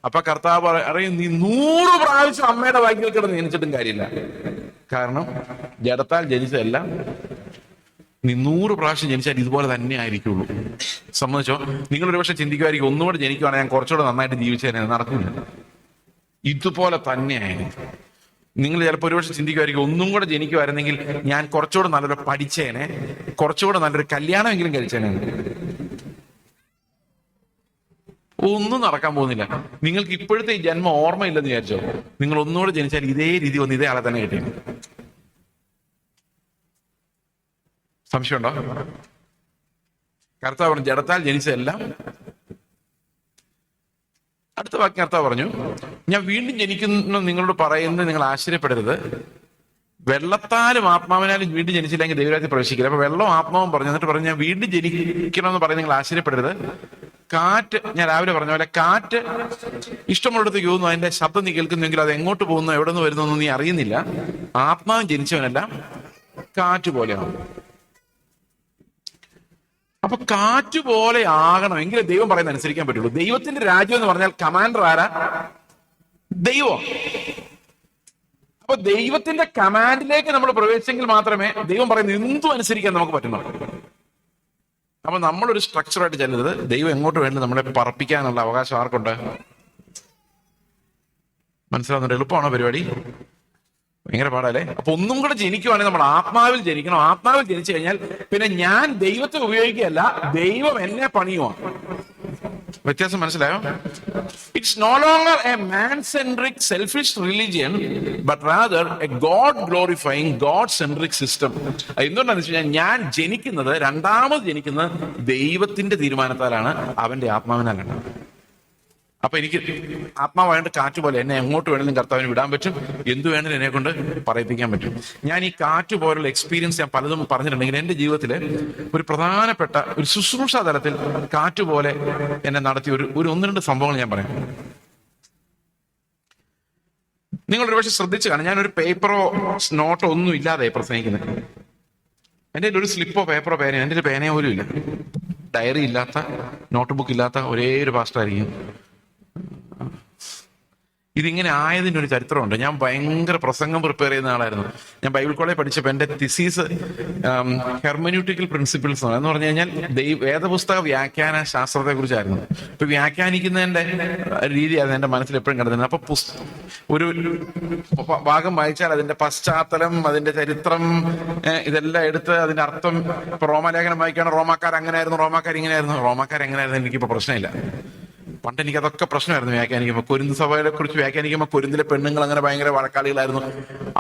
അപ്പൊ കർത്താവ് അറിയും, നീ 100 പ്രാവശ്യം അമ്മയുടെ വയറ്റിൽ കിടന്ന് ജനിച്ചിട്ടും കാര്യമില്ല. കാരണം ജഡത്താൽ ജനിച്ചതല്ല, നീ 100 പ്രാവശ്യം ജനിച്ചാൽ ഇതുപോലെ തന്നെ ആയിരിക്കുള്ളൂ. സമ്മതിച്ചോ? നിങ്ങൾ ഒരുപക്ഷെ ചിന്തിക്കുമായിരിക്കും, ഒന്നുകൂടെ ജനിക്കുവാണെങ്കിൽ ഞാൻ കുറച്ചുകൂടെ നന്നായിട്ട് ജീവിച്ചേനെ. നടക്കില്ല, ഇതുപോലെ തന്നെയായിരിക്കും. നിങ്ങൾ ചിലപ്പോൾ ഒരുപക്ഷെ ചിന്തിക്കുമായിരിക്കും, ഒന്നും കൂടെ ജനിക്കുമായിരുന്നെങ്കിൽ ഞാൻ കുറച്ചുകൂടെ നല്ലൊരു പഠിച്ചേനെ, കുറച്ചുകൂടെ നല്ലൊരു കല്യാണമെങ്കിലും കഴിച്ചേനെ. ഒന്നും നടക്കാൻ പോകുന്നില്ല. നിങ്ങൾക്ക് ഇപ്പോഴത്തെ ഈ ജന്മം ഓർമ്മയില്ലെന്ന് വിചാരിച്ചോ, നിങ്ങൾ ഒന്നുകൂടെ ജനിച്ചാൽ ഇതേ രീതി വന്ന് ഇതേ ആളെ തന്നെ കിട്ടി. സംശയമുണ്ടോ? കർത്താവ് പറഞ്ഞു, ജഡത്താൽ ജനിച്ചതെല്ലാം. അടുത്ത വാക്യം കർത്താവ് പറഞ്ഞു, ഞാൻ വീണ്ടും ജനിക്കുന്നു നിങ്ങളോട് പറയുന്നത് നിങ്ങൾ ആശ്ചര്യപ്പെടരുത്. വെള്ളത്താലും ആത്മാവിനാലും വീണ്ടും ജനിച്ചില്ലെങ്കിൽ ദൈവരാജ്യത്തിൽ പ്രവേശിക്കില്ല. അപ്പൊ വെള്ളവും ആത്മാവും പറഞ്ഞു. എന്നിട്ട് പറഞ്ഞു, ഞാൻ വീണ്ടും ജനിക്കണമെന്ന് പറയുന്നത് നിങ്ങൾ ആശ്ചര്യപ്പെടരുത്. കാറ്റ്, ഞാൻ രാവിലെ പറഞ്ഞ പോലെ, കാറ്റ് ഇഷ്ടമുള്ളിടത്തേക്ക് പോകുന്നു, അതിന്റെ ശബ്ദം നീ കേൾക്കുന്നെങ്കിൽ അത് എങ്ങോട്ട് പോകുന്നു, എവിടെ നിന്ന് വരുന്നു നീ അറിയുന്നില്ല. ആത്മാവും ജനിച്ചവനെല്ലാം കാറ്റ് പോലെയാണ്. അപ്പൊ കാറ്റ് പോലെ ആകണം എങ്കിൽ ദൈവം പറയുന്നത് അനുസരിക്കാൻ പറ്റുള്ളൂ. ദൈവത്തിന്റെ രാജ്യം എന്ന് പറഞ്ഞാൽ കമാൻഡർ ആരാ? ദൈവം. അപ്പൊ ദൈവത്തിന്റെ കമാൻഡിലേക്ക് നമ്മൾ പ്രവേശിച്ചെങ്കിൽ മാത്രമേ ദൈവം പറയുന്നത് എന്തും അനുസരിക്കാൻ നമുക്ക് പറ്റുന്നുള്ളൂ. അപ്പൊ നമ്മളൊരു സ്ട്രക്ചറായിട്ട് ചെല്ലരുത്. ദൈവം എങ്ങോട്ട് വേണ്ടി നമ്മളെ പറപ്പിക്കാനുള്ള അവകാശം ആർക്കുണ്ട്? മനസ്സിലാവുന്നുണ്ട്? എളുപ്പമാണോ പരിപാടി? ഭയങ്കര പാടല്ലേ? അപ്പൊ ഒന്നും കൂടെ ജനിക്കുവാണെങ്കിൽ നമ്മൾ ആത്മാവിൽ ജനിക്കണം. ആത്മാവിൽ ജനിച്ചു കഴിഞ്ഞാൽ പിന്നെ ഞാൻ ദൈവത്തെ ഉപയോഗിക്കുകയല്ല, ദൈവം എന്നെ പണിയുവാണ്. വ്യത്യാസം മനസ്സിലായോ? It's no longer a man centric selfish religion but rather a God glorifying God centric system. എന്തുകൊണ്ടാണെന്ന് വെച്ച് കഴിഞ്ഞാൽ ഞാൻ ജനിക്കുന്നത്, രണ്ടാമത് ജനിക്കുന്നത് ദൈവത്തിന്റെ തീരുമാനത്താലാണ്, അവന്റെ ആത്മാവിനാലാണ്. അപ്പൊ എനിക്ക് ആത്മാവായിട്ട് കാറ്റ് പോലെ എന്നെ എങ്ങോട്ട് വേണമെങ്കിലും കർത്താവിന് വിടാൻ പറ്റും, എന്ത് വേണമെങ്കിലും എന്നെ കൊണ്ട് പറയിപ്പിക്കാൻ പറ്റും. ഞാൻ ഈ കാറ്റ് പോലുള്ള എക്സ്പീരിയൻസ് ഞാൻ പലതും പറഞ്ഞിട്ടുണ്ടെങ്കിൽ എന്റെ ജീവിതത്തിൽ ഒരു പ്രധാനപ്പെട്ട ഒരു ശുശ്രൂഷ തലത്തിൽ കാറ്റ് പോലെ എന്നെ നടത്തിയ ഒരു 1-2 സംഭവങ്ങൾ ഞാൻ പറയാം. നിങ്ങൾ ഒരുപക്ഷെ ശ്രദ്ധിച്ചു കാണാം, ഞാനൊരു പേപ്പറോ നോട്ടോ ഒന്നും ഇല്ലാതെ പ്രസംഗിക്കുന്നത്. എൻ്റെ ഒരു സ്ലിപ്പോ പേപ്പറോ പേനയോ, എൻ്റെ ഒരു പേനയോ പോലും ഇല്ല. ഡയറി ഇല്ലാത്ത, നോട്ട് ബുക്ക് ഇല്ലാത്ത ഒരേ ഒരു പാസ്റ്റർ ആയിരിക്കും. ഇതിങ്ങനെ ആയതിൻ്റെ ഒരു ചരിത്രമുണ്ട്. ഞാൻ ഭയങ്കര പ്രസംഗം പ്രിപ്പയർ ചെയ്യുന്ന ആളായിരുന്നു. ഞാൻ ബൈബിൾ കോളേജ് പഠിച്ചപ്പോൾ എൻ്റെ തിസീസ് ഹെർമന്യൂട്ടിക്കൽ പ്രിൻസിപ്പിൾസ് എന്ന് പറഞ്ഞു കഴിഞ്ഞാൽ വേദപുസ്തക വ്യാഖ്യാന ശാസ്ത്രത്തെ കുറിച്ചായിരുന്നു. ഇപ്പൊ വ്യാഖ്യാനിക്കുന്നതിന്റെ രീതിയായിരുന്നു എൻ്റെ മനസ്സിൽ എപ്പോഴും കിടന്നത്. അപ്പൊ ഒരു ഭാഗം വായിച്ചാൽ അതിന്റെ പശ്ചാത്തലം, അതിന്റെ ചരിത്രം, ഇതെല്ലാം എടുത്ത് അതിന്റെ അർത്ഥം. ഇപ്പൊ റോമാലേഖനം വായിക്കുകയാണ്, റോമാക്കാർ അങ്ങനെയായിരുന്നു, റോമാക്കാർ എങ്ങനെയായിരുന്നു, എനിക്കിപ്പോ പ്രശ്നമില്ല. പണ്ട് എനിക്ക് അതൊക്കെ പ്രശ്നമായിരുന്നു വ്യാഖ്യാനിക്കുമ്പോൾ. കൊരിന്ത് സഭയെ കുറിച്ച് വ്യാഖ്യാനിക്കുമ്പോൾ കൊരിന്തിലെ പെണ്ണുങ്ങൾ അങ്ങനെ ഭയങ്കര വഴക്കാളികളായിരുന്നു,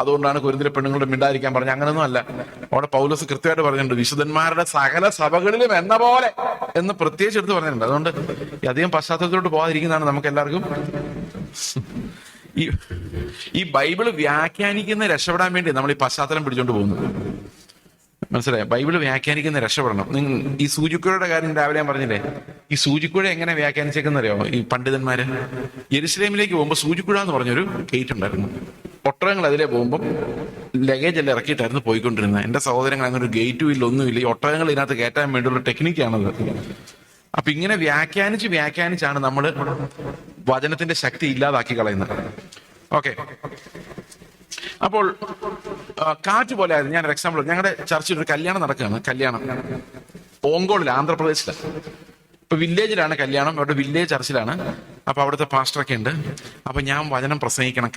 അതുകൊണ്ടാണ് കൊരിന്തിലെ പെണ്ണുങ്ങളുടെ മിണ്ടാതിരിക്കാൻ പറഞ്ഞത്. അങ്ങനൊന്നും അല്ല. അവിടെ പൗലോസ് കൃത്യമായിട്ട് പറഞ്ഞിട്ടുണ്ട്, വിശുദ്ധന്മാരുടെ സകല സഭകളിലും എന്ന പോലെ എന്ന് പ്രത്യേകിച്ച് എടുത്ത് പറഞ്ഞിട്ടുണ്ട്. അതുകൊണ്ട് അധികം പശ്ചാത്തലത്തിലോട്ട് പോകാതിരിക്കുന്നതാണ് നമുക്ക് എല്ലാവർക്കും. ഈ ബൈബിള് വ്യാഖ്യാനിക്കുന്ന രക്ഷപ്പെടാൻ വേണ്ടി നമ്മൾ ഈ പശ്ചാത്തലം പിടിച്ചോണ്ട് പോകുന്നത്. മനസ്സിലായോ? ബൈബിള് വ്യാഖ്യാനിക്കുന്ന രക്ഷപ്പെടണം. ഈ സൂചിക്കുഴയുടെ കാര്യം രാവിലെ ഞാൻ പറഞ്ഞില്ലേ, ഈ സൂചിക്കുഴ എങ്ങനെ വ്യാഖ്യാനിച്ചേക്കുന്നറിയോ? ഈ പണ്ഡിതന്മാര് യെരുശലേമിലേക്ക് പോകുമ്പോൾ സൂചിക്കുഴ എന്ന് പറഞ്ഞൊരു ഗേറ്റ് ഉണ്ടായിരുന്നു. ഒട്ടകങ്ങൾ അതിലെ പോകുമ്പോൾ ലഗേജ് എല്ലാം ഇറക്കിയിട്ടായിരുന്നു പോയിക്കൊണ്ടിരുന്നത്. എന്റെ സഹോദരങ്ങൾ അങ്ങനെ ഒരു ഗേറ്റും ഇല്ല, ഒന്നുമില്ല. ഈ ഒട്ടകങ്ങൾ ഇതിനകത്ത് കയറ്റാൻ വേണ്ടിയുള്ള ടെക്നിക്കാണത്. അപ്പൊ ഇങ്ങനെ വ്യാഖ്യാനിച്ചാണ് നമ്മൾ വചനത്തിന്റെ ശക്തി ഇല്ലാതാക്കി കളയുന്നത്. ഓക്കെ, അപ്പോൾ കാറ്റ് പോലെ ആയിരുന്നു. ഞാനൊരു എക്സാമ്പിൾ, ഞങ്ങളുടെ ചർച്ചിൽ ഒരു കല്യാണം നടക്കുകയാണ്. കല്യാണം ഓങ്കോളിൽ, ആന്ധ്രാപ്രദേശിലാണ്. ഇപ്പൊ വില്ലേജിലാണ് കല്യാണം, അവിടെ വില്ലേജ് ചർച്ചിലാണ്. അപ്പൊ അവിടുത്തെ പാസ്റ്ററൊക്കെ ഉണ്ട്. അപ്പൊ ഞാൻ വചനം പ്രസംഗിക്കണം.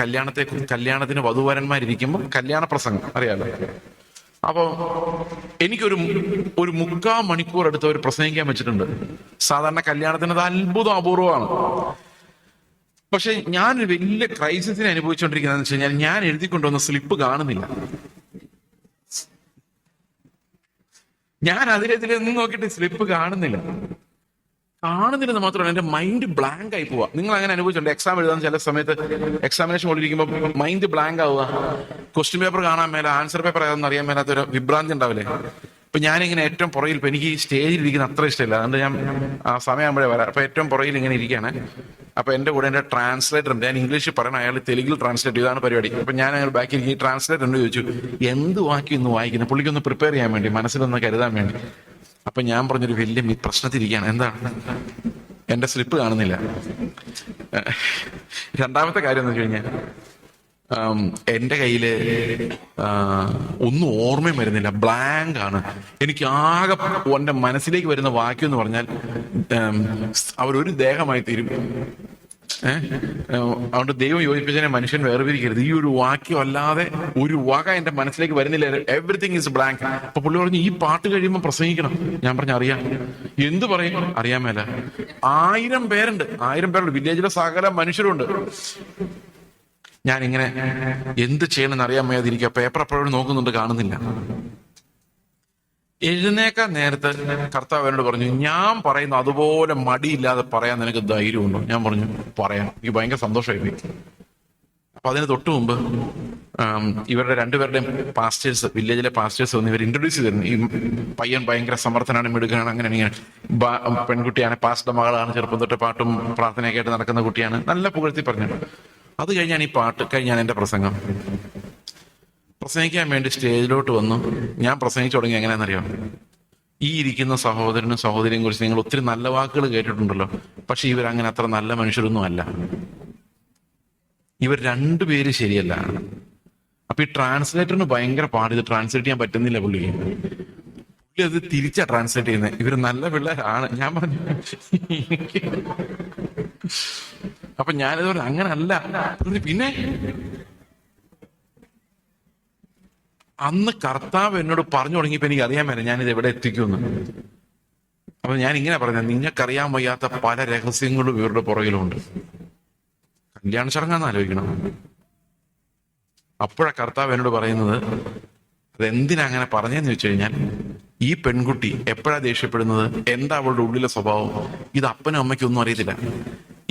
കല്യാണത്തിന് വധുവരന്മാരിയ്ക്കുമ്പോൾ കല്യാണ പ്രസംഗം അറിയാലോ. അപ്പൊ എനിക്കൊരു 3/4 മണിക്കൂർ എടുത്ത് അവർ പ്രസംഗിക്കാൻ വെച്ചിട്ടുണ്ട്. സാധാരണ കല്യാണത്തിന് അത് അത്ഭുതം, അപൂർവമാണ്. പക്ഷെ ഞാനൊരു വലിയ ക്രൈസിസിനെ അനുഭവിച്ചുകൊണ്ടിരിക്കുന്നതെന്ന് വെച്ച് കഴിഞ്ഞാൽ, ഞാൻ എഴുതിക്കൊണ്ടുവന്ന സ്ലിപ്പ് കാണുന്നില്ല. ഞാൻ അതിലെതിലൊന്നും നോക്കിയിട്ട് സ്ലിപ്പ് കാണുന്നില്ലെന്ന് മാത്രമല്ല, എന്റെ മൈൻഡ് ബ്ലാങ്ക് ആയി പോവാ. നിങ്ങൾ അങ്ങനെ അനുഭവിച്ചിട്ടുണ്ട്? എക്സാം എഴുതാൻ ചില സമയത്ത് എക്സാമിനേഷൻ കൊണ്ടിരിക്കുമ്പോൾ മൈൻഡ് ബ്ലാങ്ക് ആവുക, ക്വസ്റ്റ്യൻ പേപ്പർ കാണാൻ മേല, ആൻസർ പേപ്പർ ഏതാണെന്ന് അറിയാൻ മേലാത്തൊരു വിഭ്രാന്തി ഉണ്ടാവില്ലേ? ഇപ്പൊ ഞാനിങ്ങനെ ഏറ്റവും പുറകിൽ, ഇപ്പൊ എനിക്ക് ഈ സ്റ്റേജിൽ ഇരിക്കുന്ന അത്ര ഇഷ്ടമില്ല, അതുകൊണ്ട് ഞാൻ ആ സമയമാകുമ്പോഴേ വരാം. അപ്പൊ ഏറ്റവും പുറകിൽ ഇങ്ങനെ ഇരിക്കുകയാണ്. അപ്പൊ എന്റെ കൂടെ എന്റെ ട്രാൻസ്ലേറ്റർ ഉണ്ട്. ഞാൻ ഇംഗ്ലീഷിൽ പറയണം, അയാൾ തെലുങ്കിൽ ട്രാൻസ്ലേറ്റ് ചെയ്താണ് പരിപാടി. അപ്പൊ ഞാൻ അയാൾ ബാക്കിൽ ഈ ട്രാൻസ്ലേറ്റർ ഉണ്ട് ചോദിച്ചു, എന്ത് വാക്കി ഇന്ന് വായിക്കുന്നത്, പുള്ളിക്കൊന്ന് പ്രിപ്പയർ ചെയ്യാൻ വേണ്ടി, മനസ്സിലൊന്ന് കരുതാൻ വേണ്ടി. അപ്പൊ ഞാൻ പറഞ്ഞൊരു വലിയ പ്രശ്നത്തിരിക്കുകയാണ്. എന്താണ്? എന്റെ സ്ലിപ്പ് കാണുന്നില്ല. രണ്ടാമത്തെ കാര്യം എന്ന് വെച്ച് കഴിഞ്ഞാൽ, എന്റെ കയ്യില് ഒന്നും ഓർമ്മയും വരുന്നില്ല, ബ്ലാങ്ക് ആണ്. എനിക്ക് ആകെ എന്റെ മനസ്സിലേക്ക് വരുന്ന വാക്യം എന്ന് പറഞ്ഞാൽ, അവരൊരു ദേഹമായി തീരും. അതുകൊണ്ട് ദൈവം യോജിപ്പിച്ചതിനെ മനുഷ്യൻ വേർതിരിക്കരുത്. ഈ ഒരു വാക്യം അല്ലാതെ ഒരു വക എന്റെ മനസ്സിലേക്ക് വരുന്നില്ല. Everything is blank. അപ്പൊ പുള്ളി പറഞ്ഞു, ഈ പാട്ട് കഴിയുമ്പോൾ പ്രസംഗിക്കണം. ഞാൻ പറഞ്ഞു, അറിയാം. എന്ത് പറയും? അറിയാൻ മേല. 1000 പേരുണ്ട്. വില്ലേജിലെ സകല മനുഷ്യരുണ്ട്. ഞാനിങ്ങനെ എന്ത് ചെയ്യണമെന്ന് അറിയാൻ മേതിരിക്കുക. പേപ്പർ അപ്പോഴും നോക്കുന്നുണ്ട്, കാണുന്നില്ല. എഴുന്നേക്കാൻ നേരത്തെ കർത്താവ് എന്നോട് പറഞ്ഞു, ഞാൻ പറയുന്നു അതുപോലെ മടിയില്ലാതെ പറയാൻ നിനക്ക് ധൈര്യമുണ്ടോ? ഞാൻ പറഞ്ഞു, പറയാം. എനിക്ക് ഭയങ്കര സന്തോഷമായി. അപ്പൊ അതിന് തൊട്ട് മുമ്പ് ഇവരുടെ 2 പേരുടെയും പാസ്റ്റേഴ്സ്, വില്ലേജിലെ പാസ്റ്റേഴ്സ് വന്ന് ഇവർ ഇൻട്രൊഡ്യൂസ് ചെയ്തിരുന്നു. ഈ പയ്യൻ ഭയങ്കര സമർത്ഥനാണ്, മിടുക്കാണ്, അങ്ങനെ പെൺകുട്ടിയാണ്, പാസ്റ്ററുടെ മകളാണ്, ചെറുപ്പം തൊട്ട് പാട്ടും പ്രാർത്ഥനയൊക്കെ ആയിട്ട് നടക്കുന്ന കുട്ടിയാണ്, നല്ല പുകഴ്ത്തി പറഞ്ഞു. അത് കഴിഞ്ഞാണ് ഈ പാട്ട് കഴിഞ്ഞാണ് എന്റെ പ്രസംഗം. പ്രസംഗിക്കാൻ വേണ്ടി സ്റ്റേജിലോട്ട് വന്നു. ഞാൻ പ്രസംഗിച്ചു തുടങ്ങി എങ്ങനെയാണെന്നറിയാം? ഈ ഇരിക്കുന്ന സഹോദരനും സഹോദരിയും കുറിച്ച് നിങ്ങൾ ഒത്തിരി നല്ല വാക്കുകൾ കേട്ടിട്ടുണ്ടല്ലോ, പക്ഷെ ഇവരങ്ങനെ അത്ര നല്ല മനുഷ്യരൊന്നും അല്ല. ഇവർ 2 പേര് ശരിയല്ല. അപ്പൊ ഈ ട്രാൻസ്ലേറ്ററിന് ഭയങ്കര പാട്, ഇത് ട്രാൻസ്ലേറ്റ് ചെയ്യാൻ പറ്റുന്നില്ല. പുള്ളി അത് തിരിച്ചാ ട്രാൻസ്ലേറ്റ് ചെയ്യുന്നത്. ഇവര് നല്ല പിള്ളേരാണ്. ഞാൻ പറഞ്ഞു, അപ്പൊ ഞാനിത് പറഞ്ഞു, അങ്ങനല്ല. പിന്നെ അന്ന് കർത്താവ് എന്നോട് പറഞ്ഞു തുടങ്ങിയപ്പോ എനിക്ക് അറിയാൻ മേല ഞാനിത് എവിടെ എത്തിക്കുമെന്ന്. അപ്പൊ ഞാൻ ഇങ്ങനെ പറഞ്ഞത്, നിങ്ങൾക്കറിയാൻ വയ്യാത്ത പല രഹസ്യങ്ങളും ഇവരുടെ പുറകിലുണ്ട്. കല്യാണ ചടങ്ങാന്ന് ആലോചിക്കണം. അപ്പോഴാ കർത്താവ് എന്നോട് പറയുന്നത്, അതെന്തിനാ അങ്ങനെ പറഞ്ഞതെന്ന് വെച്ച് കഴിഞ്ഞാൽ, ഈ പെൺകുട്ടി എപ്പോഴാ ദേഷ്യപ്പെടുന്നത്, എന്താ അവളുടെ ഉള്ളിലെ സ്വഭാവം, ഇത് അപ്പനും അമ്മയ്ക്കും ഒന്നും അറിയത്തില്ല.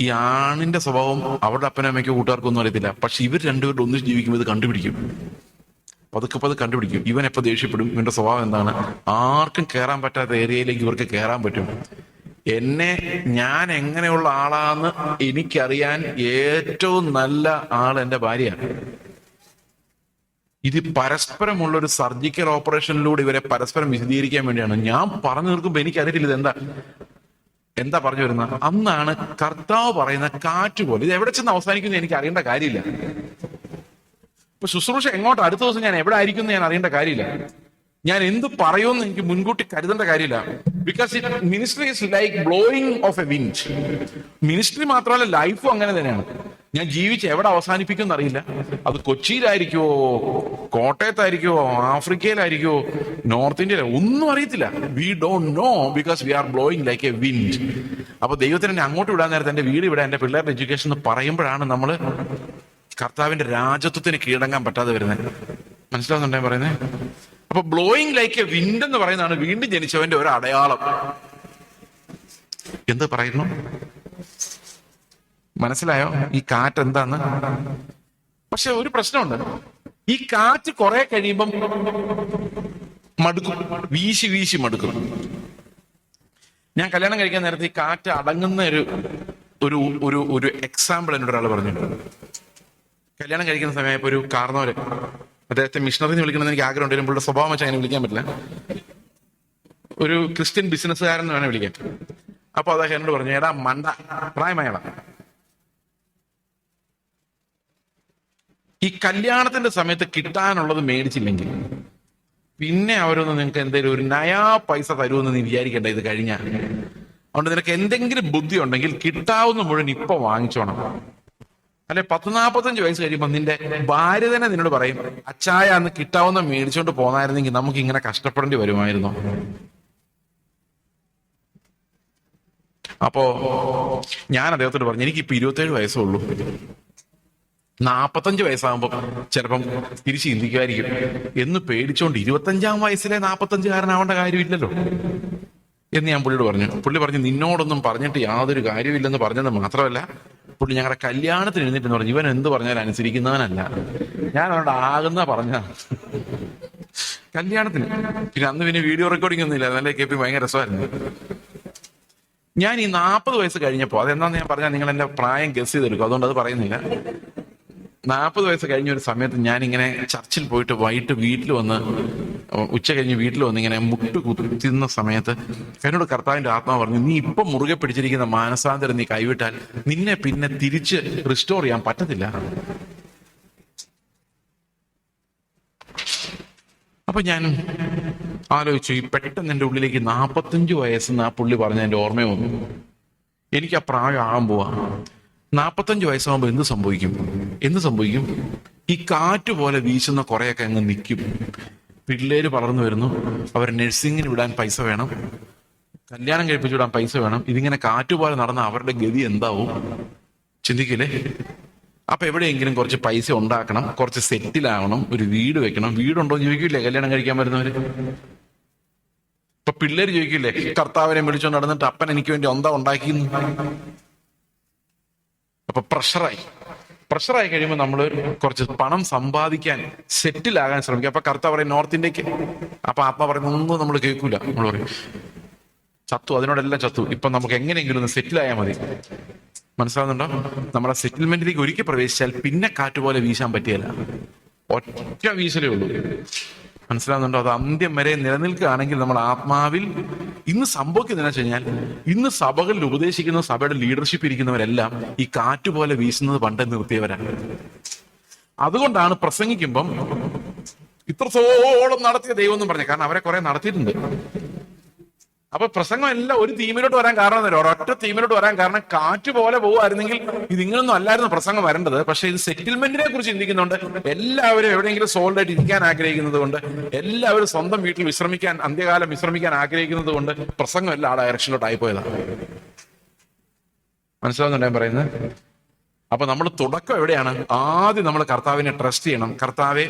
ഈ ആണിന്റെ സ്വഭാവം അവരുടെ അപ്പനും അമ്മയ്ക്കോ കൂട്ടുകാർക്കൊന്നും അറിയത്തില്ല. പക്ഷെ ഇവർ 2 പേരും ഒന്നിച്ച് ജീവിക്കുമ്പോൾ ഇത് കണ്ടുപിടിക്കും. പതുക്കെ കണ്ടുപിടിക്കും. ഇവൻ എപ്പോൾ ദേഷ്യപ്പെടും, ഇവന്റെ സ്വഭാവം എന്താണ്, ആർക്കും കയറാൻ പറ്റാത്ത ഏരിയയിലേക്ക് ഇവർക്ക് കയറാൻ പറ്റും. ഞാൻ എങ്ങനെയുള്ള ആളാന്ന് എനിക്കറിയാൻ ഏറ്റവും നല്ല ആൾ എന്റെ ഭാര്യയാണ്. ഇത് പരസ്പരമുള്ളൊരു സർജിക്കൽ ഓപ്പറേഷനിലൂടെ ഇവരെ പരസ്പരം വിശദീകരിക്കാൻ വേണ്ടിയാണ്. ഞാൻ പറഞ്ഞു തീർക്കുമ്പോ എനിക്കറിയില്ല ഇതെന്താ. എന്താ പറഞ്ഞു വരുന്നത്? അന്നാണ് കർത്താവ് പറയുന്ന കാറ്റ് പോലെ. ഇത് എവിടെ ചെന്ന് അവസാനിക്കുന്നു എനിക്ക് അറിയേണ്ട കാര്യമില്ല. ഇപ്പൊ ശുശ്രൂഷ എങ്ങോട്ട്, അടുത്ത ദിവസം ഞാൻ എവിടെ ആയിരിക്കും ഞാൻ അറിയേണ്ട കാര്യമില്ല. ഞാൻ എന്ത് പറയുമെന്ന് എനിക്ക് മുൻകൂട്ടി കരുതേണ്ട കാര്യമില്ല. Because ministry is like blowing of A wind. Ministry മാത്രമല്ല, ലൈഫും അങ്ങനെ തന്നെയാണ്. ഞാൻ ജീവിച്ച് എവിടെ അവസാനിപ്പിക്കും എന്നറിയില്ല. അത് കൊച്ചിയിലായിരിക്കുമോ, കോട്ടയത്തായിരിക്കുമോ, ആഫ്രിക്കയിലായിരിക്കുമോ, നോർത്ത് ഇന്ത്യയിലോ, ഒന്നും അറിയത്തില്ല. We don't know, because we are blowing like a wind. അപ്പൊ ദൈവത്തിന് എന്നെ അങ്ങോട്ട് വിടാൻ നേരത്തെ എന്റെ വീട് ഇവിടെ, എന്റെ പിള്ളേരുടെ എഡ്യൂക്കേഷൻ എന്ന് പറയുമ്പോഴാണ് നമ്മൾ കർത്താവിന്റെ രാജത്വത്തിന് കീഴടങ്ങാൻ പറ്റാതെ വരുന്നത്. മനസ്സിലാവുന്നുണ്ടോ പറയുന്നത്? അപ്പൊ ബ്ലോയിങ് ലൈക്ക് എ വിൻഡ് എന്ന് പറയുന്നതാണ് വീണ്ടും ജനിച്ചവന്റെ ഒരു അടയാളം. എന്ത് പറയുന്നു? മനസ്സിലായോ ഈ കാറ്റ് എന്താന്ന്? പക്ഷെ ഒരു പ്രശ്നമുണ്ട്. ഈ കാറ്റ് കുറെ കഴിയുമ്പം മടുക്കും, വീശി വീശി മടുക്കും. ഞാൻ കല്യാണം കഴിക്കാൻ നേരത്തെ ഈ കാറ്റ് അടങ്ങുന്ന ഒരു ഒരു ഒരു എക്സാമ്പിൾ എന്നോട് ഒരാൾ പറഞ്ഞിട്ടുണ്ട്. കല്യാണം കഴിക്കുന്ന സമയത്ത് ഒരു കാർന്നവര്, അദ്ദേഹത്തെ മിഷണറി എന്ന് വിളിക്കണമെന്ന് എനിക്ക് ആഗ്രഹം ഉണ്ടെങ്കിലും പുള്ളിയുടെ സ്വഭാവം വെച്ചാൽ അങ്ങനെ വിളിക്കാൻ പറ്റില്ല, ഒരു ക്രിസ്ത്യൻ ബിസിനസ്സുകാരൻ എന്ന് വേണേൽ വിളിക്കാൻ. അപ്പൊ അദ്ദേഹം എന്നോട് പറഞ്ഞു, എടാ മണ്ട, പ്രായമായടാ, ഈ കല്യാണത്തിന്റെ സമയത്ത് കിട്ടാനുള്ളത് മേടിച്ചില്ലെങ്കിൽ പിന്നെ അവരൊന്നും നിങ്ങൾക്ക് എന്തെങ്കിലും ഒരു നയാ പൈസ തരുമെന്ന് നീ വിചാരിക്കണ്ട ഇത് കഴിഞ്ഞാൽ. അതുകൊണ്ട് നിനക്ക് എന്തെങ്കിലും ബുദ്ധി ഉണ്ടെങ്കിൽ കിട്ടാവുന്ന മുഴുവൻ ഇപ്പൊ വാങ്ങിച്ചോണം. അല്ലെ 40-45 വയസ്സ് കഴിയുമ്പോൾ നിന്റെ ഭാര്യ തന്നെ നിന്നോട് പറയും, അച്ചായ അന്ന് കിട്ടാവുന്ന മേടിച്ചോണ്ട് പോന്നായിരുന്നെങ്കിൽ നമുക്ക് ഇങ്ങനെ കഷ്ടപ്പെടേണ്ടി വരുമായിരുന്നോ? അപ്പോ ഞാൻ അദ്ദേഹത്തോട് പറഞ്ഞു, എനിക്കിപ്പോ 27 വയസ്സേ ഉള്ളൂ, 45 വയസ്സാകുമ്പോ ചിലപ്പം തിരിച്ച് ചിന്തിക്കുമായിരിക്കും എന്ന് പേടിച്ചോണ്ട് 25-ാം വയസ്സിലെ 45-കാരനാവേണ്ട കാര്യമില്ലല്ലോ എന്ന് ഞാൻ പുള്ളിയോട് പറഞ്ഞു. പുള്ളി പറഞ്ഞു, നിന്നോടൊന്നും പറഞ്ഞിട്ട് യാതൊരു കാര്യമില്ലെന്ന് പറഞ്ഞത് മാത്രമല്ല, പുള്ളി ഞങ്ങളുടെ കല്യാണത്തിന് എഴുന്നേറ്റ് പറഞ്ഞു, ഇവൻ എന്ത് പറഞ്ഞാലും അനുസരിക്കുന്നവനല്ല. ഞാൻ അവനോട് ആകുന്ന പറഞ്ഞ കല്യാണത്തിന്. പിന്നെ അന്ന് പിന്നെ വീഡിയോ റെക്കോർഡിംഗ് ഒന്നും ഇല്ല, നല്ല കേൾപ്പി ഭയങ്കര രസമായിരുന്നു. ഞാൻ ഈ 40 വയസ്സ് കഴിഞ്ഞപ്പോ, അതെന്താന്ന് ഞാൻ പറഞ്ഞാൽ നിങ്ങൾ എന്റെ പ്രായം ഗസ് ചെയ്തെടുക്കും, അതുകൊണ്ട് അത് പറയുന്നില്ല. 40 വയസ്സ് കഴിഞ്ഞ ഒരു സമയത്ത് ഞാൻ ഇങ്ങനെ ചർച്ചിൽ പോയിട്ട് വൈകിട്ട് വീട്ടിൽ വന്ന്, ഉച്ച കഴിഞ്ഞ് വീട്ടിൽ വന്ന് ഇങ്ങനെ മുട്ട് കുത്തുന്ന സമയത്ത് എന്നോട് കർത്താവിന്റെ ആത്മാവ് പറഞ്ഞു, നീ ഇപ്പൊ മുറുകെ പിടിച്ചിരിക്കുന്ന മാനസാന്തരം നീ കൈവിട്ടാൽ നിന്നെ പിന്നെ തിരിച്ച് റിസ്റ്റോർ ചെയ്യാൻ പറ്റത്തില്ല. അപ്പൊ ഞാൻ ആലോചിച്ചു, ഈ പെട്ടെന്ന് എന്റെ ഉള്ളിലേക്ക് 45 വയസ്സെന്ന് ആ പുള്ളി പറഞ്ഞ എന്റെ ഓർമ്മ വന്നു. എനിക്ക് ആ പ്രായം ആകാൻ പോവാ. 45 വയസ്സാകുമ്പോൾ എന്ത് സംഭവിക്കും? ഈ കാറ്റ് പോലെ വീശുന്ന കുറെയൊക്കെ അങ്ങ് നിൽക്കും. പിള്ളേര് വളർന്നു വരുന്നു, അവർ നഴ്സിങ്ങിന് വിടാൻ പൈസ വേണം, കല്യാണം കഴിപ്പിച്ചു വിടാൻ പൈസ വേണം. ഇതിങ്ങനെ കാറ്റ് പോലെ നടന്ന അവരുടെ ഗതി എന്താവും ചിന്തിക്കില്ലേ? അപ്പൊ എവിടെയെങ്കിലും കുറച്ച് പൈസ ഉണ്ടാക്കണം, കുറച്ച് സെറ്റിലാവണം, ഒരു വീട് വെക്കണം. വീടുണ്ടോ എന്ന് ചോദിക്കില്ലേ കല്യാണം കഴിക്കാൻ വരുന്നവര്? ഇപ്പൊ പിള്ളേര് ചോദിക്കില്ലേ, കർത്താവിനെ വിളിച്ചോണ്ട് നടന്നിട്ട് അപ്പൻ എനിക്ക് വേണ്ടി എന്താ ഉണ്ടാക്കിയെന്ന്? അപ്പൊ പ്രഷറായി കഴിയുമ്പോൾ നമ്മൾ കുറച്ച് പണം സമ്പാദിക്കാൻ, സെറ്റിലാകാൻ ശ്രമിക്കുക. അപ്പൊ കർത്താവ് പറയും നോർത്ത് ഇന്ത്യക്ക്. അപ്പൊ ആത്മാ പറയുന്ന ഒന്നും നമ്മൾ കേൾക്കൂല. നമ്മൾ പറയും ചത്തു, അതിനോടെല്ലാം ചത്തു, ഇപ്പൊ നമുക്ക് എങ്ങനെയെങ്കിലും ഒന്ന് സെറ്റിലായാൽ മതി. മനസ്സിലാവുന്നുണ്ടോ? നമ്മളെ സെറ്റിൽമെന്റിലേക്ക് ഒരിക്കൽ പ്രവേശിച്ചാൽ പിന്നെ കാറ്റുപോലെ വീശാൻ പറ്റിയല്ല, ഒറ്റ വീശലേ ഉള്ളൂ. മനസ്സിലാവുന്നുണ്ടോ? അത് അന്ത്യം വരെ നിലനിൽക്കുകയാണെങ്കിൽ നമ്മൾ ആത്മാവിൽ ഇന്ന് സംഭവിക്കുന്നതെന്ന് വെച്ച് കഴിഞ്ഞാൽ, ഇന്ന് സഭകളിൽ ഉപദേശിക്കുന്ന, സഭയുടെ ലീഡർഷിപ്പ് ഇരിക്കുന്നവരെല്ലാം ഈ കാറ്റുപോലെ വീശുന്നത് പണ്ട് നിർത്തിയവരാണ്. അതുകൊണ്ടാണ് പ്രസംഗിക്കുമ്പം ഇത്രത്തോളം നടത്തിയ ദൈവം എന്നും പറഞ്ഞത്. കാരണം അവരെ കുറെ നടത്തിയിട്ടുണ്ട്. അപ്പൊ പ്രസംഗം എല്ലാം ഒരു തീമിലോട്ട് വരാൻ കാരണം, ഒരൊറ്റ തീമിലോട്ട് വരാൻ കാരണം കാറ്റ് പോലെ പോകുമായിരുന്നെങ്കിൽ ഇതിങ്ങനൊന്നും അല്ലായിരുന്നു പ്രസംഗം വരേണ്ടത്. പക്ഷെ ഇത് സെറ്റിൽമെന്റിനെ കുറിച്ച് ചിന്തിക്കുന്നുണ്ട്. എല്ലാവരും എവിടെയെങ്കിലും സോൾഡ് ആയിട്ട് ഇരിക്കാൻ ആഗ്രഹിക്കുന്നത് കൊണ്ട്, എല്ലാവരും സ്വന്തം വീട്ടിൽ വിശ്രമിക്കാൻ, അന്ത്യകാലം വിശ്രമിക്കാൻ ആഗ്രഹിക്കുന്നത് കൊണ്ട് പ്രസംഗം എല്ലാം ആ ഡയറക്ഷനിലോട്ട് ആയിപ്പോയതാണ്. മനസ്സിലാവുന്നുണ്ടോ ഞാൻ പറയുന്നത്? അപ്പൊ നമ്മൾ തുടക്കം എവിടെയാണ്? ആദ്യം നമ്മൾ കർത്താവിനെ ട്രസ്റ്റ് ചെയ്യണം. കർത്താവെ,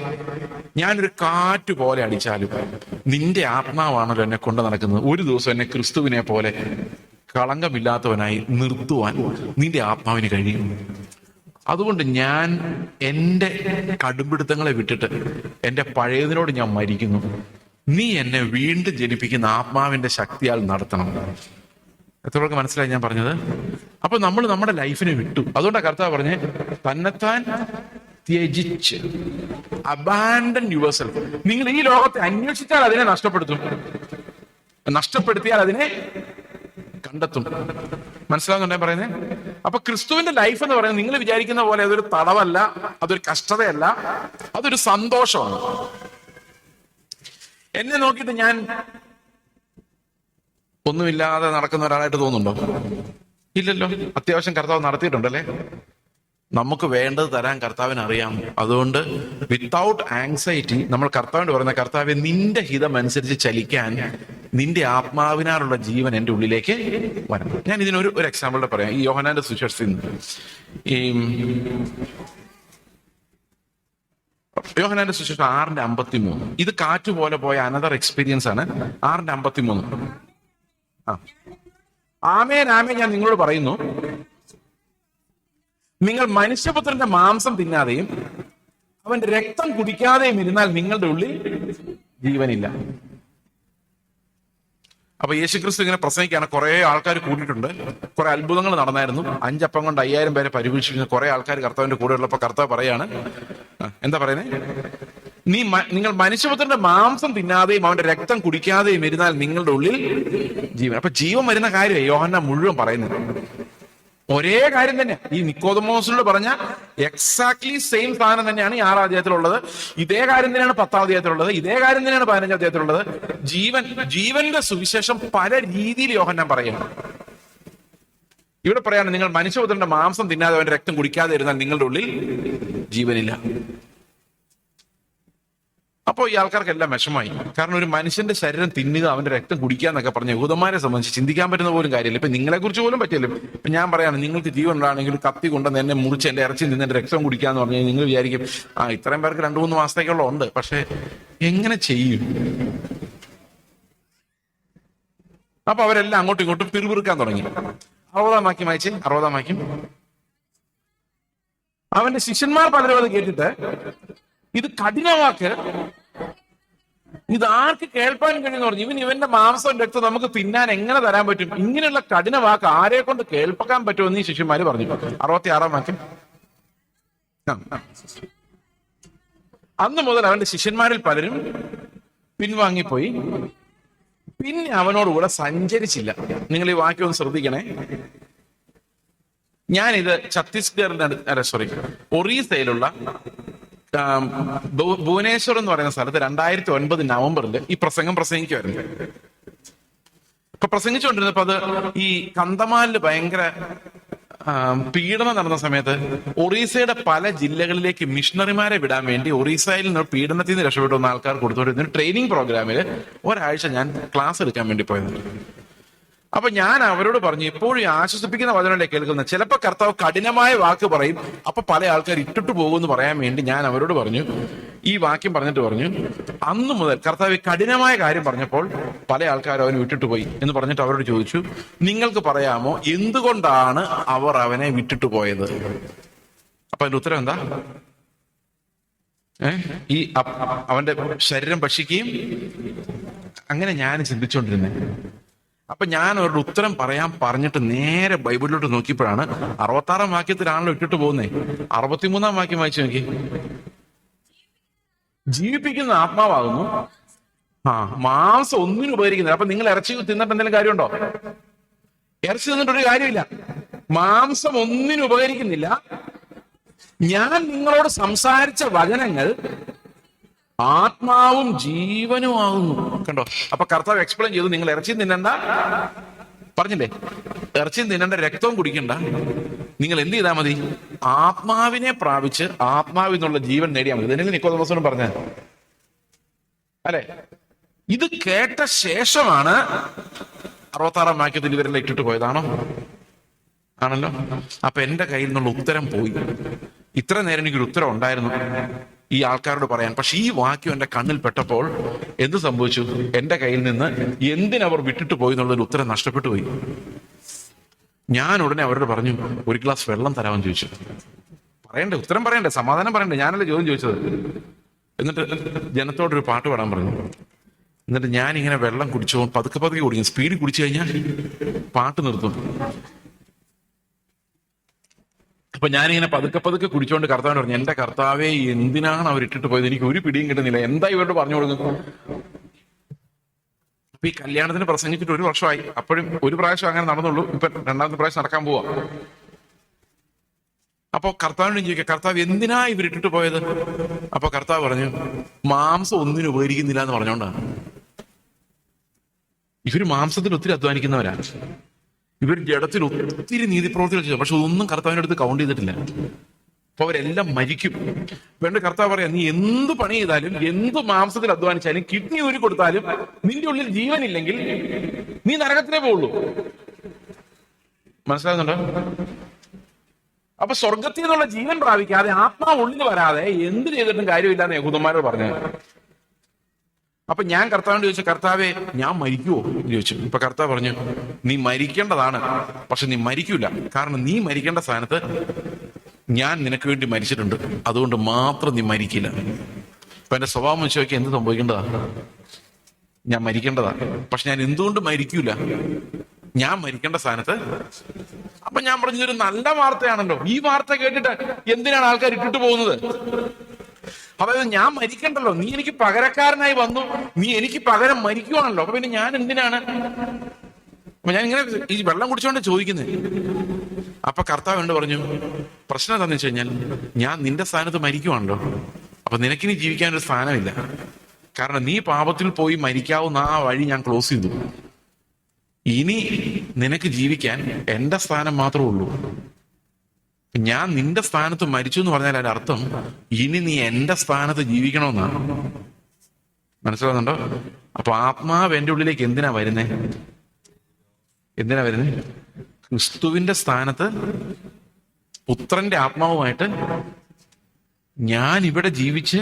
ഞാനൊരു കാറ്റ് പോലെ അടിച്ചാലും നിന്റെ ആത്മാവാണല്ലോ എന്നെ കൊണ്ട് നടക്കുന്നത്. ഒരു ദിവസം എന്നെ ക്രിസ്തുവിനെ പോലെ കളങ്കമില്ലാത്തവനായി നിർത്തുവാൻ നിന്റെ ആത്മാവിന് കഴിയും. അതുകൊണ്ട് ഞാൻ എൻ്റെ കടുംപിടുത്തങ്ങളെ വിട്ടിട്ട് എൻ്റെ പഴയതിനോട് ഞാൻ മരിക്കുന്നു. നീ എന്നെ വീണ്ടും ജനിപ്പിക്കുന്ന ആത്മാവിന്റെ ശക്തിയാൽ നടത്തണം. എത്രയൊക്കെ മനസ്സിലായി ഞാൻ പറഞ്ഞത്? അപ്പൊ നമ്മൾ നമ്മുടെ ലൈഫിനെ വിട്ടു. അതുകൊണ്ടാണ് കർത്താവ് പറഞ്ഞ്, തന്നെത്താൻ ത്യജിച്ച്, അബാൻഡൻ യുവർ സെൽഫ്. നിങ്ങൾ ഈ ലോകത്തെ അന്വേഷിച്ചാൽ അതിനെ നഷ്ടപ്പെടുത്തിയാൽ അതിനെ കണ്ടെത്തും. മനസ്സിലാവുന്നുണ്ടേ പറയുന്നത്? അപ്പൊ ക്രിസ്തുവിന്റെ ലൈഫ് എന്ന് പറയുന്നത് നിങ്ങൾ വിചാരിക്കുന്ന പോലെ അതൊരു തടവല്ല, അതൊരു കഷ്ടതയല്ല, അതൊരു സന്തോഷമാണ്. എന്നെ നോക്കിയിട്ട് ഞാൻ ഒന്നുമില്ലാതെ നടക്കുന്ന ഒരാളായിട്ട് തോന്നുന്നുണ്ടോ? ഇല്ലല്ലോ. അത്യാവശ്യം കർത്താവ് നടത്തിയിട്ടുണ്ടല്ലേ. നമുക്ക് വേണ്ടത് തരാൻ കർത്താവിന് അറിയാം. അതുകൊണ്ട് വിത്തൗട്ട് ആങ്സൈറ്റി നമ്മൾ കർത്താവിനോട് പറയുന്ന, കർത്താവെ നിന്റെ ഹിതം അനുസരിച്ച് ചലിക്കാൻ നിന്റെ ആത്മാവിനാലുള്ള ജീവൻ എൻ്റെ ഉള്ളിലേക്ക് വരണം. ഞാൻ ഇതിനൊരു എക്സാമ്പിളിൽ പറയാം. ഈ യോഹന്നാന്റെ സുവിശേഷത്തിൽ നിന്ന്, ഈ യോഹന്നാന്റെ സുവിശേഷം 6:53, ഇത് കാറ്റുപോലെ പോയ അനദർ എക്സ്പീരിയൻസ് ആണ്. 6:53. ആമേൻ ആമേൻ ഞാൻ നിങ്ങളോട് പറയുന്നു, നിങ്ങൾ മനുഷ്യപുത്രന്റെ മാംസം തിന്നാതെയും അവന്റെ രക്തം കുടിക്കാതെയും ഇരുന്നാൽ നിങ്ങളുടെ ഉള്ളിൽ ജീവനില്ല. അപ്പൊ യേശുക്രിസ്തു ഇങ്ങനെ പ്രസംഗിക്കുകയാണ്. കുറെ ആൾക്കാർ കൂടിയിട്ടുണ്ട്, കുറെ അത്ഭുതങ്ങൾ നടന്നായിരുന്നു. 5 അപ്പം കൊണ്ട് 5000 പേരെ പരിപോഷിക്കുന്ന കുറെ ആൾക്കാർ കർത്താവിന്റെ കൂടെ ഉള്ളപ്പോ കർത്താവ് പറയാണ്, എന്താ പറയുന്നത്? നിങ്ങൾ മനുഷ്യപുത്രന്റെ മാംസം തിന്നാതെയും അവന്റെ രക്തം കുടിക്കാതെയും ഇരുന്നാൽ നിങ്ങളുടെ ഉള്ളിൽ ജീവൻ. അപ്പൊ ജീവൻ വരുന്ന കാര്യമാണ് യോഹന്നാൻ മുഴുവൻ പറയുന്നത്. ഒരേ കാര്യം തന്നെ ഈ നിക്കോദമോസിനോട് പറഞ്ഞ എക്സാക്ട്ലി സെയിം സാധനം തന്നെയാണ് ഈ 6-ാം അധ്യായത്തിലുള്ളത്. ഇതേ കാര്യം തന്നെയാണ് 10-ാം അധ്യായത്തിലുള്ളത്. ഇതേ കാര്യം തന്നെയാണ് 15-ാം അധ്യായത്തിലുള്ളത്. ജീവന്റെ സുവിശേഷം പല രീതിയിൽ യോഹന്നാൻ പറയുന്നു. ഇവിടെ പറയാണ്, നിങ്ങൾ മനുഷ്യപുത്രന്റെ മാംസം തിന്നാതെ അവന്റെ രക്തം കുടിക്കാതെ ഇരുന്നാൽ നിങ്ങളുടെ ഉള്ളിൽ ജീവനില്ല. അപ്പോൾ ഈ ആൾക്കാർക്കെല്ലാം വിഷമായി. കാരണം ഒരു മനുഷ്യന്റെ ശരീരം തിന്നുക, അവന്റെ രക്തം കുടിക്കുക എന്നൊക്കെ പറഞ്ഞ യഹൂദന്മാരെ സംബന്ധിച്ച് ചിന്തിക്കാൻ പറ്റുന്ന പോലും കാര്യമില്ല. ഇപ്പൊ നിങ്ങളെ കുറിച്ച് പോലും പറ്റില്ല. ഇപ്പൊ ഞാൻ പറയാണ്, നിങ്ങൾക്ക് ജീവൻ ഉണ്ടാണെങ്കിൽ കത്തി കൊണ്ടുവന്ന് എന്നെ മുറിച്ച് എന്റെ ഇറച്ചി നിന്ന് എന്റെ രക്തം കുടിക്കാന്ന് പറഞ്ഞു നിങ്ങൾ വിചാരിക്കും ഇത്രയും പേർക്ക് 2-3 മാസത്തേക്കുള്ള ഉണ്ട്. പക്ഷെ എങ്ങനെ ചെയ്യും? അപ്പൊ അവരെല്ലാം അങ്ങോട്ടും ഇങ്ങോട്ടും പിറുപിറുക്കാൻ തുടങ്ങി. 60-ാം വാക്യം വായിച്ച്. 60-ാം വാക്യം. അവന്റെ ശിഷ്യന്മാർ പലരും അത് കേട്ടിട്ട്, ഇത് കഠിനവാക്ക്, ഇത് ആർക്ക് കേൾപ്പാൻ കഴിയുമെന്ന് പറഞ്ഞു. ഇവന്റെ മാംസം രക്തം നമുക്ക് തിന്നാൻ എങ്ങനെ തരാൻ പറ്റും? ഇങ്ങനെയുള്ള കഠിന വാക്ക് ആരെ കൊണ്ട് കേൾപ്പിക്കാൻ പറ്റുമെന്ന് ഈ ശിഷ്യന്മാര് പറഞ്ഞു. 66-ാം വാക്യം. അന്ന് മുതൽ അവന്റെ ശിഷ്യന്മാരിൽ പലരും പിൻവാങ്ങിപ്പോയി, പിന്നെ അവനോടുകൂടെ സഞ്ചരിച്ചില്ല. നിങ്ങൾ ഈ വാക്യം ഒന്ന് ശ്രദ്ധിക്കണേ. ഞാനിത് ഛത്തീസ്ഗഡിന്റെ ഒറീസയിലുള്ള ഭുവനേശ്വർ എന്ന് പറയുന്ന സ്ഥലത്ത് 2009 നവംബറിൽ ഈ പ്രസംഗിക്കുമായിരുന്നു. ഇപ്പൊ പ്രസംഗിച്ചുകൊണ്ടിരുന്നപ്പോ അത് ഈ കന്തമാലില് ഭയങ്കര പീഡനം നടന്ന സമയത്ത് ഒറീസയുടെ പല ജില്ലകളിലേക്ക് മിഷണറിമാരെ വിടാൻ വേണ്ടി ഒറീസയിൽ നിന്ന് പീഡനത്തിൽ നിന്ന് രക്ഷപ്പെട്ടു വന്ന ആൾക്കാർ കൊടുത്തുകൊണ്ടിരുന്ന ട്രെയിനിങ് പ്രോഗ്രാമിൽ ഒരാഴ്ച ഞാൻ ക്ലാസ് എടുക്കാൻ വേണ്ടി പോയത്. അപ്പൊ ഞാൻ അവരോട് പറഞ്ഞു, എപ്പോഴും ആശ്വസിപ്പിക്കുന്ന വചനമല്ലേ കേൾക്കുന്നത്. ചിലപ്പോൾ കർത്താവ് കഠിനമായ വാക്ക് പറയും, അപ്പൊ പല ആൾക്കാർ ഇട്ടിട്ട് പോകുമെന്ന് പറയാൻ വേണ്ടി ഞാൻ അവരോട് പറഞ്ഞു, ഈ വാക്യം പറഞ്ഞിട്ട് പറഞ്ഞു, അന്നു മുതൽ കർത്താവ് കഠിനമായ കാര്യം പറഞ്ഞപ്പോൾ പല ആൾക്കാരും അവനെ വിട്ടിട്ട് പോയി എന്ന് പറഞ്ഞിട്ട് അവരോട് ചോദിച്ചു, നിങ്ങൾക്ക് പറയാമോ എന്തുകൊണ്ടാണ് അവർ അവനെ വിട്ടിട്ട് പോയത്? അപ്പൊ അതിന്റെ ഉത്തരം എന്താ? ഈ അവന്റെ ശരീരം ഭക്ഷിക്കുകയും. അങ്ങനെ ഞാൻ ചിന്തിച്ചുകൊണ്ടിരുന്നേ. അപ്പൊ ഞാൻ അവരുടെ ഉത്തരം പറയാൻ പറഞ്ഞിട്ട് നേരെ ബൈബിളിലോട്ട് നോക്കിയപ്പോഴാണ് 66-ാം വാക്യത്തിലാണല്ലോ ഇട്ടിട്ട് പോകുന്നേ. 63-ാം വാക്യം വായിച്ചു നോക്കി. ജീവിപ്പിക്കുന്ന ആത്മാവാകുന്നു, മാംസം ഒന്നിനും ഉപകരിക്കുന്നില്ല. അപ്പൊ നിങ്ങൾ ഇറച്ചി തിന്നിട്ട് എന്തെങ്കിലും കാര്യമുണ്ടോ? ഇറച്ചി തിന്നിട്ടൊരു കാര്യമില്ല. മാംസം ഒന്നിനും ഉപകരിക്കുന്നില്ല. ഞാൻ നിങ്ങളോട് സംസാരിച്ച വചനങ്ങൾ ആത്മാവും ജീവനും ആകുന്നു. കണ്ടോ? അപ്പൊ കർത്താവ് എക്സ്പ്ലെയിൻ ചെയ്തു, നിങ്ങൾ ഇറച്ചിയും തിന്നണ്ട, പറഞ്ഞില്ലേ, ഇറച്ചിയും തിന്നണ്ട, രക്തവും കുടിക്കണ്ട, നിങ്ങൾ എന്ത് ചെയ്താൽ മതി? ആത്മാവിനെ പ്രാപിച്ച് ആത്മാവിൽ നിന്നുള്ള ജീവൻ നേടിയാൽ മതി. ഇതെന്നെ നിക്കോദമോസിനും പറഞ്ഞ അല്ലെ? ഇത് കേട്ട ശേഷമാണ് 66-ാം വാക്യത്തിൽ ഇവരെല്ലാം ഇട്ടിട്ട് പോയതാണോ? ആണല്ലോ. അപ്പൊ എന്റെ കയ്യിൽ നിന്നുള്ള ഉത്തരം പോയി. ഇത്ര നേരം എനിക്കൊരു ഉത്തരം ഉണ്ടായിരുന്നു ഈ ആൾക്കാരോട് പറയാൻ. പക്ഷെ ഈ വാക്യം എന്റെ കണ്ണിൽ പെട്ടപ്പോൾ എന്ത് സംഭവിച്ചു? എന്റെ കയ്യിൽ നിന്ന് എന്തിനവർ വിട്ടിട്ട് പോയി എന്നുള്ളൊരു ഉത്തരം നഷ്ടപ്പെട്ടു പോയി. ഞാൻ ഉടനെ അവരോട് പറഞ്ഞു, ഒരു ഗ്ലാസ് വെള്ളം തരാമെന്ന് ചോദിച്ചു. പറയണ്ടേ, ഉത്തരം പറയണ്ടേ, സമാധാനം പറയണ്ടേ, ഞാനല്ലേ ചോദ്യം ചോദിച്ചത്. എന്നിട്ട് ജനത്തോടൊരു പാട്ട് പാടാൻ പറഞ്ഞു. എന്നിട്ട് ഞാൻ ഇങ്ങനെ വെള്ളം കുടിച്ചോ, പതുക്കെ പതുക്കെ കുടിക്കും. സ്പീഡിൽ കുടിച്ചു കഴിഞ്ഞാൽ പാട്ട് നിർത്തും. അപ്പൊ ഞാനിങ്ങനെ പതുക്കെ പതുക്കെ കുടിച്ചോണ്ട് കർത്താവിന് പറഞ്ഞു, എന്റെ കർത്താവെ എന്തിനാണ് അവർ ഇട്ടിട്ട് പോയത്? എനിക്ക് ഒരു പിടിയും കിട്ടുന്നില്ല. എന്താ ഇവരോട് പറഞ്ഞു കൊടുക്കുന്നത്? ഇപ്പൊ ഈ കല്യാണത്തിന് പ്രസംഗിച്ചിട്ട് 1 വർഷമായി, അപ്പോഴും ഒരു പ്രാവശ്യം അങ്ങനെ നടന്നുള്ളൂ, ഇപ്പൊ 2ാമത്തെ പ്രാവശ്യം നടക്കാൻ പോവാ. അപ്പൊ കർത്താവിനോട് ചോദിക്കുക, കർത്താവ് എന്തിനാ ഇവരിട്ടിട്ട് പോയത്? അപ്പൊ കർത്താവ് പറഞ്ഞു, മാംസം ഒന്നിനും ഉപകരിക്കുന്നില്ല എന്ന് പറഞ്ഞോണ്ടാണ്. ഇവര് മാംസത്തിൽ ഒത്തിരി അധ്വാനിക്കുന്നവരാണ്, ഇവർ ജഡത്തിൽ ഒത്തിരി നീതിപ്രവർത്തികൾ ചെയ്തു, പക്ഷെ ഒന്നും കർത്താവിന്റെ അടുത്ത് കൗണ്ട് ചെയ്തിട്ടില്ല. അപ്പൊ അവരെല്ലാം മരിക്കും. വേണ്ട കർത്താവ് പറയാം, നീ എന്ത് പണി ചെയ്താലും, എന്ത് മാംസത്തിൽ അധ്വാനിച്ചാലും, കിഡ്നി ഊരി കൊടുത്താലും നിന്റെ ഉള്ളിൽ ജീവനില്ലെങ്കിൽ നീ നരകത്തിലേ പോവുള്ളൂ. മനസ്സിലാകുന്നുണ്ടോ? അപ്പൊ സ്വർഗത്തിൽ നിന്നുള്ള ജീവൻ പ്രാപിക്കാതെ, ആത്മാവ് ഉള്ളിൽ വരാതെ എന്ത് ചെയ്തിട്ടും കാര്യമില്ലാന്ന് യഹൂദന്മാരോട് പറഞ്ഞു. അപ്പൊ ഞാൻ കർത്താവിനോട് ചോദിച്ചു, കർത്താവെ ഞാൻ മരിക്കുവോ എന്ന് ചോദിച്ചു. ഇപ്പൊ കർത്താവ് പറഞ്ഞു, നീ മരിക്കേണ്ടതാണ്, പക്ഷെ നീ മരിക്കൂല. കാരണം നീ മരിക്കേണ്ട സ്ഥാനത്ത് ഞാൻ നിനക്ക് വേണ്ടി മരിച്ചിട്ടുണ്ട്, അതുകൊണ്ട് മാത്രം നീ മരിക്കില്ല. അപ്പൊ എന്റെ സ്വഭാവം വെച്ച് നോക്കി എന്ത് സംഭവിക്കേണ്ടതാ? ഞാൻ മരിക്കേണ്ടതാ, പക്ഷെ ഞാൻ എന്തുകൊണ്ട് മരിക്കൂല? ഞാൻ മരിക്കേണ്ട സ്ഥാനത്ത്. അപ്പൊ ഞാൻ പറഞ്ഞു, ഇതൊരു നല്ല വാർത്തയാണല്ലോ, ഈ വാർത്ത കേട്ടിട്ട് എന്തിനാണ് ആൾക്കാർ ഇട്ടിട്ട് പോകുന്നത്? അതായത് ഞാൻ മരിക്കണ്ടല്ലോ, നീ എനിക്ക് പകരക്കാരനായി വന്നു, നീ എനിക്ക് പകരം മരിക്കുവാണല്ലോ, അപ്പൊ പിന്നെ ഞാൻ എന്തിനാണ്? അപ്പൊ ഞാൻ ഇങ്ങനെ ഈ വെള്ളം കുടിച്ചോണ്ട് ചോദിക്കുന്നത്. അപ്പൊ കർത്താവ് എന്ന് പറഞ്ഞു, പ്രശ്നം എന്താണെന്ന് വെച്ച് കഴിഞ്ഞാൽ ഞാൻ നിന്റെ സ്ഥാനത്ത് മരിക്കുവാണല്ലോ, അപ്പൊ നിനക്കിനി ജീവിക്കാനൊരു സ്ഥാനമില്ല. കാരണം നീ പാപത്തിൽ പോയി മരിക്കാവുന്ന ആ വഴി ഞാൻ ക്ലോസ് ചെയ്തു. ഇനി നിനക്ക് ജീവിക്കാൻ എന്റെ സ്ഥാനം മാത്രമേ ഉള്ളൂ. ഞാൻ നിന്റെ സ്ഥാനത്ത് മരിച്ചു എന്ന് പറഞ്ഞാൽ അതിന്റെ അർത്ഥം ഇനി നീ എന്റെ സ്ഥാനത്ത് ജീവിക്കണമെന്നാണ്. മനസ്സിലാവുന്നുണ്ടോ? അപ്പൊ ആത്മാവ് എന്റെ ഉള്ളിലേക്ക് എന്തിനാ വരുന്നേ? ക്രിസ്തുവിന്റെ സ്ഥാനത്ത് പുത്രന്റെ ആത്മാവുമായിട്ട് ഞാൻ ഇവിടെ ജീവിച്ച്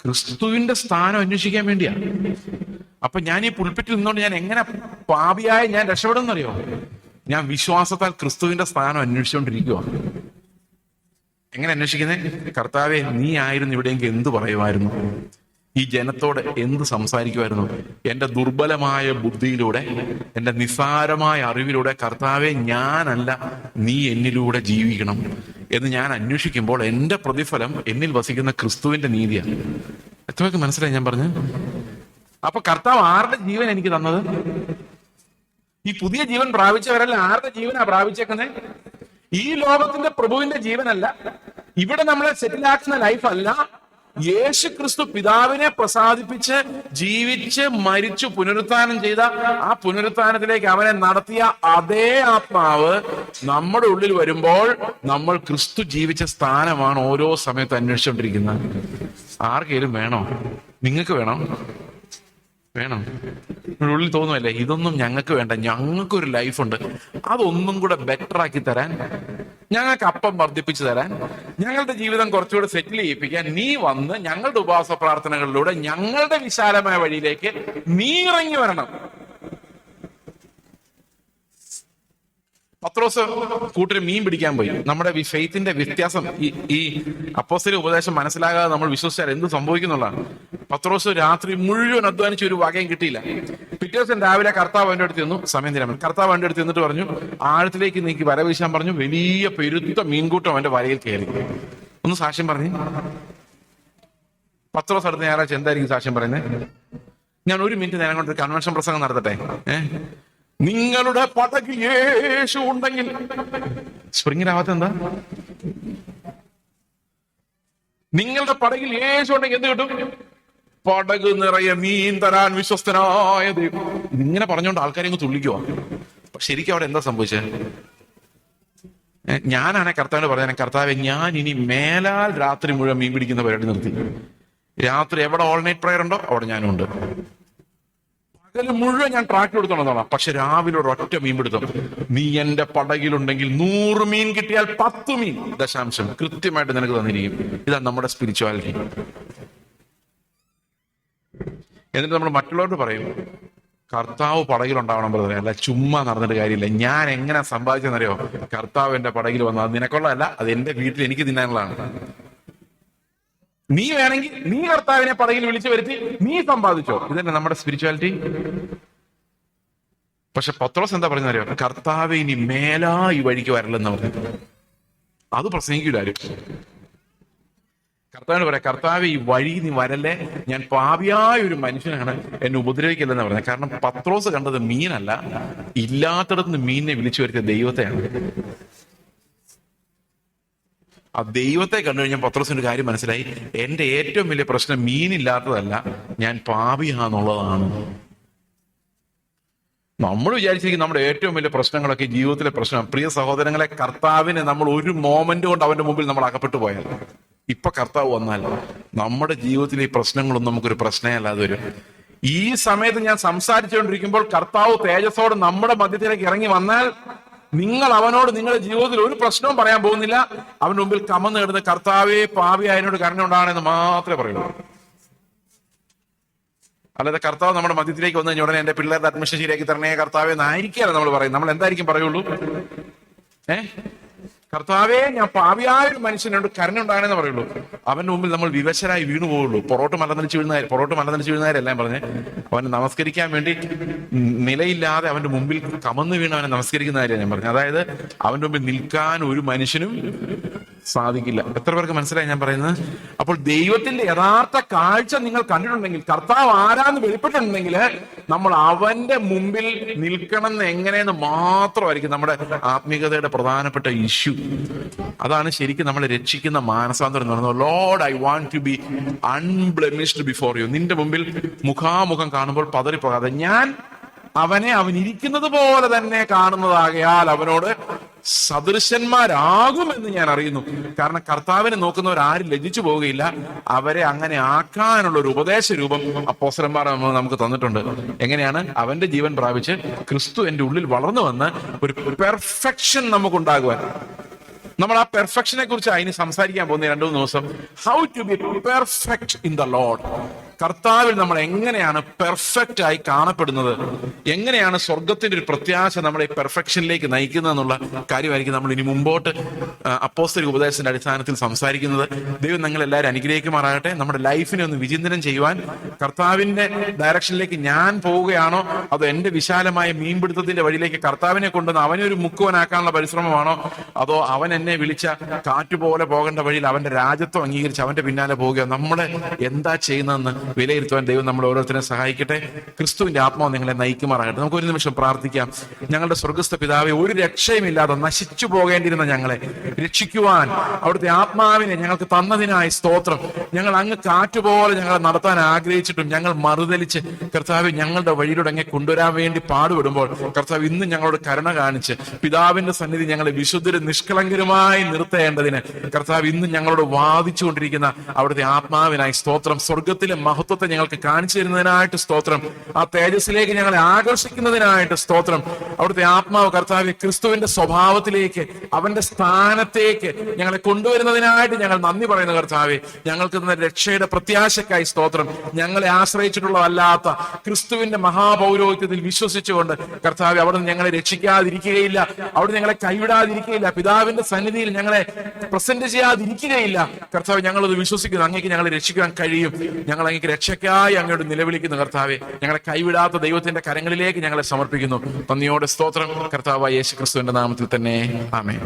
ക്രിസ്തുവിന്റെ സ്ഥാനം അന്വേഷിക്കാൻ വേണ്ടിയാ. അപ്പൊ ഞാൻ ഈ പുൽപ്പിറ്റിൽ നിന്നുകൊണ്ട് ഞാൻ എങ്ങനെ പാപിയായ ഞാൻ രക്ഷപ്പെടുമെന്നറിയോ? ഞാൻ വിശ്വാസത്താൽ ക്രിസ്തുവിന്റെ സ്ഥാനം അന്വേഷിച്ചുകൊണ്ടിരിക്കുക. എങ്ങനെ അന്വേഷിക്കുന്നത്? കർത്താവെ, നീ ആയിരുന്നു ഇവിടെയെങ്കിൽ എന്ത് പറയുമായിരുന്നു? ഈ ജനത്തോട് എന്ത് സംസാരിക്കുമായിരുന്നു? എന്റെ ദുർബലമായ ബുദ്ധിയിലൂടെ, എന്റെ നിസ്സാരമായ അറിവിലൂടെ കർത്താവെ, ഞാനല്ല നീ എന്നിലൂടെ ജീവിക്കണം എന്ന് ഞാൻ അന്വേഷിക്കുമ്പോൾ എന്റെ പ്രതിഫലം എന്നിൽ വസിക്കുന്ന ക്രിസ്തുവിന്റെ നീതിയാണ്. എത്രയൊക്കെ മനസ്സിലായി ഞാൻ പറഞ്ഞു? അപ്പൊ കർത്താവ് ആരുടെ ജീവൻ എനിക്ക് തന്നത്? ഈ പുതിയ ജീവൻ പ്രാപിച്ചവരല്ല, ആരുടെ ജീവനാ പ്രാപിച്ചേക്കുന്നത്? ഈ ലോകത്തിന്റെ പ്രഭുവിന്റെ ജീവനല്ല, ഇവിടെ നമ്മളെ സെറ്റിലാക്കുന്ന ലൈഫ് അല്ല. യേശു ക്രിസ്തു പിതാവിനെ പ്രസാദിപ്പിച്ച് ജീവിച്ച് മരിച്ചു പുനരുത്ഥാനം ചെയ്ത ആ പുനരുത്ഥാനത്തിലേക്ക് അവനെ നടത്തിയ അതേ ആത്മാവ് നമ്മുടെ ഉള്ളിൽ വരുമ്പോൾ നമ്മൾ ക്രിസ്തു ജീവിച്ച സ്ഥാനമാണ് ഓരോ സമയത്ത് അന്വേഷിച്ചുകൊണ്ടിരിക്കുന്നത്. ആർക്കെങ്കിലും വേണോ? നിങ്ങൾക്ക് വേണോ? വേണം. ഉള്ളിൽ തോന്നുമല്ലേ, ഇതൊന്നും ഞങ്ങൾക്ക് വേണ്ട, ഞങ്ങൾക്കൊരു ലൈഫുണ്ട്, അതൊന്നും കൂടെ ബെറ്റർ ആക്കി തരാൻ, ഞങ്ങൾക്ക് അപ്പം വർദ്ധിപ്പിച്ചു തരാൻ, ഞങ്ങളുടെ ജീവിതം കുറച്ചുകൂടെ സെറ്റിൽ ചെയ്യിപ്പിക്കാൻ നീ വന്ന് ഞങ്ങളുടെ ഉപവാസ പ്രാർത്ഥനകളിലൂടെ ഞങ്ങളുടെ വിശാലമായ വഴിയിലേക്ക് നീ ഇറങ്ങി വരണം. പത്രോസ് കൂട്ടര് മീൻ പിടിക്കാൻ പോയി. നമ്മുടെ ഫെയ്ത്തിന്റെ വ്യത്യാസം, ഈ അപ്പോസ്തല ഉപദേശം മനസ്സിലാകാതെ നമ്മൾ വിശ്വസിച്ചാൽ എന്ത് സംഭവിക്കുന്നുള്ളതാണ്. പത്രോസ് രാത്രി മുഴുവൻ അധ്വാനിച്ച് ഒരു വകയും കിട്ടിയില്ല. പിറ്റേ ദിവസം രാവിലെ കർത്താവ് അവന്റെ അടുത്ത് ചെന്നു. സമയം തരാൻ കർത്താവ് അവന്റെ അടുത്ത് ചെന്നിട്ട് പറഞ്ഞു, ആഴത്തിലേക്ക് നീക്കി വല വീശാൻ പറഞ്ഞു. വലിയ പെരുത്ത മീൻകൂട്ടം അവന്റെ വലയിൽ കയറി. ഒന്ന് സാക്ഷ്യം പറഞ്ഞു. പത്രോസ് അടുത്ത ഞായറാഴ്ച എന്തായിരിക്കും സാക്ഷ്യം പറയുന്നത്? ഞാൻ 1 മിനിറ്റ് നേരം കൊണ്ട് ഒരു കൺവെൻഷൻ പ്രസംഗം നടത്തട്ടെ. നിങ്ങളുടെ പടകിൽ യേശു ഉണ്ടെങ്കിൽ, സ്പ്രിങ്ങിനാവാത്ത എന്താ? നിങ്ങളുടെ യേശു ഉണ്ടെങ്കിൽ എന്ത് കിട്ടും? പടക് നിറയെ മീൻ തരാൻ വിശ്വസ്തനായ ദൈവം. ഇതിങ്ങനെ പറഞ്ഞുകൊണ്ട് ആൾക്കാരെ അങ്ങ് തുള്ളിക്കുവാ. ശരിക്കും അവിടെ എന്താ സംഭവിച്ചത്? ഞാനാണെ കർത്താവിന് പറയാൻ, കർത്താവെ, ഞാൻ ഇനി മേലാൽ രാത്രി മുഴുവൻ മീൻ പിടിക്കുന്ന പരിപാടി നിർത്തി. രാത്രി എവിടെ ഓൾ നൈറ്റ് പ്രയർ ഉണ്ടോ അവിടെ ഞാനും ഉണ്ട്. പകല് മുഴുവൻ ഞാൻ ട്രാക്ക് എടുത്തോളാം. പക്ഷെ രാവിലെ ഒരൊറ്റ മീൻ പിടുത്തം. നീ എന്റെ പടകിലുണ്ടെങ്കിൽ 100 മീൻ കിട്ടിയാൽ 10 മീൻ ദശാംശം കൃത്യമായിട്ട് നിനക്ക് തന്നിരിക്കും. ഇതാണ് നമ്മുടെ സ്പിരിച്വാലിറ്റി. എന്നിട്ട് നമ്മൾ മറ്റുള്ളവരോട് പറയും, കർത്താവ് പടകിലുണ്ടാവണം ബ്രദറെ, അല്ല ചുമ്മാ നടന്നിട്ട് കാര്യമില്ല. ഞാൻ എങ്ങനെ സമ്പാദിച്ചെന്നറിയോ? കർത്താവ് എന്റെ പടകിൽ വന്നത്. അത് നിനക്കുള്ളതല്ല, അത് എന്റെ വീട്ടിൽ എനിക്ക് തിന്നാനുള്ളതാണ്. നീ വേണമെങ്കിൽ നീ കർത്താവിനെ പടകിൽ വിളിച്ചു വരുത്തി നീ സമ്പാദിച്ചോ. ഇതന്നെ നമ്മുടെ സ്പിരിച്വാലിറ്റി. പക്ഷെ പത്രോസ് എന്താ പറയുന്നറിയോ? കർത്താവ് ഇനി മേലാ ഈ വഴിക്ക് വരലെന്ന് പറഞ്ഞു. അത് പ്രസംഗിക്കൂല ആരും. കർത്താവിന് പറയാം, കർത്താവ് ഈ വഴി നീ വരല്ലേ, ഞാൻ പാപിയായ ഒരു മനുഷ്യനാണ്, എന്നെ ഉപദ്രവിക്കില്ലെന്ന് പറഞ്ഞത്. കാരണം പത്രോസ് കണ്ടത് മീനല്ല, ഇല്ലാത്തിടത്ത് നിന്ന് മീനിനെ വിളിച്ചു വരുത്തിയ ദൈവത്തെയാണ്. ആ ദൈവത്തെ കണ്ടു കഴിഞ്ഞാൽ പത്രോസിന് ഒരു കാര്യം മനസ്സിലായി, എന്റെ ഏറ്റവും വലിയ പ്രശ്നം മീനില്ലാത്തതല്ല, ഞാൻ പാപിയാന്നുള്ളതാണ്. നമ്മൾ വിചാരിച്ചിരിക്കും നമ്മുടെ ഏറ്റവും വലിയ പ്രശ്നങ്ങളൊക്കെ ജീവിതത്തിലെ പ്രശ്നം. പ്രിയ സഹോദരങ്ങളെ, കർത്താവിന് നമ്മൾ ഒരു മോമെന്റ് കൊണ്ട് അവന്റെ മുമ്പിൽ നമ്മൾ അകപ്പെട്ടു പോയാൽ, ഇപ്പൊ കർത്താവ് വന്നാൽ നമ്മുടെ ജീവിതത്തിലെ ഈ പ്രശ്നങ്ങളൊന്നും നമുക്കൊരു പ്രശ്നമേ അല്ലാതെ വരും. ഈ സമയത്ത് ഞാൻ സംസാരിച്ചുകൊണ്ടിരിക്കുമ്പോൾ കർത്താവ് തേജസ്സോട് നമ്മുടെ മധ്യത്തിലേക്ക് ഇറങ്ങി വന്നാൽ, നിങ്ങൾ അവനോട് നിങ്ങളുടെ ജീവിതത്തിൽ ഒരു പ്രശ്നവും പറയാൻ പോകുന്നില്ല. അവന്റെ മുമ്പിൽ കമന്ന് കിടന്ന് കർത്താവേ പാപിയായതിനോട് കരുണ ഉണ്ടാകണമെന്ന് മാത്രമേ പറയുള്ളൂ. അല്ലാതെ കർത്താവ് നമ്മുടെ മധ്യത്തിലേക്ക് വന്നു കഴിഞ്ഞ ഉടനെ എന്റെ പിള്ളേരുടെ അഡ്മിഷൻ ശരിയാക്കി തരണേ കർത്താവേ എന്നായിരിക്കുകയല്ല നമ്മൾ പറയും. നമ്മൾ എന്തായിരിക്കും പറയുള്ളൂ? കർത്താവേ ഞാൻ പാപിയായ ഒരു മനുഷ്യനോട് കരുണ ഉണ്ടാകണമെന്ന് പറയുള്ളൂ. അവന്റെ മുമ്പിൽ നമ്മൾ വിവശരായി വീണു പോവുള്ളൂ. പൊറോട്ട് മലനടിച്ച് വീഴുന്നവരെല്ലാം പറഞ്ഞ് അവനെ നമസ്കരിക്കാൻ വേണ്ടി നിലയില്ലാതെ അവന്റെ മുമ്പിൽ കമന്നു വീണ് അവനെ നമസ്കരിക്കുന്ന കാര്യമാണ് ഞാൻ പറഞ്ഞത്. അതായത് അവന്റെ മുമ്പിൽ നിൽക്കാൻ ഒരു മനുഷ്യനും സാധിക്കില്ല. എത്ര പേർക്ക് മനസ്സിലായി ഞാൻ പറയുന്നത്? അപ്പോൾ ദൈവത്തിന്റെ യഥാർത്ഥ കാഴ്ച നിങ്ങൾ കണ്ടിട്ടുണ്ടെങ്കിൽ, കർത്താവ് ആരാന്ന് വെളിപ്പെട്ടിട്ടുണ്ടെങ്കിൽ, നമ്മൾ അവന്റെ മുമ്പിൽ നിൽക്കണം എന്ന് എങ്ങനെയെന്ന് മാത്രമായിരിക്കും നമ്മുടെ ആത്മീയതയുടെ പ്രധാനപ്പെട്ട ഇഷ്യൂ. അതാണ് ശരിക്കും നമ്മളെ രക്ഷിക്കുന്ന മാനസാന്തരം എന്ന് പറയുന്നത്. Lord, I want to be unblemished before you. നിന്റെ മുമ്പിൽ മുഖാമുഖം കാണുമ്പോൾ പതറിപ്പോകാതെ ഞാൻ അവൻ ഇരിക്കുന്നത് പോലെ തന്നെ കാണുന്നതാകയാൽ അവനോട് സദൃശന്മാരാകുമെന്ന് ഞാൻ അറിയുന്നു. കാരണം കർത്താവിനെ നോക്കുന്നവർ ആരും ലജ്ജിച്ചു പോവുകയില്ല. അവരെ അങ്ങനെ ആക്കാനുള്ള ഒരു ഉപദേശ രൂപം അപ്പോസ്തലന്മാർ നമുക്ക് തന്നിട്ടുണ്ട്. എങ്ങനെയാണ്? അവന്റെ ജീവൻ പ്രാപിച്ച് ക്രിസ്തു എന്റെ ഉള്ളിൽ വളർന്നു വന്ന് ഒരു പെർഫെക്ഷൻ നമുക്കുണ്ടാകുവാൻ. നമ്മൾ ആ പെർഫെക്ഷനെ കുറിച്ച് അതിന് സംസാരിക്കാൻ പോകുന്ന 2-3 ദിവസം. How to be perfect in the Lord. കർത്താവിൽ നമ്മൾ എങ്ങനെയാണ് പെർഫെക്റ്റ് ആയി കാണപ്പെടുന്നത്, എങ്ങനെയാണ് സ്വർഗത്തിന്റെ ഒരു പ്രത്യാശ നമ്മളെ പെർഫെക്ഷനിലേക്ക് നയിക്കുന്നത് എന്നുള്ള കാര്യമായിരിക്കും നമ്മൾ ഇനി മുമ്പോട്ട് അപ്പോസ്തലിക ഉപദേശത്തിന്റെ അടിസ്ഥാനത്തിൽ സംസാരിക്കുന്നത്. ദൈവം നിങ്ങൾ എല്ലാവരും അനുഗ്രഹിക്കുമാറാകട്ടെ. നമ്മുടെ ലൈഫിനെ ഒന്ന് വിചിന്തനം ചെയ്യുവാൻ, കർത്താവിന്റെ ഡയറക്ഷനിലേക്ക് ഞാൻ പോവുകയാണോ, അതോ എന്റെ വിശാലമായ മീൻപിടുത്തത്തിന്റെ വഴിയിലേക്ക് കർത്താവിനെ കൊണ്ടുവന്ന് അവനെ ഒരു മുക്കുവനാക്കാനുള്ള പരിശ്രമമാണോ, അതോ അവൻ എന്നെ വിളിച്ച കാറ്റുപോലെ പോകേണ്ട വഴിയിൽ അവന്റെ രാജ്യത്വം അംഗീകരിച്ച് അവന്റെ പിന്നാലെ പോവുകയോ, നമ്മളെ എന്താ ചെയ്യുന്നതെന്ന് വിലയിരുത്തുവാൻ ദൈവം നമ്മൾ ഓരോരുത്തരെ സഹായിക്കട്ടെ. ക്രിസ്തുവിന്റെ ആത്മാവ് നിങ്ങളെ നയിക്കുമാറാകട്ടെ. നമുക്ക് ഒരു നിമിഷം പ്രാർത്ഥിക്കാം. ഞങ്ങളുടെ സ്വർഗസ്ഥ പിതാവേ, ഒരു രക്ഷയുമില്ലാതെ നശിച്ചു പോകേണ്ടിരുന്ന ഞങ്ങളെ രക്ഷിക്കുവാൻ അവിടുത്തെ ആത്മാവിനെ ഞങ്ങൾക്ക് തന്നതിനായി സ്തോത്രം. ഞങ്ങൾ അങ്ങ് കാറ്റുപോലെ ഞങ്ങളെ നടത്താൻ ആഗ്രഹിച്ചിട്ടും ഞങ്ങൾ മറുതലിച്ച് കർത്താവ് ഞങ്ങളുടെ വഴിയിലൂടെ അങ്ങ് കൊണ്ടുവരാൻ വേണ്ടി പാടുപെടുമ്പോൾ, കർത്താവ് ഇന്ന് ഞങ്ങളോട് കരുണ കാണിച്ച് പിതാവിന്റെ സന്നിധി ഞങ്ങളെ വിശുദ്ധരും നിഷ്കളങ്കരുമായി നിർത്തേണ്ടതിന് കർത്താവ് ഇന്ന് ഞങ്ങളോട് വാദിച്ചുകൊണ്ടിരിക്കുന്ന അവിടുത്തെ ആത്മാവിനായി സ്തോത്രം. സ്വർഗത്തിലെ മഹത്വത്തെ ഞങ്ങൾക്ക് കാണിച്ചു തരുന്നതിനായിട്ട് സ്തോത്രം. ആ തേജസ്സിലേക്ക് ഞങ്ങളെ ആകർഷിക്കുന്നതിനായിട്ട് സ്തോത്രം. അവിടുത്തെ ആത്മാവ് കർത്താവ് ക്രിസ്തുവിന്റെ സ്വഭാവത്തിലേക്ക്, അവന്റെ സ്ഥാനത്തേക്ക് ഞങ്ങളെ കൊണ്ടുവരുന്നതിനായിട്ട് ഞങ്ങൾ നന്ദി പറയുന്നു കർത്താവെ. ഞങ്ങൾക്ക് തന്ന രക്ഷയുടെ പ്രത്യാശക്കായി സ്തോത്രം. ഞങ്ങളെ ആശ്രയിച്ചിട്ടുള്ളതല്ലാത്ത ക്രിസ്തുവിന്റെ മഹാപൗരോഹിത്യത്തിൽ വിശ്വസിച്ചുകൊണ്ട് കർത്താവ് അവിടുന്ന് ഞങ്ങളെ രക്ഷിക്കാതിരിക്കുകയില്ല, അവിടെ ഞങ്ങളെ കൈവിടാതിരിക്കുകയില്ല, പിതാവിന്റെ സന്നിധിയിൽ ഞങ്ങളെ പ്രസന്റ് ചെയ്യാതിരിക്കുകയില്ല. കർത്താവ് ഞങ്ങളത് വിശ്വസിക്കുന്നു. അങ്ങേക്ക് ഞങ്ങളെ രക്ഷിക്കാൻ കഴിയും. ഞങ്ങൾ അങ്ങേക്ക് രക്ഷയ്ക്കായി അങ്ങോട്ട് നിലവിളിക്കുന്നു കർത്താവെ. ഞങ്ങളെ കൈവിടാത്ത ദൈവത്തിന്റെ കരങ്ങളിലേക്ക് ഞങ്ങളെ സമർപ്പിക്കുന്നു. നന്ദിയോടെ സ്തോത്രം. കർത്താവായ യേശു ക്രിസ്തുവിന്റെ നാമത്തിൽ തന്നെ ആമേൻ.